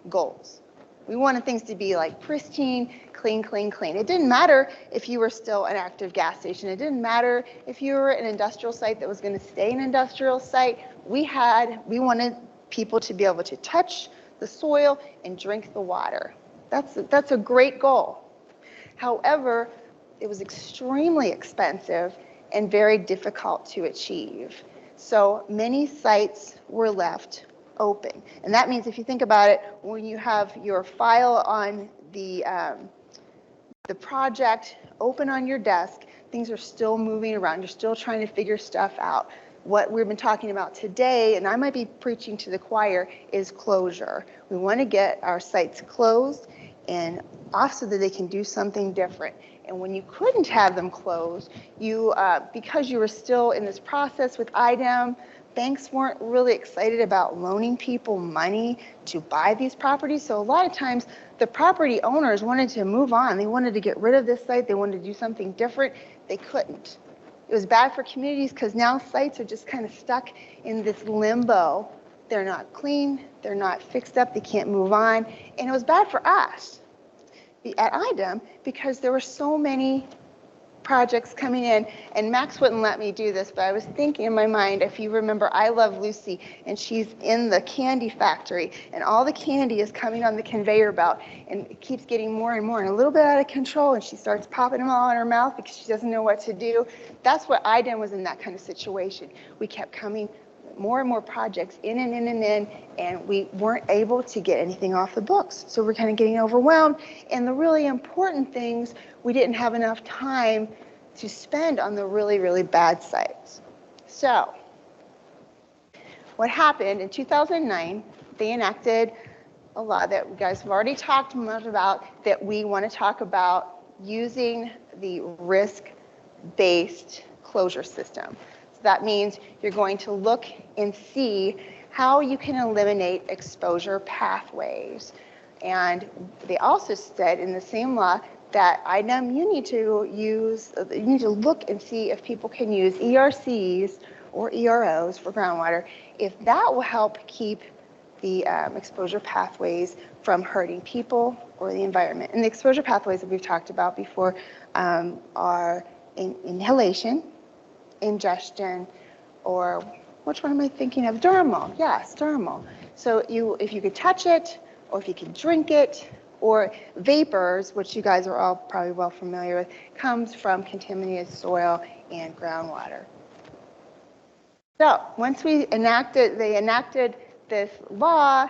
goals. We wanted things to be like pristine, clean, clean, clean. It didn't matter if you were still an active gas station. It didn't matter if you were an industrial site that was going to stay an industrial site. We wanted people to be able to touch the soil and drink the water. That's a great goal. However, it was extremely expensive and very difficult to achieve. So many sites were left open. And that means if you think about it, when you have your file on the project open on your desk, things are still moving around. You're still trying to figure stuff out. What we've been talking about today, and I might be preaching to the choir, is closure. We want to get our sites closed and off so that they can do something different. And when you couldn't have them closed, because you were still in this process with IDEM, banks weren't really excited about loaning people money to buy these properties. So a lot of times the property owners wanted to move on. They wanted to get rid of this site. They wanted to do something different. They couldn't. It was bad for communities because now sites are just kind of stuck in this limbo. They're not clean, they're not fixed up, they can't move on. And it was bad for us at IDEM because there were so many projects coming in, and Max wouldn't let me do this, but I was thinking in my mind, if you remember I Love Lucy, and she's in the candy factory, and all the candy is coming on the conveyor belt, and it keeps getting more and more, and a little bit out of control, and she starts popping them all in her mouth because she doesn't know what to do. That's what IDEM was in, that kind of situation. We kept coming more and more projects in and in and in, and we weren't able to get anything off the books. So we're kind of getting overwhelmed. And the really important things, we didn't have enough time to spend on the really, really bad sites. So what happened in 2009, they enacted a law that you guys have already talked much about, that we want to talk about using the risk-based closure system. That means you're going to look and see how you can eliminate exposure pathways. And they also said in the same law that IDEM, you need to look and see if people can use ERCs or EROs for groundwater, if that will help keep the exposure pathways from hurting people or the environment. And the exposure pathways that we've talked about before are inhalation, ingestion, or which one am I thinking of? Dermal, yes, dermal. So if you could touch it, or if you could drink it, or vapors, which you guys are all probably well familiar with, comes from contaminated soil and groundwater. So once they enacted this law,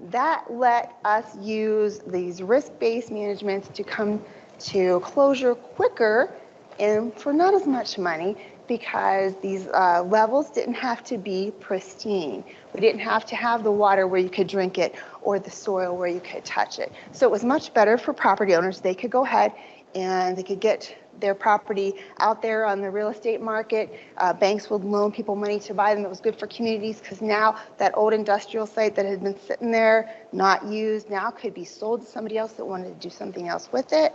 that let us use these risk-based managements to come to closure quicker and for not as much money, because these levels didn't have to be pristine. We didn't have to have the water where you could drink it or the soil where you could touch it. So it was much better for property owners. They could go ahead and they could get their property out there on the real estate market. Banks would loan people money to buy them. It was good for communities because now that old industrial site that had been sitting there, not used, now could be sold to somebody else that wanted to do something else with it.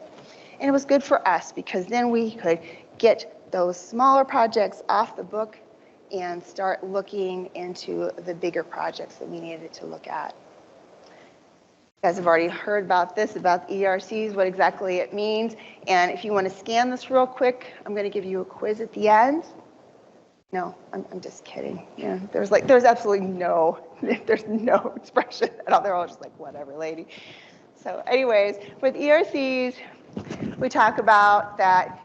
And it was good for us because then we could get those smaller projects off the book and start looking into the bigger projects that we needed to look at. You guys have already heard about this, about ERCs, what exactly it means. And if you want to scan this real quick, I'm going to give you a quiz at the end. No, I'm just kidding. Yeah, there's absolutely there's no expression at all. They're all just like, whatever, lady. So anyways, with ERCs, we talk about that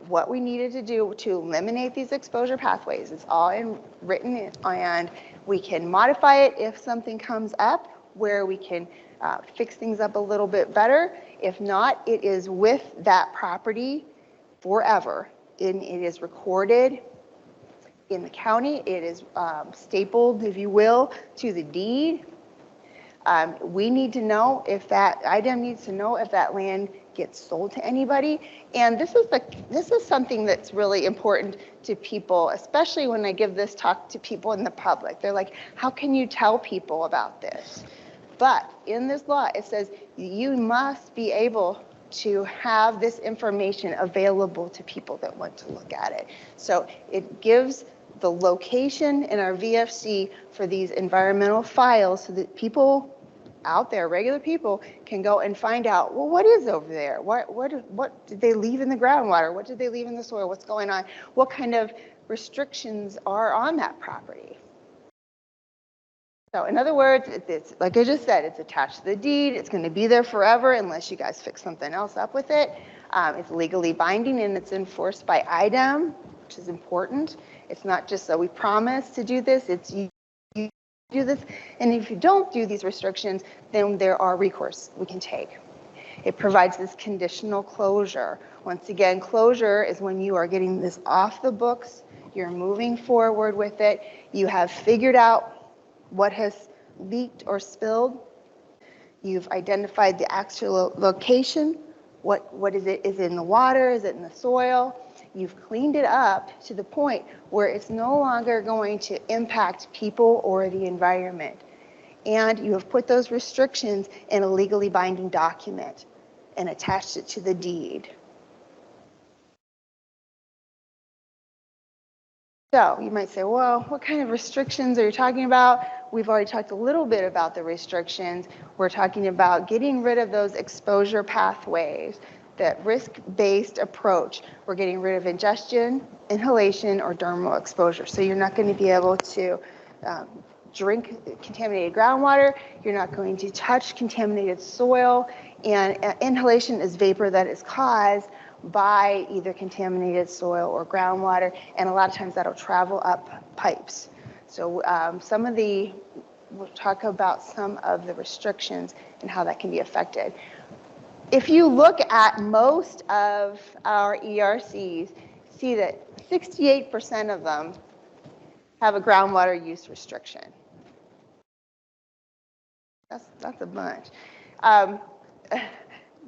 what we needed to do to eliminate these exposure pathways. It's all written, and we can modify it if something comes up where we can fix things up a little bit better. If not, it is with that property forever. It is recorded in the county. It is stapled, if you will, to the deed. We need to know if IDEM needs to know if that land gets sold to anybody. And this is something that's really important to people, especially when I give this talk to people in the public. They're like, how can you tell people about this? But in this law, it says you must be able to have this information available to people that want to look at it. So it gives the location in our VFC for these environmental files so that people out there, regular people, can go and find out, well, what is over there? What did they leave in the groundwater? What did they leave in the soil? What's going on? What kind of restrictions are on that property? So in other words, it's like I just said, it's attached to the deed. It's going to be there forever unless you guys fix something else up with it. It's legally binding and it's enforced by IDEM, which is important. It's not just so we promise to do this, it's you do this, and if you don't do these restrictions, then there are recourse we can take. It provides this conditional closure. Once again, closure is when you are getting this off the books, you're moving forward with it, you have figured out what has leaked or spilled, you've identified the actual location, what is it? Is it in the water? Is it in the soil? you've cleaned it up to the point where it's no longer going to impact people or the environment. And you have put those restrictions in a legally binding document and attached it to the deed. So you might say, well, what kind of restrictions are you talking about? We've already talked a little bit about the restrictions. We're talking about getting rid of those exposure pathways, that risk-based approach. We're getting rid of ingestion, inhalation, or dermal exposure. So you're not going to be able to drink contaminated groundwater. You're not going to touch contaminated soil. And inhalation is vapor that is caused by either contaminated soil or groundwater, and a lot of times that'll travel up pipes. So we'll talk about some of the restrictions and how that can be affected. If you look at most of our ERCs, see that 68% of them have a groundwater use restriction. That's a bunch.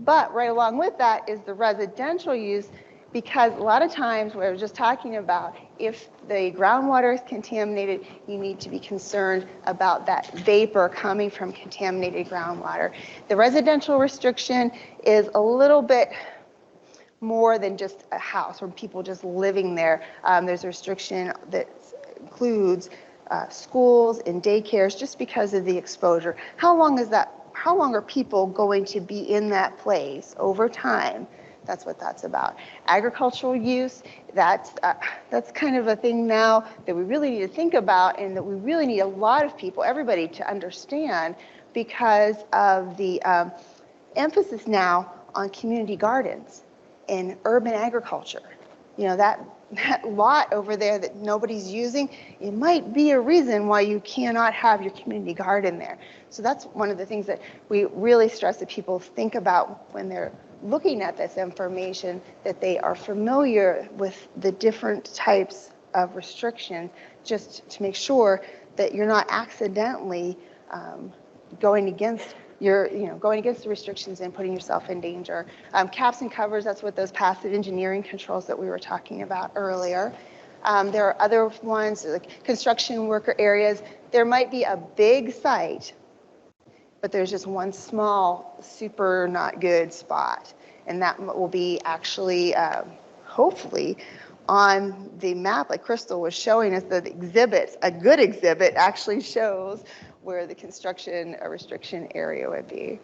But right along with that is the residential use, because a lot of times we were just talking about, if the groundwater is contaminated, you need to be concerned about that vapor coming from contaminated groundwater. The residential restriction is a little bit more than just a house or people just living there. There's a restriction that includes schools and daycares just because of the exposure. How long are people going to be in that place over time? That's what that's about. Agricultural use, that's kind of a thing now that we really need to think about, and that we really need a lot of people, everybody, to understand, because of the emphasis now on community gardens and urban agriculture. You know, that lot over there that nobody's using, it might be a reason why you cannot have your community garden there. So that's one of the things that we really stress that people think about when they're looking at this information, that they are familiar with the different types of restrictions, just to make sure that you're not accidentally going against the restrictions and putting yourself in danger. Caps and covers, that's what those passive engineering controls that we were talking about earlier. There are other ones, like construction worker areas. There might be a big site, but there's just one small, super not good spot. And that will be actually, hopefully, on the map, like Crystal was showing us, the exhibits, a good exhibit actually shows where the construction restriction area would be.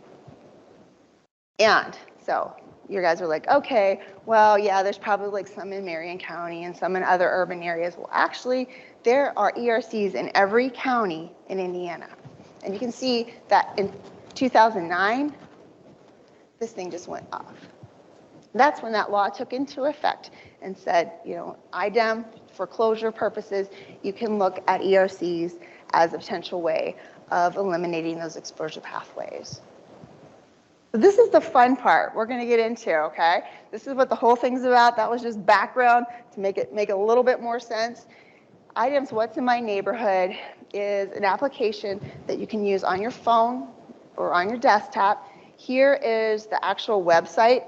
And so you guys are like, okay, well, yeah, there's probably like some in Marion County and some in other urban areas. Well, actually, there are ERCs in every county in Indiana. And you can see that in 2009, this thing just went off. That's when that law took into effect and said, you know, IDEM, for closure purposes, you can look at ERCs as a potential way of eliminating those exposure pathways. So this is the fun part we're going to get into, okay? This is what the whole thing's about. That was just background to make it a little bit more sense. IDEM's What's in My Neighborhood is an application that you can use on your phone or on your desktop. Here is the actual website,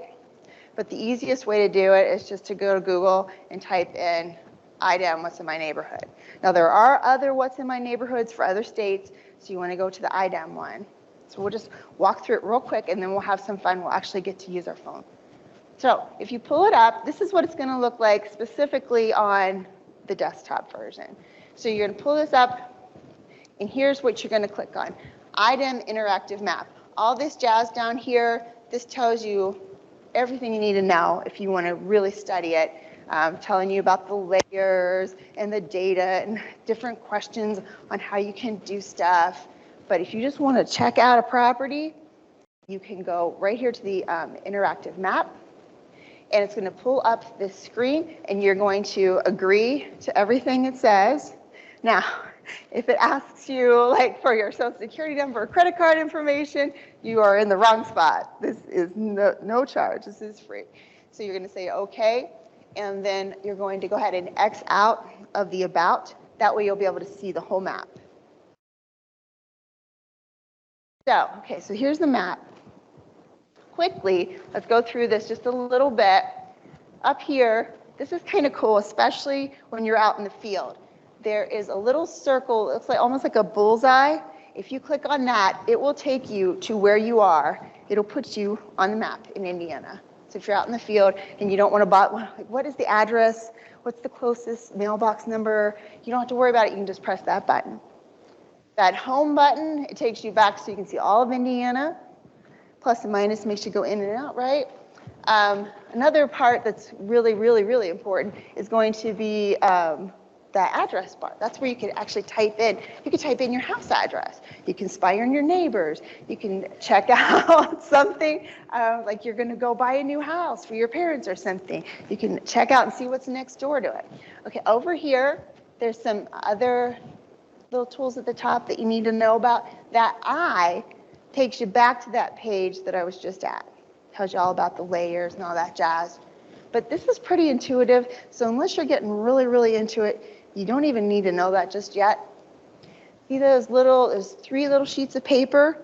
but the easiest way to do it is just to go to Google and type in IDEM What's in My Neighborhood. Now there are other What's in My Neighborhoods for other states, so you want to go to the IDEM one. So we'll just walk through it real quick, and then we'll have some fun. We'll actually get to use our phone. So if you pull it up, this is what it's going to look like specifically on the desktop version. So you're going to pull this up, and here's what you're going to click on. IDEM Interactive Map. All this jazz down here, this tells you everything you need to know if you want to really study it. Telling you about the layers and the data and different questions on how you can do stuff. But if you just want to check out a property, you can go right here to the interactive map, and it's going to pull up this screen, and you're going to agree to everything it says. Now, if it asks you like for your social security number or credit card information, you are in the wrong spot. This is no charge. This is free. So you're going to say okay, and then you're going to go ahead and X out of the about. That way you'll be able to see the whole map. So, okay, so here's the map. Quickly, let's go through this just a little bit. Up here, This is kind of cool, especially when you're out in the field. There is a little circle, it looks like almost like a bullseye. If you click on that, it will take you to where you are. It'll put you on the map in Indiana. So if you're out in the field and you don't want to buy, like, what is the address? What's the closest mailbox number? You don't have to worry about it. You can just press that button. That home button, it takes you back so you can see all of Indiana. Plus and minus makes you go in and out, right? Another part that's really, really, really important is going to be that address bar. That's where you can actually type in. You can type in your house address. You can spy on your neighbors. You can check out something like you're going to go buy a new house for your parents or something. You can check out and see what's next door to it. Okay, over here, there's some other little tools at the top that you need to know about. That I takes you back to that page that I was just at. Tells you all about the layers and all that jazz. But this is pretty intuitive, so unless you're getting really, really into it, you don't even need to know that just yet. See there's 3 little sheets of paper?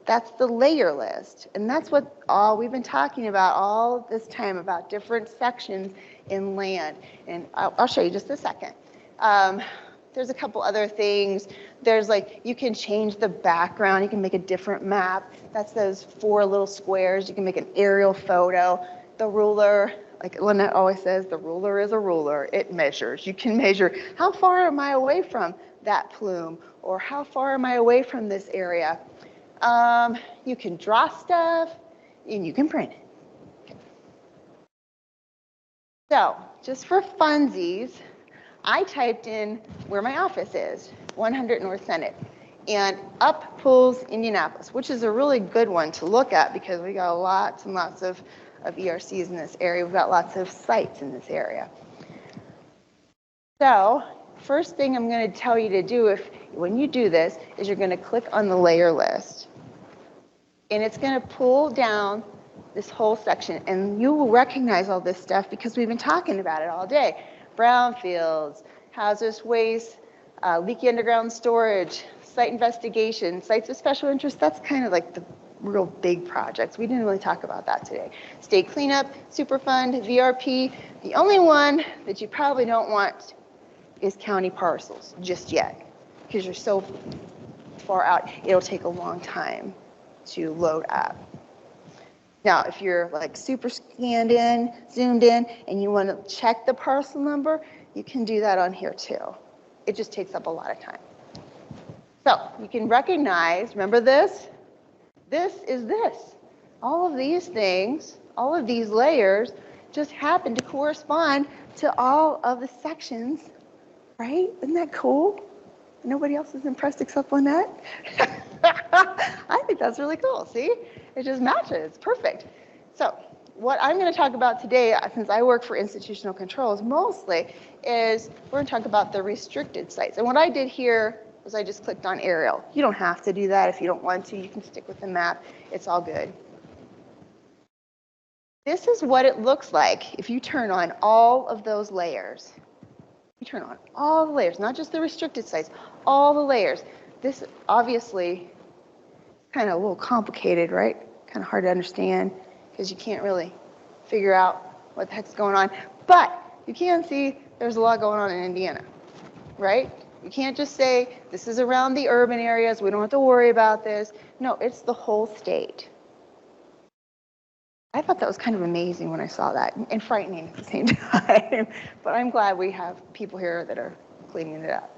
That's the layer list. And that's what all we've been talking about all this time, about different sections in land. And I'll show you just a second. There's a couple other things. There's like, you can change the background. You can make a different map. That's those 4 little squares. You can make an aerial photo. The ruler, like Lynette always says, the ruler is a ruler. It measures. You can measure how far am I away from that plume, or how far am I away from this area. You can draw stuff and you can print it. Okay. So just for funsies, I typed in where my office is, 100 North Senate, and up pulls Indianapolis, which is a really good one to look at because we got lots and lots of ERCs in this area. We've got lots of sites in this area. So first thing I'm going to tell you to do when you do this is you're going to click on the layer list. And it's going to pull down this whole section. And you will recognize all this stuff because we've been talking about it all day. Brownfields, hazardous waste, leaky underground storage, site investigation, sites of special interest. That's kind of like the real big projects. We didn't really talk about that today. State cleanup, Superfund, VRP. The only one that you probably don't want is county parcels just yet because you're so far out. It'll take a long time to load up. Now, if you're like super scanned in, zoomed in, and you want to check the parcel number, you can do that on here too. It just takes up a lot of time. So you can recognize, remember this? This is this. All of these things, all of these layers just happen to correspond to all of the sections, right? Isn't that cool? Nobody else is impressed except Lynette? I think that's really cool, see? It just matches, it's perfect. So what I'm going to talk about today, since I work for institutional controls mostly, is we're going to talk about the restricted sites. And what I did here was I just clicked on aerial. You don't have to do that if you don't want to. You can stick with the map. It's all good. This is what it looks like if you turn on all of those layers. You turn on all the layers, not just the restricted sites, all the layers. This obviously kind of a little complicated, right? Kind of hard to understand because you can't really figure out what the heck's going on. But you can see there's a lot going on in Indiana, right? You can't just say this is around the urban areas. We don't have to worry about this. No, it's the whole state. I thought that was kind of amazing when I saw that and frightening at the same time. But I'm glad we have people here that are cleaning it up.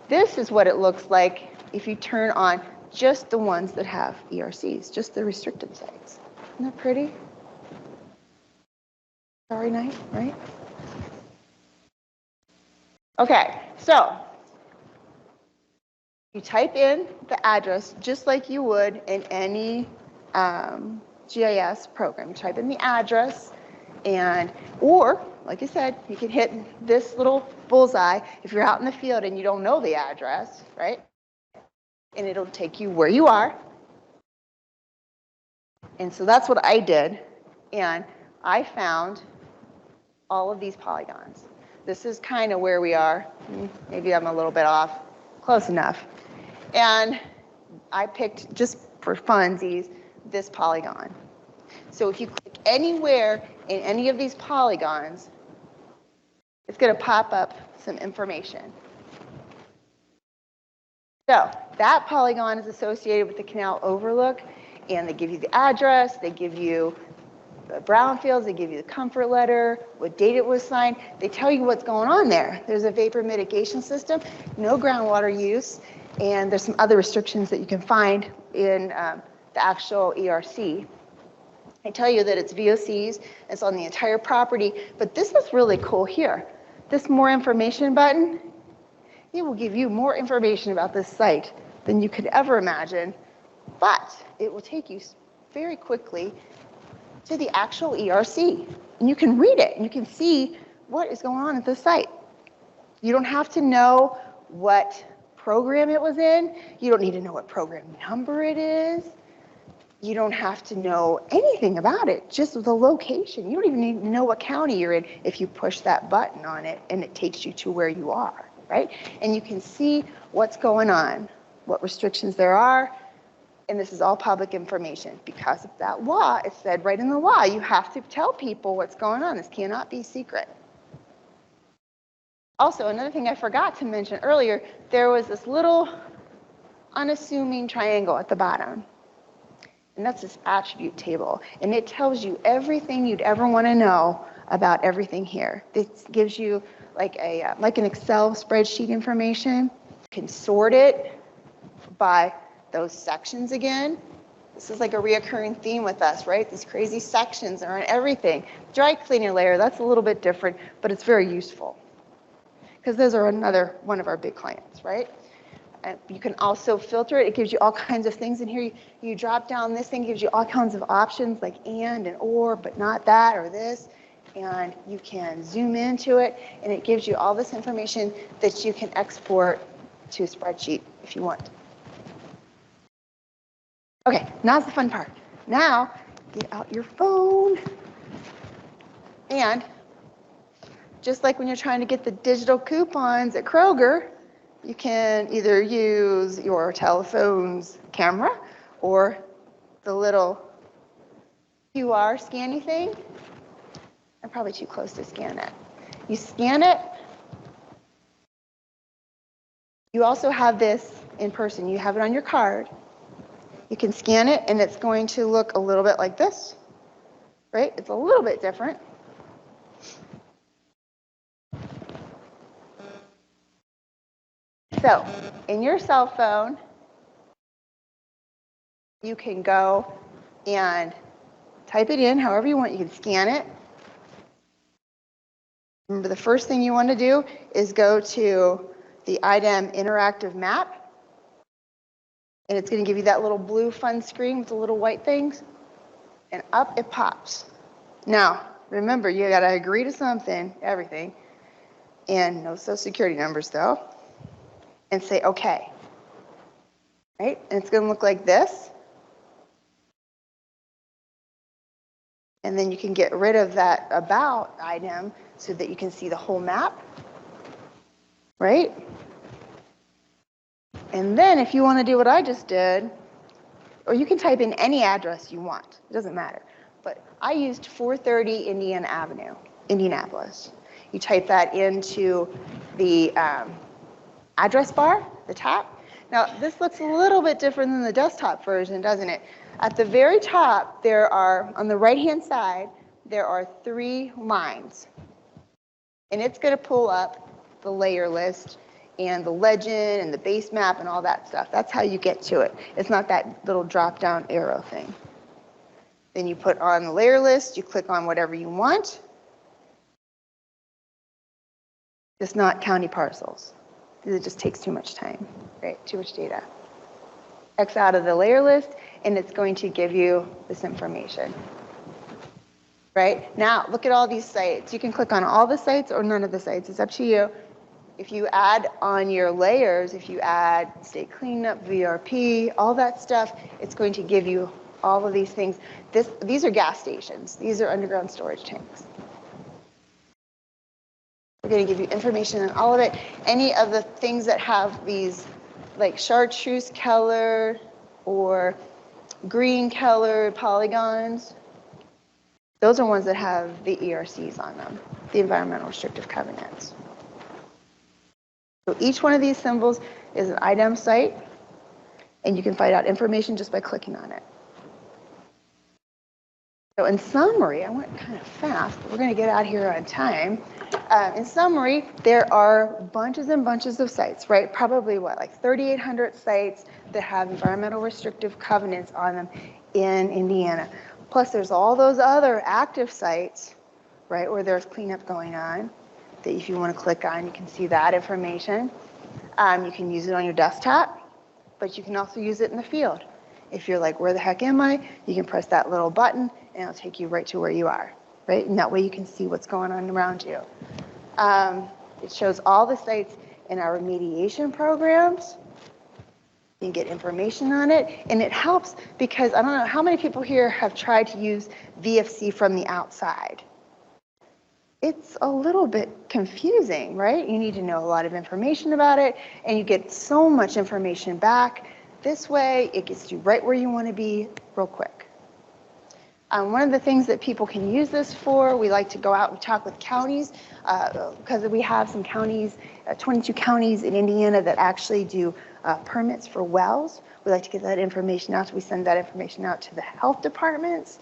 This is what it looks like if you turn on just the ones that have ERCs, just the restricted sites. Isn't that pretty? Starry night, right? Okay, so you type in the address just like you would in any GIS program. You type in the address or, like I said, you can hit this little bullseye if you're out in the field and you don't know the address, right? And it'll take you where you are. And so that's what I did. And I found all of these polygons. This is kind of where we are. Maybe I'm a little bit off. Close enough. And I picked, just for funsies, this polygon. So if you click anywhere in any of these polygons, it's going to pop up some information. So that polygon is associated with the canal overlook, and they give you the address, they give you the brownfields, they give you the comfort letter, what date it was signed. They tell you what's going on there. There's a vapor mitigation system, no groundwater use, and there's some other restrictions that you can find in the actual ERC. They tell you that it's VOCs, it's on the entire property, but this is really cool here. This more information button, it will give you more information about this site than you could ever imagine, but it will take you very quickly to the actual ERC. And you can read it and you can see what is going on at the site. You don't have to know what program it was in. You don't need to know what program number it is. You don't have to know anything about it, just the location. You don't even need to know what county you're in if you push that button on it and it takes you to where you are, right? And you can see what's going on, what restrictions there are, and this is all public information. Because of that law, it said right in the law, you have to tell people what's going on. This cannot be secret. Also, another thing I forgot to mention earlier, there was this little unassuming triangle at the bottom. And that's this attribute table. And it tells you everything you'd ever want to know about everything here. It gives you like an Excel spreadsheet information. You can sort it by those sections again. This is like a reoccurring theme with us, right? These crazy sections are on everything. Dry cleaner layer, that's a little bit different, but it's very useful. Because those are another one of our big clients, right? And you can also filter it. It gives you all kinds of things in here. You drop down this thing, gives you all kinds of options like and or, but not that or this. And you can zoom into it, and it gives you all this information that you can export to a spreadsheet if you want. Okay, now's the fun part. Now, get out your phone. And just like when you're trying to get the digital coupons at Kroger, you can either use your telephone's camera or the little QR scanny thing. I'm probably too close to scan it. You scan it. You also have this in person. You have it on your card. You can scan it, and it's going to look a little bit like this, right? It's a little bit different. So in your cell phone, you can go and type it in however you want. You can scan it. Remember, the first thing you want to do is go to the IDEM interactive map. And it's going to give you that little blue fun screen with the little white things. And up it pops. Now, remember, you got to agree to something, everything. And no social security numbers, though. And say, OK. Right? And it's going to look like this. And then you can get rid of that about item so that you can see the whole map. Right? And then if you want to do what I just did, or you can type in any address you want. It doesn't matter. But I used 430 Indiana Avenue, Indianapolis. You type that into the address bar, the top. Now, this looks a little bit different than the desktop version, doesn't it? At the very top, there are, on the right-hand side, there are 3 lines. And it's going to pull up the layer list and the legend and the base map and all that stuff. That's how you get to it. It's not that little drop-down arrow thing. Then you put on the layer list, you click on whatever you want. Just not county parcels. It just takes too much time, right? Too much data. X out of the layer list, and it's going to give you this information. Right? Now, look at all these sites. You can click on all the sites or none of the sites. It's up to you. If you add on your layers, if you add state cleanup, VRP, all that stuff, it's going to give you all of these things. These are gas stations. These are underground storage tanks. We're going to give you information on all of it. Any of the things that have these like chartreuse color or green colored polygons, Those are ones that have the ERCs on them, the environmental restrictive covenants. So each one of these symbols is an IDEM site, and you can find out information just by clicking on it. So in summary, I went kind of fast, but we're going to get out here on time. In summary, there are bunches and bunches of sites, right? Probably what, like 3,800 sites that have environmental restrictive covenants on them in Indiana. Plus there's all those other active sites, right, where there's cleanup going on, that if you want to click on, you can see that information. You can use it on your desktop, but you can also use it in the field. If you're like, where the heck am I? You can press that little button and it'll take you right to where you are, right? And that way you can see what's going on around you. It shows all the sites in our remediation programs. You can get information on it, and it helps because I don't know how many people here have tried to use VFC from the outside. It's a little bit confusing, right? You need to know a lot of information about it, and you get so much information back. This way, it gets you right where you want to be real quick. One of the things that people can use this for, we like to go out and talk with counties because we have some counties, 22 counties in Indiana that actually do permits for wells. We like to get that information out. So we send that information out to the health departments.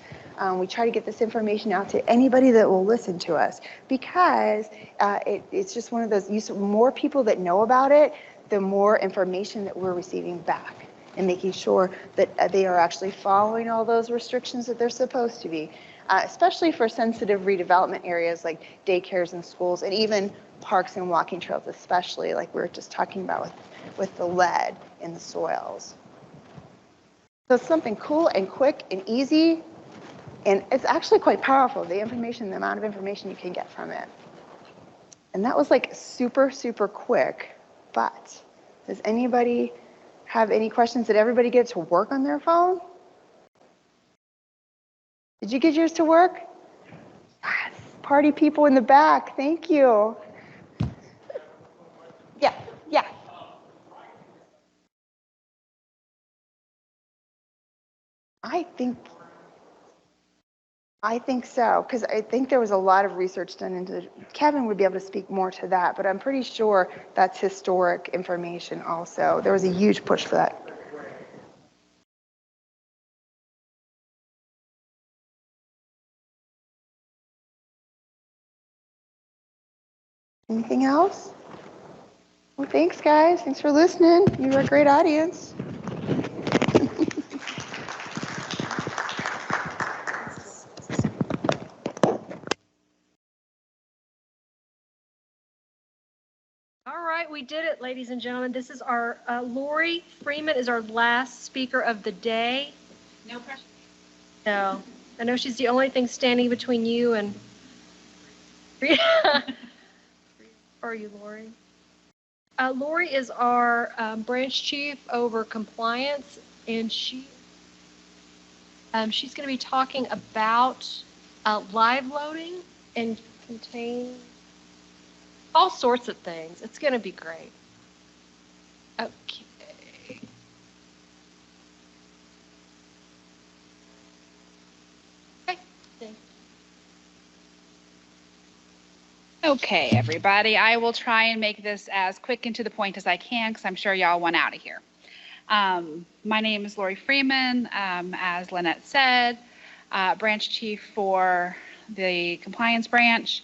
We try to get this information out to anybody that will listen to us because it's just one of those, more people that know about it, the more information that we're receiving back, and making sure that they are actually following all those restrictions that they're supposed to be, especially for sensitive redevelopment areas like daycares and schools, and even parks and walking trails, especially like we were just talking about with the lead in the soils. So it's something cool and quick and easy, and it's actually quite powerful, the information, the amount of information you can get from it. And that was like super, super quick, but does anybody have any questions? Did everybody get to work on their phone? Did you get yours to work? Yes, party people in the back, thank you. Yeah, yeah. I think so, because I think there was a lot of research done into, Kevin would be able to speak more to that, but I'm pretty sure that's historic information also. There was a huge push for that. Anything else? Well, thanks guys. Thanks for listening. You were a great audience. All right, we did it, ladies and gentlemen. This is our, Lori Freeman is our last speaker of the day. No pressure. No, I know she's the only thing standing between you and, are you, Lori? Lori is our branch chief over compliance, and she's going to be talking about live loading and contain all sorts of things. It's going to be great. Okay. Okay. Okay, everybody, I will try and make this as quick and to the point as I can because I'm sure y'all want out of here. My name is Lori Freeman, as Lynette said, branch chief for the compliance branch.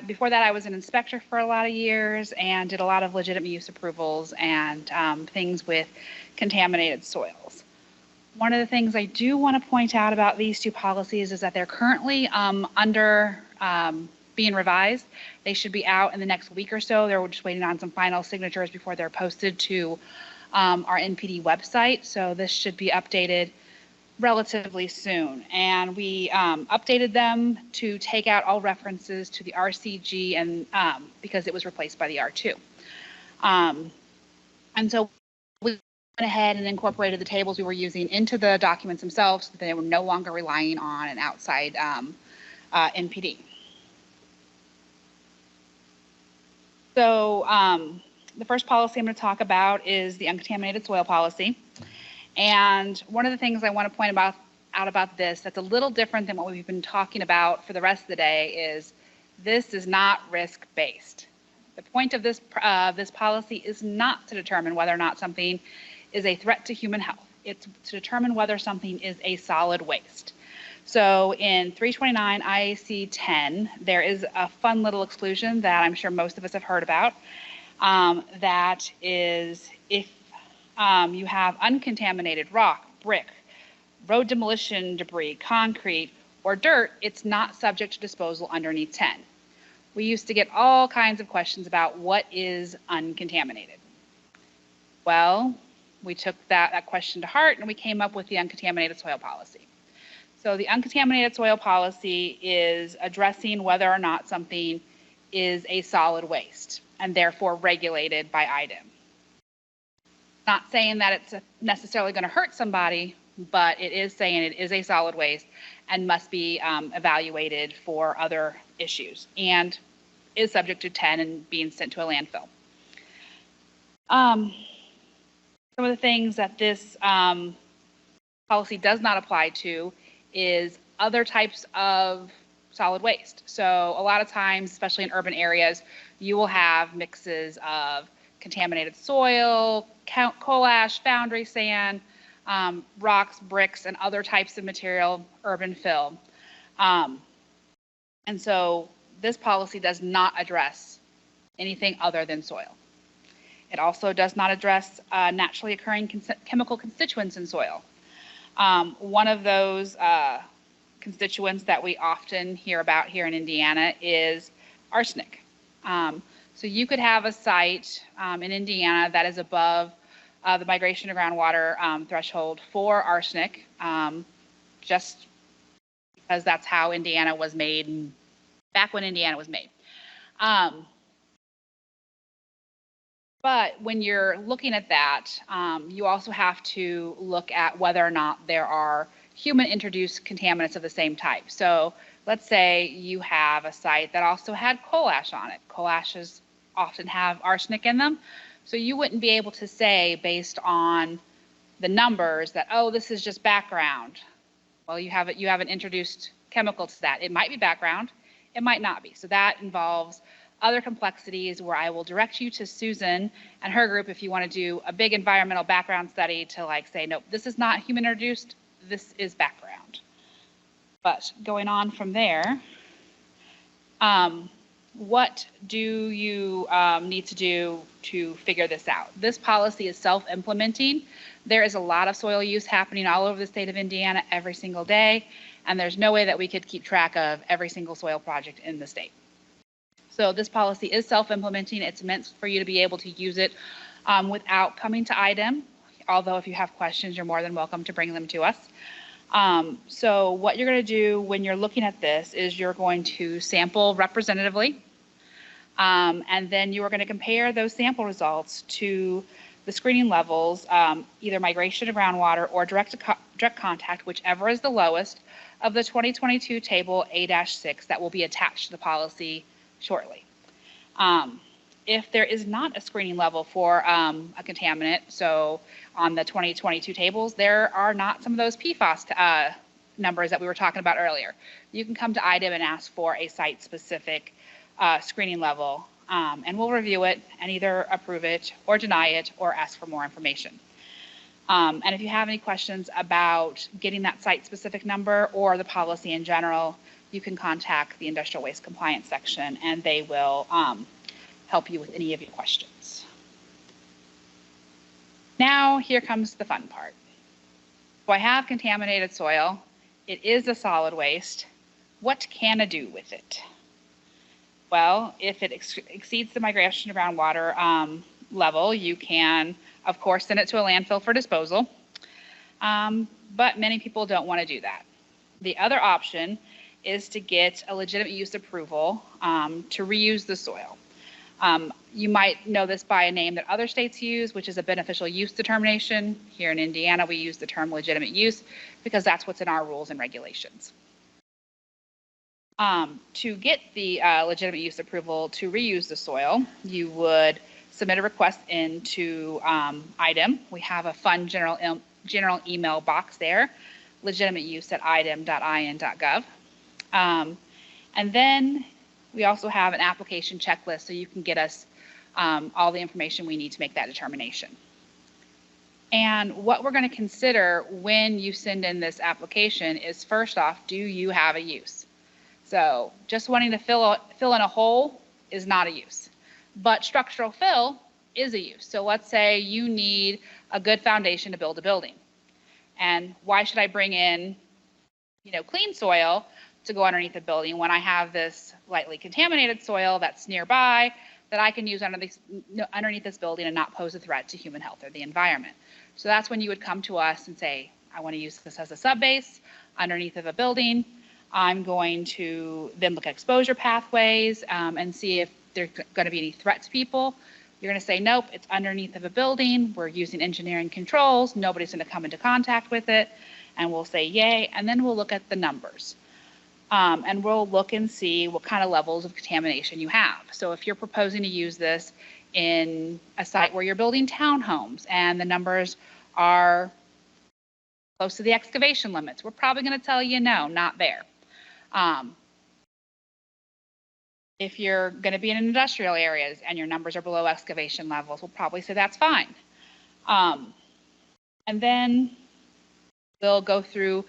Before that, I was an inspector for a lot of years and did a lot of legitimate use approvals and things with contaminated soils. One of the things I do want to point out about these two policies is that they're currently under being revised. They should be out in the next week or so. They're just waiting on some final signatures before they're posted to our NPD website. So this should be updated relatively soon. And we updated them to take out all references to the RCG and because it was replaced by the R2. And so we went ahead and incorporated the tables we were using into the documents themselves so that they were no longer relying on an outside NPD. So the first policy I'm going to talk about is the uncontaminated soil policy. And one of the things I want to point out about this that's a little different than what we've been talking about for the rest of the day is this is not risk-based. The point of this policy is not to determine whether or not something is a threat to human health. It's to determine whether something is a solid waste. So in 329 IAC 10, there is a fun little exclusion that I'm sure most of us have heard about. That is if you have uncontaminated rock, brick, road demolition debris, concrete, or dirt, it's not subject to disposal underneath 10. We used to get all kinds of questions about what is uncontaminated. Well, we took that question to heart and we came up with the uncontaminated soil policy. So the uncontaminated soil policy is addressing whether or not something is a solid waste and therefore regulated by IDEM. Not saying that it's necessarily going to hurt somebody, but it is saying it is a solid waste and must be evaluated for other issues and is subject to 10 and being sent to a landfill. Some of the things that this policy does not apply to is other types of solid waste. So a lot of times, especially in urban areas, you will have mixes of contaminated soil, coal ash, foundry sand, rocks, bricks, and other types of material, urban fill. And so this policy does not address anything other than soil. It also does not address naturally occurring chemical constituents in soil. One of those constituents that we often hear about here in Indiana is arsenic. So you could have a site in Indiana that is above the migration to groundwater threshold for arsenic, just because that's how Indiana was made, back when Indiana was made. But when you're looking at that, you also have to look at whether or not there are human-introduced contaminants of the same type. So let's say you have a site that also had coal ash on it. Coal ashes often have arsenic in them. So you wouldn't be able to say based on the numbers that, oh, this is just background. Well, you haven't introduced chemical to that. It might be background, it might not be. So that involves other complexities where I will direct you to Susan and her group if you want to do a big environmental background study to like say, nope, this is not human introduced, this is background. But going on from there, what do you need to do to figure this out? This policy is self-implementing. There is a lot of soil use happening all over the state of Indiana every single day, and there's no way that we could keep track of every single soil project in the state. So this policy is self-implementing. It's meant for you to be able to use it without coming to IDEM, although if you have questions, you're more than welcome to bring them to us. So what you're going to do when you're looking at this is you're going to sample representatively, and then you are going to compare those sample results to the screening levels, either migration to groundwater or direct contact, whichever is the lowest, of the 2022 table A-6 that will be attached to the policy shortly. If there is not a screening level for a contaminant, so on the 2022 tables, there are not some of those PFAS numbers that we were talking about earlier. You can come to IDEM and ask for a site-specific screening level, and we'll review it and either approve it or deny it or ask for more information. And if you have any questions about getting that site-specific number or the policy in general, you can contact the Industrial Waste Compliance section and they will help you with any of your questions. Now, here comes the fun part. So I have contaminated soil. It is a solid waste. What can I do with it? Well, if it exceeds the migration to groundwater level, you can, of course, send it to a landfill for disposal. But many people don't want to do that. The other option is to get a legitimate use approval to reuse the soil. You might know this by a name that other states use, which is a beneficial use determination. Here in Indiana, we use the term legitimate use because that's what's in our rules and regulations. To get the legitimate use approval to reuse the soil, you would submit a request into IDEM. We have a fun general email box there legitimate use at idem.in.gov. And then we also have an application checklist so you can get us all the information we need to make that determination. And what we're going to consider when you send in this application is, first off, do you have a use? So just wanting to fill in a hole is not a use, but structural fill is a use. So let's say you need a good foundation to build a building. And why should I bring in, clean soil to go underneath the building when I have this lightly contaminated soil that's nearby that I can use underneath this building and not pose a threat to human health or the environment? So that's when you would come to us and say, I want to use this as a subbase underneath of a building. I'm going to then look at exposure pathways and see if there's going to be any threat to people. You're going to say, nope, it's underneath of a building. We're using engineering controls. Nobody's going to come into contact with it. And we'll say, yay. And then we'll look at the numbers. And we'll look and see what kind of levels of contamination you have. So if you're proposing to use this in a site where you're building townhomes and the numbers are close to the excavation limits, we're probably going to tell you, no, not there. If you're going to be in industrial areas and your numbers are below excavation levels, we'll probably say that's fine. And then we'll go through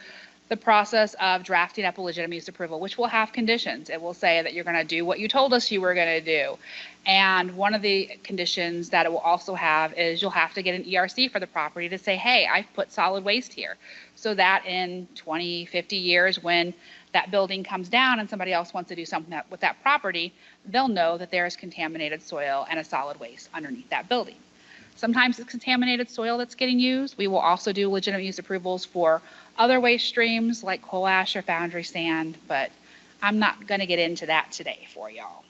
the process of drafting up a legitimate use approval, which will have conditions. It will say that you're going to do what you told us you were going to do. And one of the conditions that it will also have is you'll have to get an ERC for the property to say, hey, I've put solid waste here. So that in 20, 50 years, when that building comes down and somebody else wants to do something with that property, they'll know that there is contaminated soil and a solid waste underneath that building. Sometimes it's contaminated soil that's getting used. We will also do legitimate use approvals for other waste streams like coal ash or foundry sand, but I'm not going to get into that today for y'all.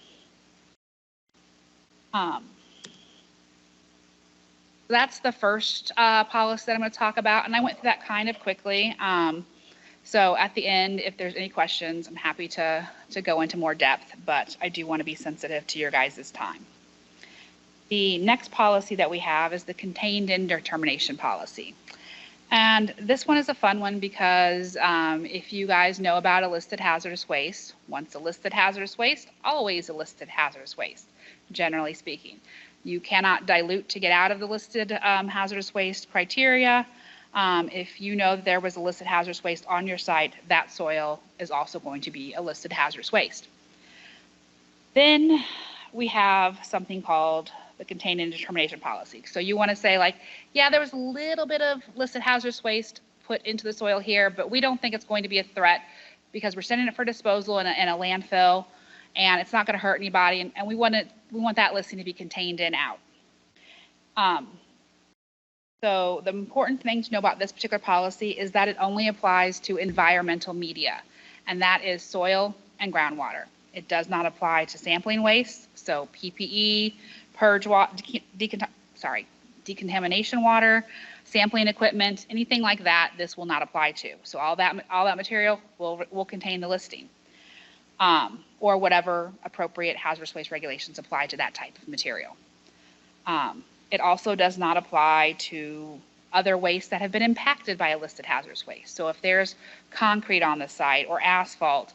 That's the first policy that I'm going to talk about, and I went through that kind of quickly. So at the end, if there's any questions, I'm happy to go into more depth, but I do want to be sensitive to your guys' time. The next policy that we have is the contained in determination policy. And this one is a fun one because if you guys know about a listed hazardous waste, once a listed hazardous waste, always a listed hazardous waste, generally speaking. You cannot dilute to get out of the listed hazardous waste criteria. If you know that there was a listed hazardous waste on your site, that soil is also going to be a listed hazardous waste. Then we have something called the contained in determination policy. So you want to say like, yeah, there was a little bit of listed hazardous waste put into the soil here, but we don't think it's going to be a threat because we're sending it for disposal in a landfill and it's not going to hurt anybody. And we want that listing to be contained in out. So the important thing to know about this particular policy is that it only applies to environmental media, and that is soil and groundwater. It does not apply to sampling waste, so PPE, purge water, decontamination water, sampling equipment, anything like that, this will not apply to. So all that material will contain the listing, or whatever appropriate hazardous waste regulations apply to that type of material. It also does not apply to other wastes that have been impacted by a listed hazardous waste. So if there's concrete on the site or asphalt,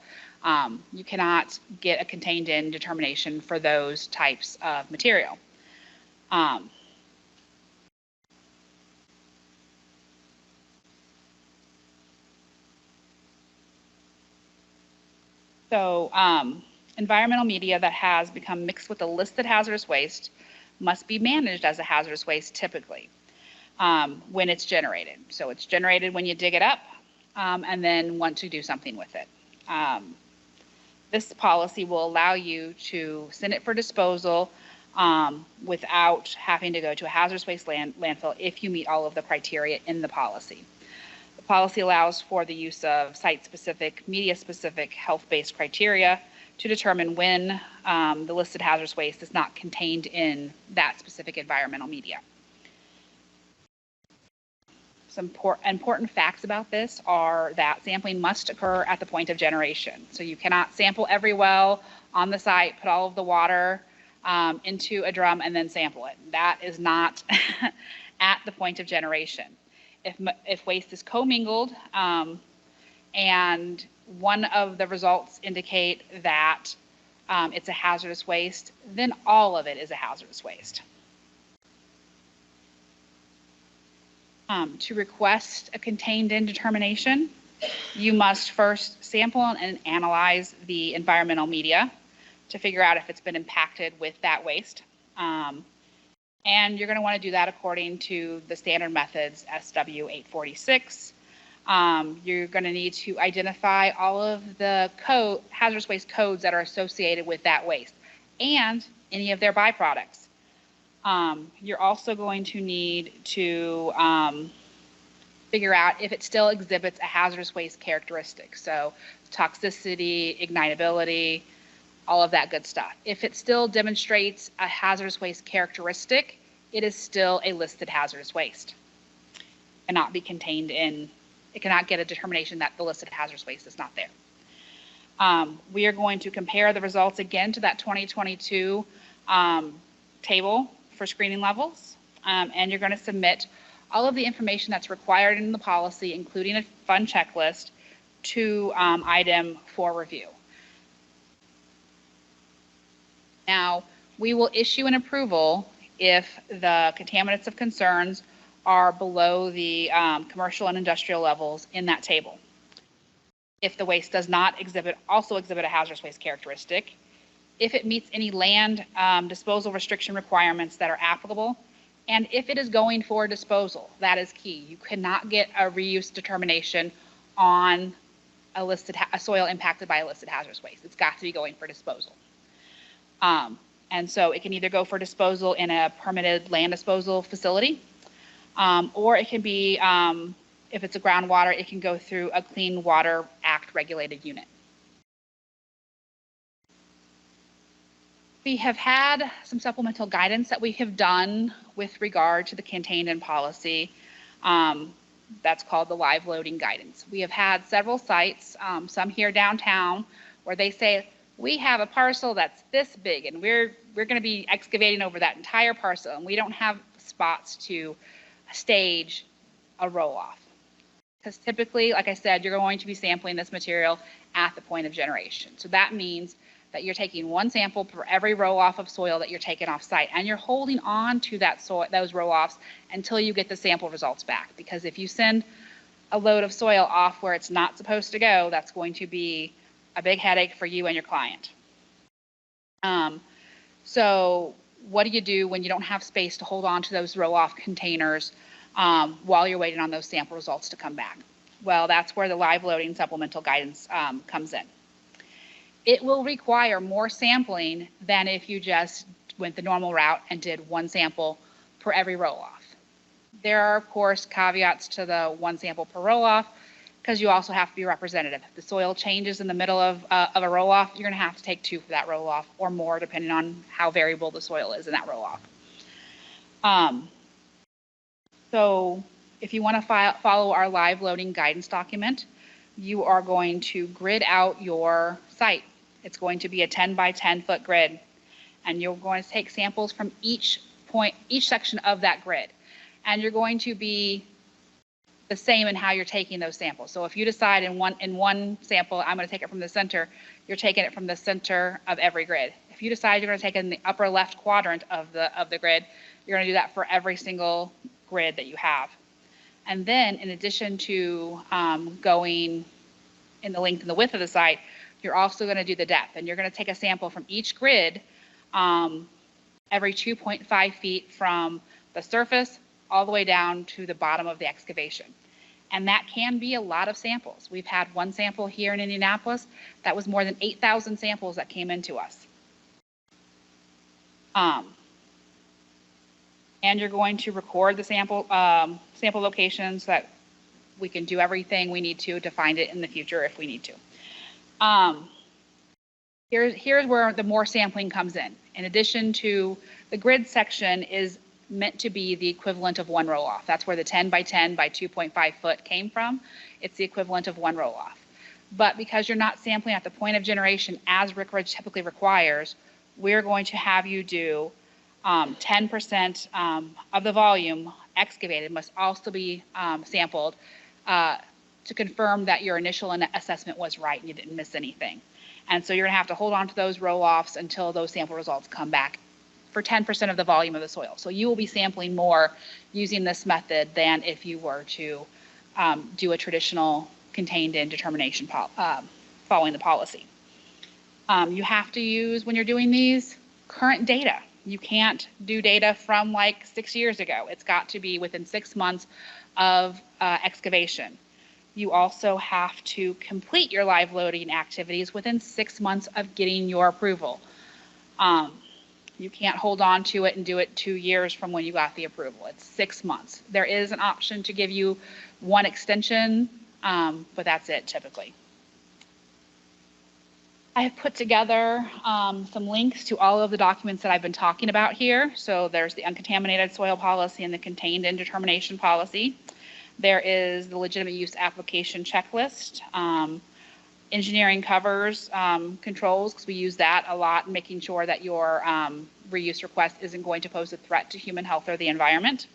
you cannot get a contained in determination for those types of material. Environmental media that has become mixed with a listed hazardous waste must be managed as a hazardous waste typically when it's generated. So it's generated when you dig it up and then want to do something with it. This policy will allow you to send it for disposal without having to go to a hazardous waste landfill if you meet all of the criteria in the policy. The policy allows for the use of site-specific, media-specific, health-based criteria to determine when the listed hazardous waste is not contained in that specific environmental media. Some important facts about this are that sampling must occur at the point of generation. So you cannot sample every well on the site, put all of the water into a drum and then sample it. That is not at the point of generation. if waste is commingled, and one of the results indicate that it's a hazardous waste, then all of it is a hazardous waste. To request a contained in determination, you must first sample and analyze the environmental media to figure out if it's been impacted with that waste. And you're going to want to do that according to the standard methods SW 846. You're going to need to identify all of the hazardous waste codes that are associated with that waste and any of their byproducts. You're also going to need to figure out if it still exhibits a hazardous waste characteristic. So toxicity, ignitability, all of that good stuff. If it still demonstrates a hazardous waste characteristic, it is still a listed hazardous waste. It cannot be contained in, it cannot get a determination that the listed hazardous waste is not there. We are going to compare the results again to that 2022 table for screening levels, and you're going to submit all of the information that's required in the policy, including a fund checklist, to IDEM for review. Now, we will issue an approval if the contaminants of concerns are below the commercial and industrial levels in that table. If the waste does not also exhibit a hazardous waste characteristic, if it meets any land disposal restriction requirements that are applicable, and if it is going for disposal. That is key. You cannot get a reuse determination on a soil impacted by a listed hazardous waste. It's got to be going for disposal. And so it can either go for disposal in a permitted land disposal facility, or it can be, if it's a groundwater, it can go through a Clean Water Act regulated unit. We have had some supplemental guidance that we have done with regard to the contained in policy. That's called the live loading guidance. We have had several sites, some here downtown, where they say, we have a parcel that's this big and we're going to be excavating over that entire parcel and we don't have spots to stage a roll-off. Because typically, like I said, you're going to be sampling this material at the point of generation. So that means that you're taking one sample for every roll-off of soil that you're taking off site, and you're holding on to that soil, those roll-offs until you get the sample results back. Because if you send a load of soil off where it's not supposed to go, that's going to be a big headache for you and your client. So what do you do when you don't have space to hold on to those roll-off containers while you're waiting on those sample results to come back? Well, that's where the live loading supplemental guidance comes in. It will require more sampling than if you just went the normal route and did one sample per every roll-off. There are, of course, caveats to the one sample per roll-off, because you also have to be representative. If the soil changes in the middle of a roll-off, you're going to have to take two for that roll-off or more, depending on how variable the soil is in that roll-off. So if you want to follow our live loading guidance document, you are going to grid out your site. It's going to be a 10 by 10 foot grid, and you're going to take samples from each section of that grid, and you're going to be the same in how you're taking those samples. So if you decide in one sample, I'm going to take it from the center, you're taking it from the center of every grid. If you decide you're going to take it in the upper left quadrant of the grid, you're going to do that for every single grid that you have. And then in addition to going in the length and the width of the site, you're also going to do the depth, and you're going to take a sample from each grid every 2.5 feet from the surface all the way down to the bottom of the excavation. And that can be a lot of samples. We've had one sample here in Indianapolis that was more than 8,000 samples that came into us. And you're going to record the sample locations so that we can do everything we need to find it in the future if we need to. Here's where the more sampling comes in. In addition to the grid section is meant to be the equivalent of one roll-off. That's where the 10 by 10 by 2.5 foot came from. It's the equivalent of one roll-off. But because you're not sampling at the point of generation as RCRA typically requires, we're going to have you do 10% of the volume excavated must also be sampled to confirm that your initial assessment was right and you didn't miss anything. And so you're going to have to hold on to those roll-offs until those sample results come back for 10% of the volume of the soil. So you will be sampling more using this method than if you were to do a traditional contained-in determination following the policy. You have to use, when you're doing these, current data. You can't do data from like 6 years ago. It's got to be within 6 months of excavation. You also have to complete your live loading activities within 6 months of getting your approval. You can't hold on to it and do it 2 years from when you got the approval. It's 6 months. There is an option to give you one extension, but that's it typically. I have put together some links to all of the documents that I've been talking about here. So there's the uncontaminated soil policy and the contained-in determination policy. There is the legitimate use application checklist. Engineering covers controls, because we use that a lot, making sure that your reuse request isn't going to pose a threat to human health or the environment.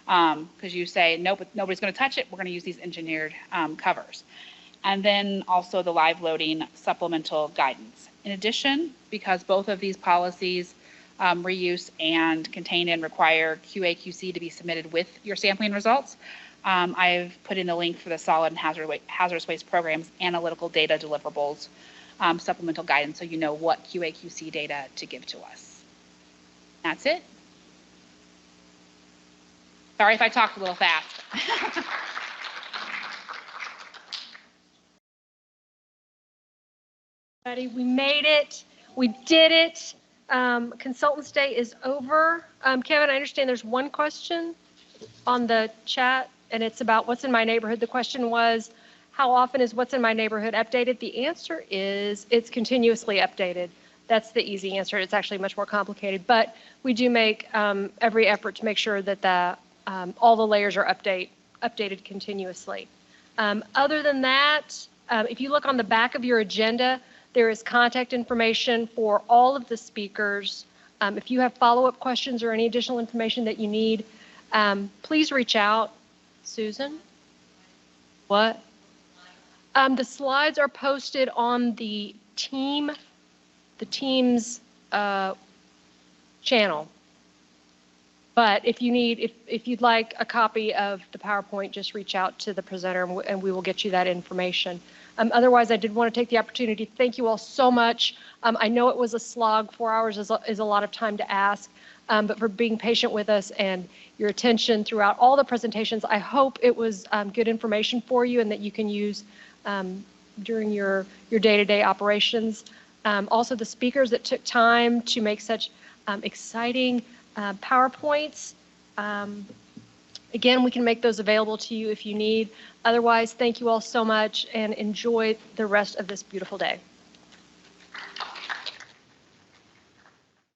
Because you say, nope, nobody's going to touch it, we're going to use these engineered covers. And then also the live loading supplemental guidance. In addition, because both of these policies, reuse and contained-in, require QA/QC to be submitted with your sampling results, I've put in a link for the solid and hazardous waste programs analytical data deliverables supplemental guidance, so you know what QA/QC data to give to us. That's it. Sorry if I talked a little fast. We made it. We did it. Consultants Day is over. Kevin, I understand there's one question on the chat, and it's about what's in my neighborhood. The question was, how often is what's in my neighborhood updated? The answer is it's continuously updated. That's the easy answer. It's actually much more complicated, but we do make every effort to make sure that all the layers are updated continuously. Other than that, if you look on the back of your agenda, there is contact information for all of the speakers. If you have follow-up questions or any additional information that you need, please reach out. Susan? What? The slides are posted on the team's channel. But if you need, if you'd like a copy of the PowerPoint, just reach out to the presenter and we will get you that information. Otherwise, I did want to take the opportunity to thank you all so much. I know it was a slog. 4 hours is a lot of time to ask, but for being patient with us and your attention throughout all the presentations. I hope it was good information for you and that you can use during your day-to-day operations. Also, the speakers that took time to make such exciting PowerPoints. Again, we can make those available to you if you need. Otherwise, thank you all so much and enjoy the rest of this beautiful day.